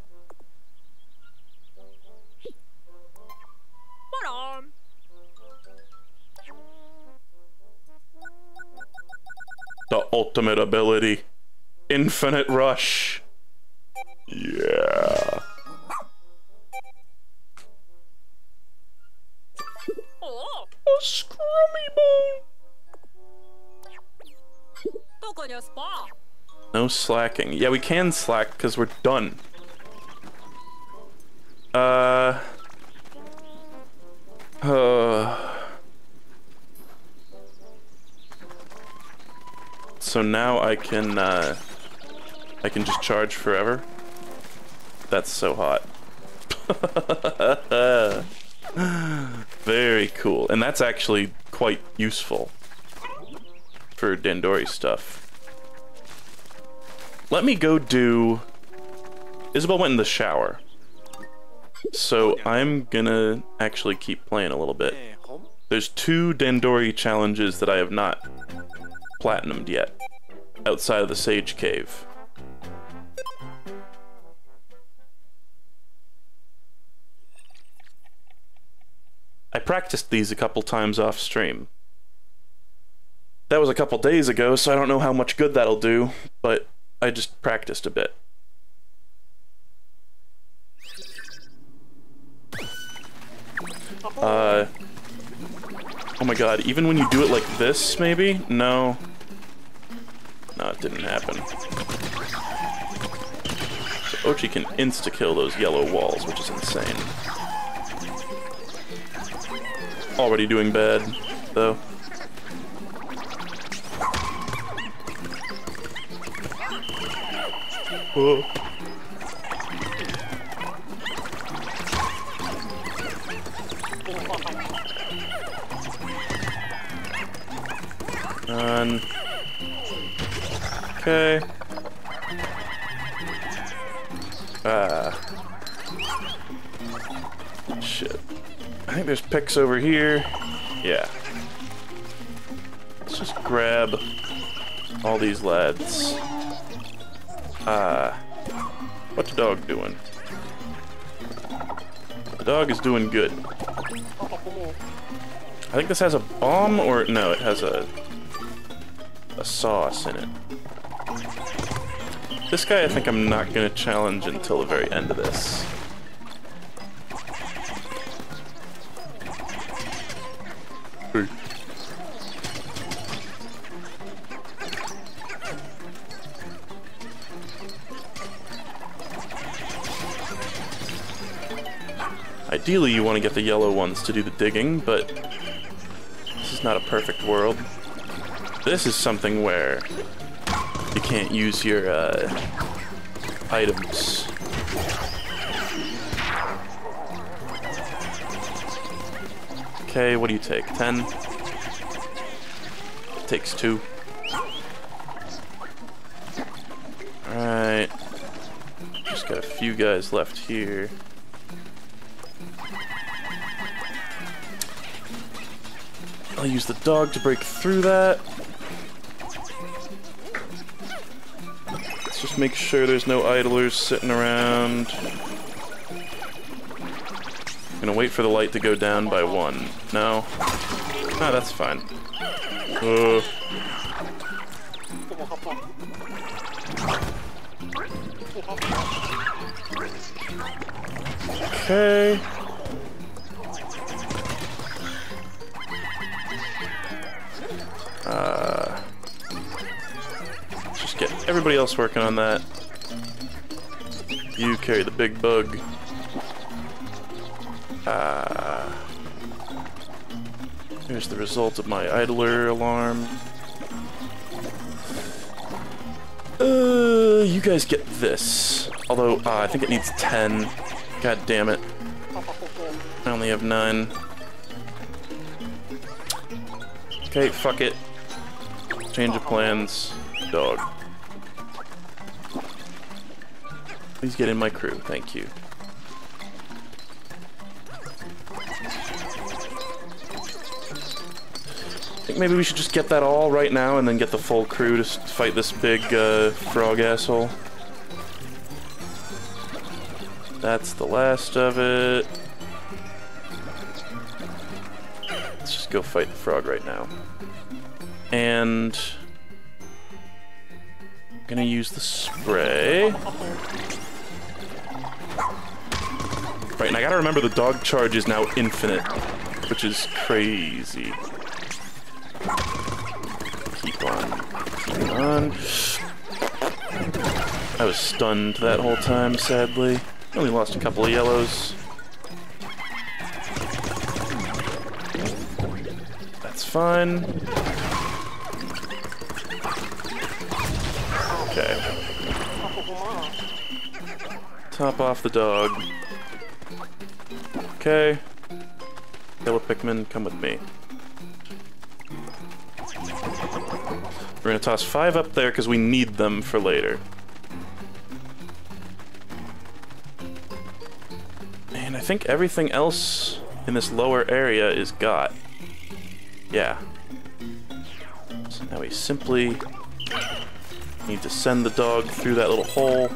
What arm? The ultimate ability. Infinite rush. Yeah. Oh. A scrummy bone. どこにスパ? No slacking. Yeah, we can slack because we're done. So now I can just charge forever. That's so hot. Very cool. And that's actually quite useful for Dandori stuff. Let me go do... Isabel went in the shower. So I'm gonna actually keep playing a little bit. There's 2 Dandori challenges that I have not platinumed yet, outside of the Sage Cave. I practiced these a couple times off stream. That was a couple days ago, so I don't know how much good that'll do, but I just practiced a bit. Oh my god, even when you do it like this, maybe? No. No, it didn't happen. So Ochi can insta-kill those yellow walls, which is insane. Already doing bad, though. Whoa. Run. Okay. Shit. I think there's picks over here. Yeah. Let's just grab all these lads. What's the dog doing? The dog is doing good. I think this has a bomb, or no, it has a sauce in it. This guy I think I'm not gonna challenge until the very end of this. Hey. Ideally, you want to get the yellow ones to do the digging, but this is not a perfect world. This is something where you can't use your items. Okay, what do you take? 10? Takes 2. Alright. Just got a few guys left here. I'll use the dog to break through that. Let's just make sure there's no idlers sitting around. I'm gonna wait for the light to go down by 1. No? No, that's fine. Okay. Just get everybody else working on that. You carry the big bug. Here's the result of my idler alarm. You guys get this. Although, I think it needs 10. God damn it. I only have 9. Okay, fuck it. Change of plans. Dog. Please get in my crew, thank you. I think maybe we should just get that all right now and then get the full crew to fight this big frog asshole. That's the last of it. Let's just go fight the frog right now. And I'm gonna use the spray. Right, and I gotta remember the dog charge is now infinite, which is crazy. Keep on. I was stunned that whole time, sadly. Only lost a couple of yellows. That's fine. Okay. Top off the dog. Okay. Yellow Pikmin, come with me. We're gonna toss 5 up there because we need them for later. And I think everything else in this lower area is got. Yeah. So now we simply need to send the dog through that little hole.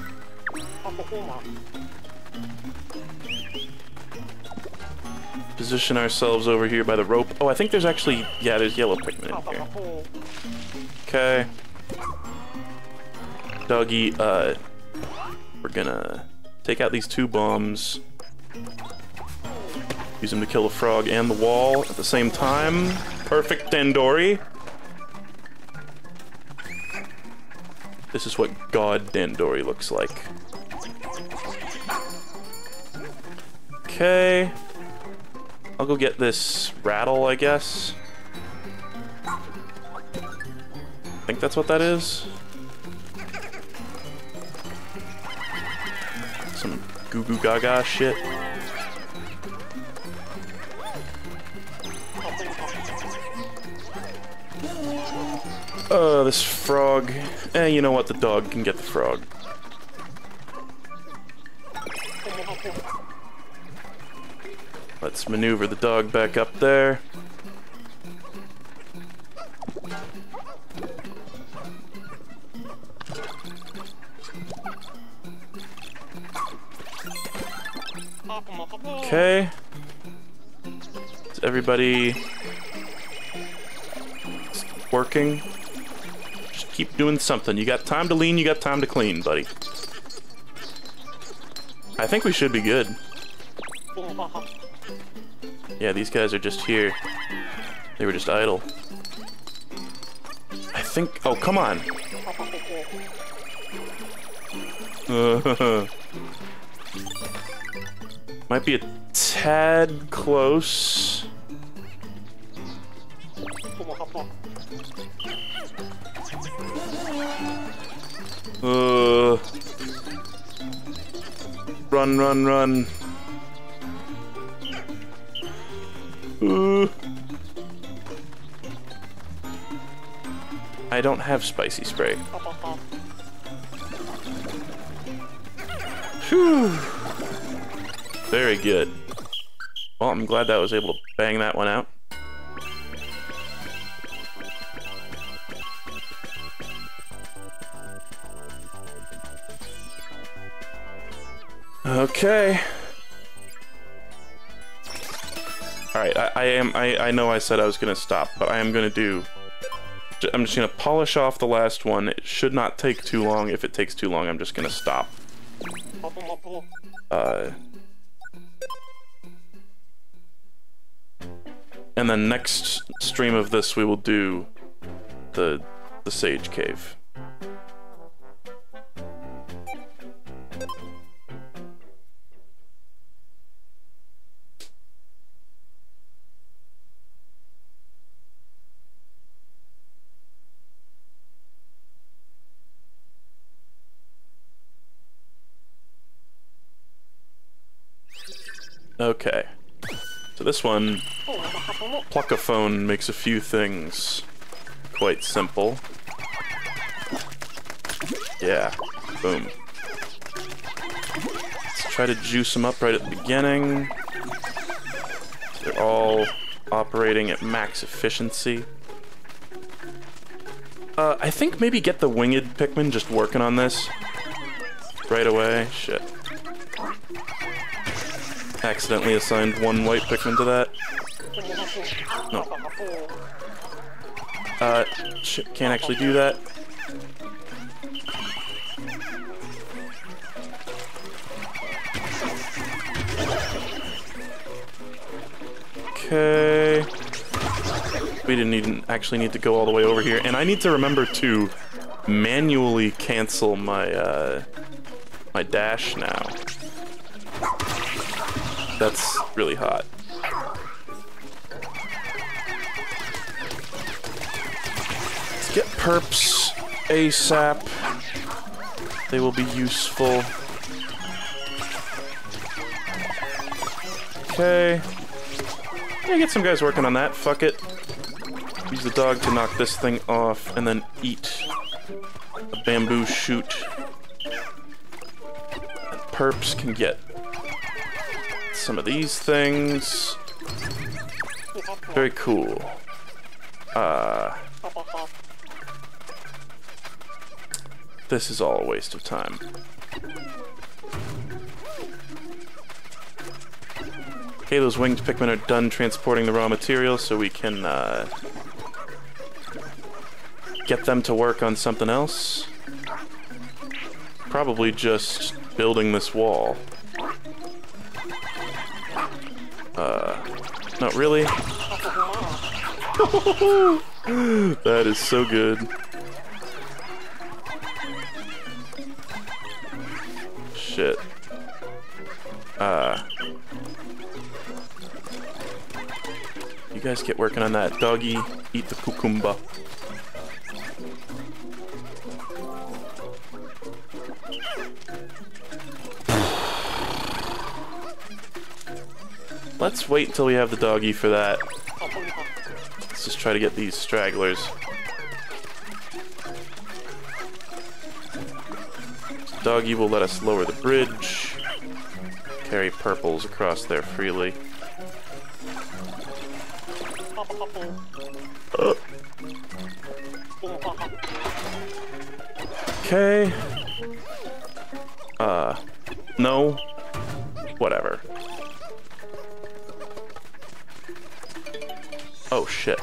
Position ourselves over here by the rope. Oh, I think there's actually... yeah, there's yellow Pikmin in here. Okay. Doggy, we're gonna take out these 2 bombs. Use them to kill the frog and the wall at the same time. Perfect Dandori. This is what God Dandori looks like. Okay. I'll go get this rattle, I guess. I think that's what that is. Some goo goo gaga shit. This frog. You know what? The dog can get the frog. Let's maneuver the dog back up there. Okay. Is everybody working? Just keep doing something. You got time to lean, you got time to clean, buddy. I think we should be good. Yeah, these guys are just here. They were just idle. I think... oh, come on! Might be a tad close. Run, run, run. I don't have spicy spray. Phew. Very good. Well, I'm glad that I was able to bang that one out. Okay. Alright, I know I said I was gonna stop, but I am gonna do... I'm just gonna polish off the last one. It should not take too long. If it takes too long, I'm just gonna stop. And then next stream of this, we will do the Sage Cave. Okay, so this one, Pluckaphone makes a few things quite simple. Yeah, boom. Let's try to juice them up right at the beginning. They're all operating at max efficiency. I think maybe get the winged Pikmin just working on this right away. Shit. Accidentally assigned one white Pikmin to that. No. Shit, can't actually do that. Okay. We didn't even actually need to go all the way over here. And I need to remember to manually cancel my, my dash now. That's really hot. Let's get perps ASAP. They will be useful. Okay. Yeah, get some guys working on that. Fuck it. Use the dog to knock this thing off and then eat a bamboo shoot. And perps can get some of these things. Very cool. This is all a waste of time. Okay, those winged Pikmin are done transporting the raw materials, so we can get them to work on something else. Probably just building this wall. Not really. That is so good. Shit. You guys get working on that. Doggy, eat the cucumber. Let's wait until we have the doggy for that. Let's just try to get these stragglers. Doggy will let us lower the bridge. Carry purples across there freely. Okay. No. Whatever. Oh shit.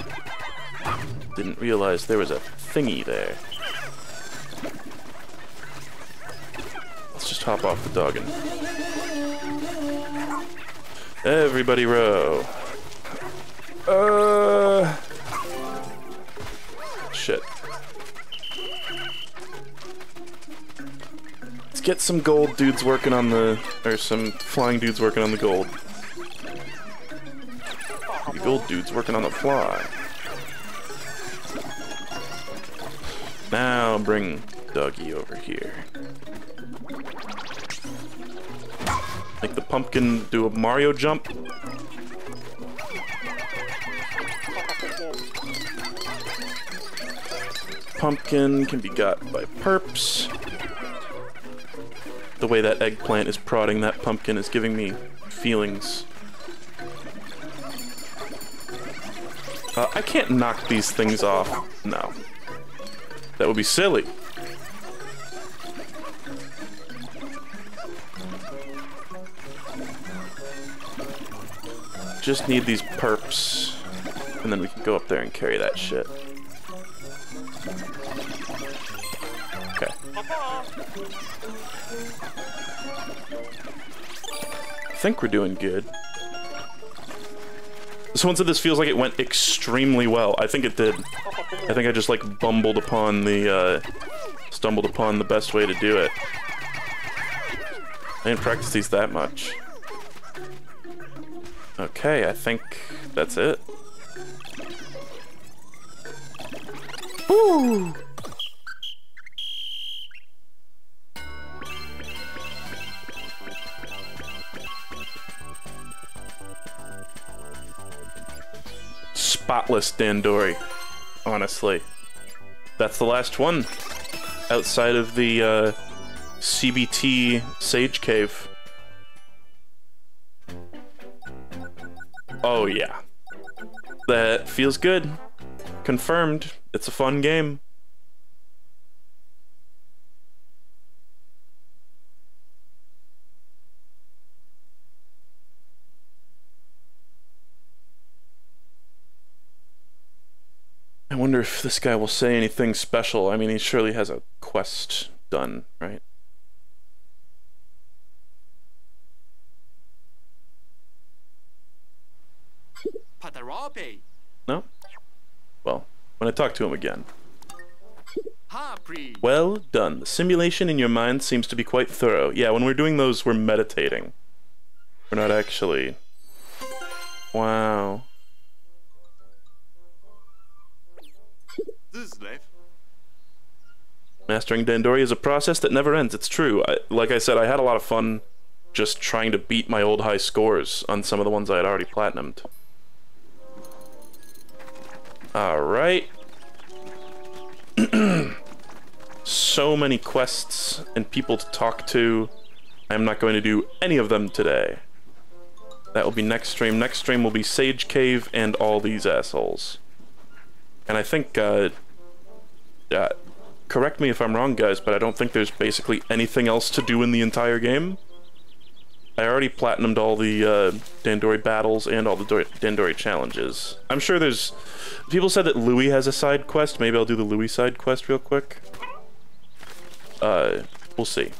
Didn't realize there was a thingy there. Let's just hop off the dog and... Everybody row. Shit. Let's get some gold dudes working on the... or some flying dudes working on the gold. The gold dudes working on the fly. Now bring Doggy over here. Make the pumpkin do a Mario jump. Pumpkin can be got by perps. The way that eggplant is prodding that pumpkin is giving me feelings. I can't knock these things off. No. That would be silly. Just need these perps, and then we can go up there and carry that shit. Okay. I think we're doing good. Someone said this feels like it went extremely well. I think it did. I think I just like stumbled upon the best way to do it. I didn't practice these that much. Okay, I think that's it. Woo! Spotless Dandori, honestly. That's the last one outside of the CBT Sage Cave. Oh yeah. That feels good. Confirmed. It's a fun game. I wonder if this guy will say anything special. I mean, he surely has a quest done, right? No? Well, when I talk to him again. Well done. The simulation in your mind seems to be quite thorough. Yeah, when we're doing those, we're meditating. We're not actually... Wow. Mastering Dandori is a process that never ends. It's true. Like I said, I had a lot of fun just trying to beat my old high scores on some of the ones I had already platinumed. Alright. So many quests and people to talk to. I'm not going to do any of them today. That will be next stream. Next stream will be Sage Cave and all these assholes. And I think, correct me if I'm wrong, guys, but I don't think there's basically anything else to do in the entire game. I already platinumed all the Dandori battles and all the Dandori challenges. I'm sure there's... People said that Louis has a side quest. Maybe I'll do the Louis side quest real quick. We'll see.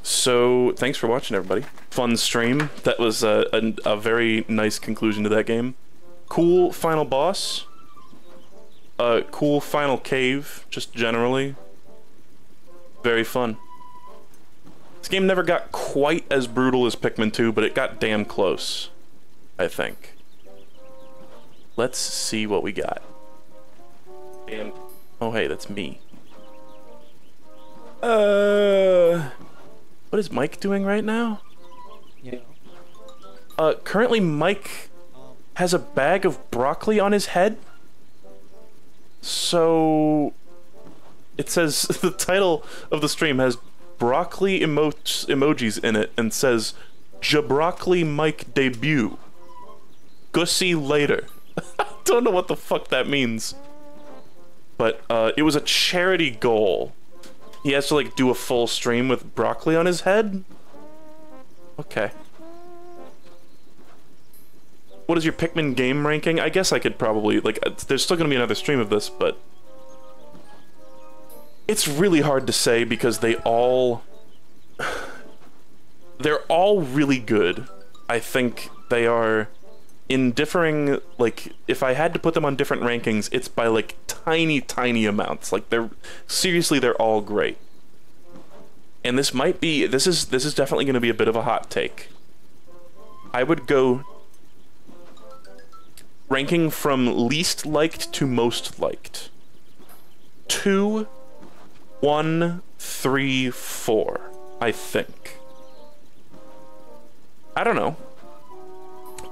So, thanks for watching, everybody. Fun stream. That was a very nice conclusion to that game. Cool final boss. Cool final cave, just generally. Very fun. This game never got quite as brutal as Pikmin 2, but it got damn close, I think. Let's see what we got. And oh hey, that's me. What is Mike doing right now? Yeah. Currently Mike has a bag of broccoli on his head. So it says the title of the stream has broccoli emojis in it and says Jabroccoli Mike debut. Gussy later. I don't know what the fuck that means. But it was a charity goal. He has to like do a full stream with broccoli on his head? Okay. What is your Pikmin game ranking? I guess I could probably, like, there's still gonna be another stream of this, but... It's really hard to say because they all... They're all really good. I think they are in differing, like, if I had to put them on different rankings, it's by, like, tiny, tiny amounts. Like, seriously, they're all great. And this might be, this is definitely going to be a bit of a hot take. I would go ranking from least liked to most liked. 2, 1, 3, 4, I think. I don't know.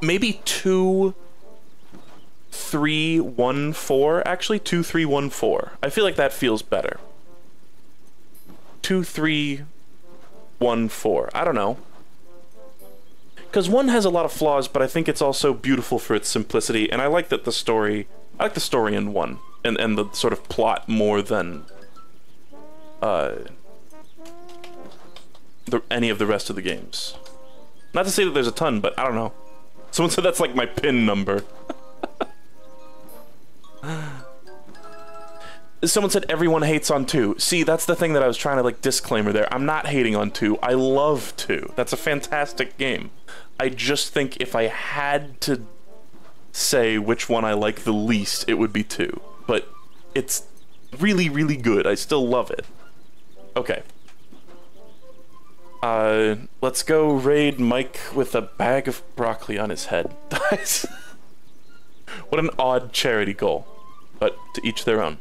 Maybe 2, 3, 1, 4. Actually, 2, 3, 1, 4. I feel like that feels better. 2, 3, 1, 4. I don't know. Because 1 has a lot of flaws, but I think it's also beautiful for its simplicity, and I like that the story... I like the story in 1, and the sort of plot more than... any of the rest of the games. Not to say that there's a ton, but I don't know. Someone said that's like my pin number. Someone said everyone hates on 2. See, that's the thing that I was trying to, like, disclaimer there. I'm not hating on 2. I love 2. That's a fantastic game. I just think if I had to say which one I like the least, it would be 2. But it's really, really good. I still love it. Okay. Let's go raid Mike with a bag of broccoli on his head. What an odd charity goal. But to each their own.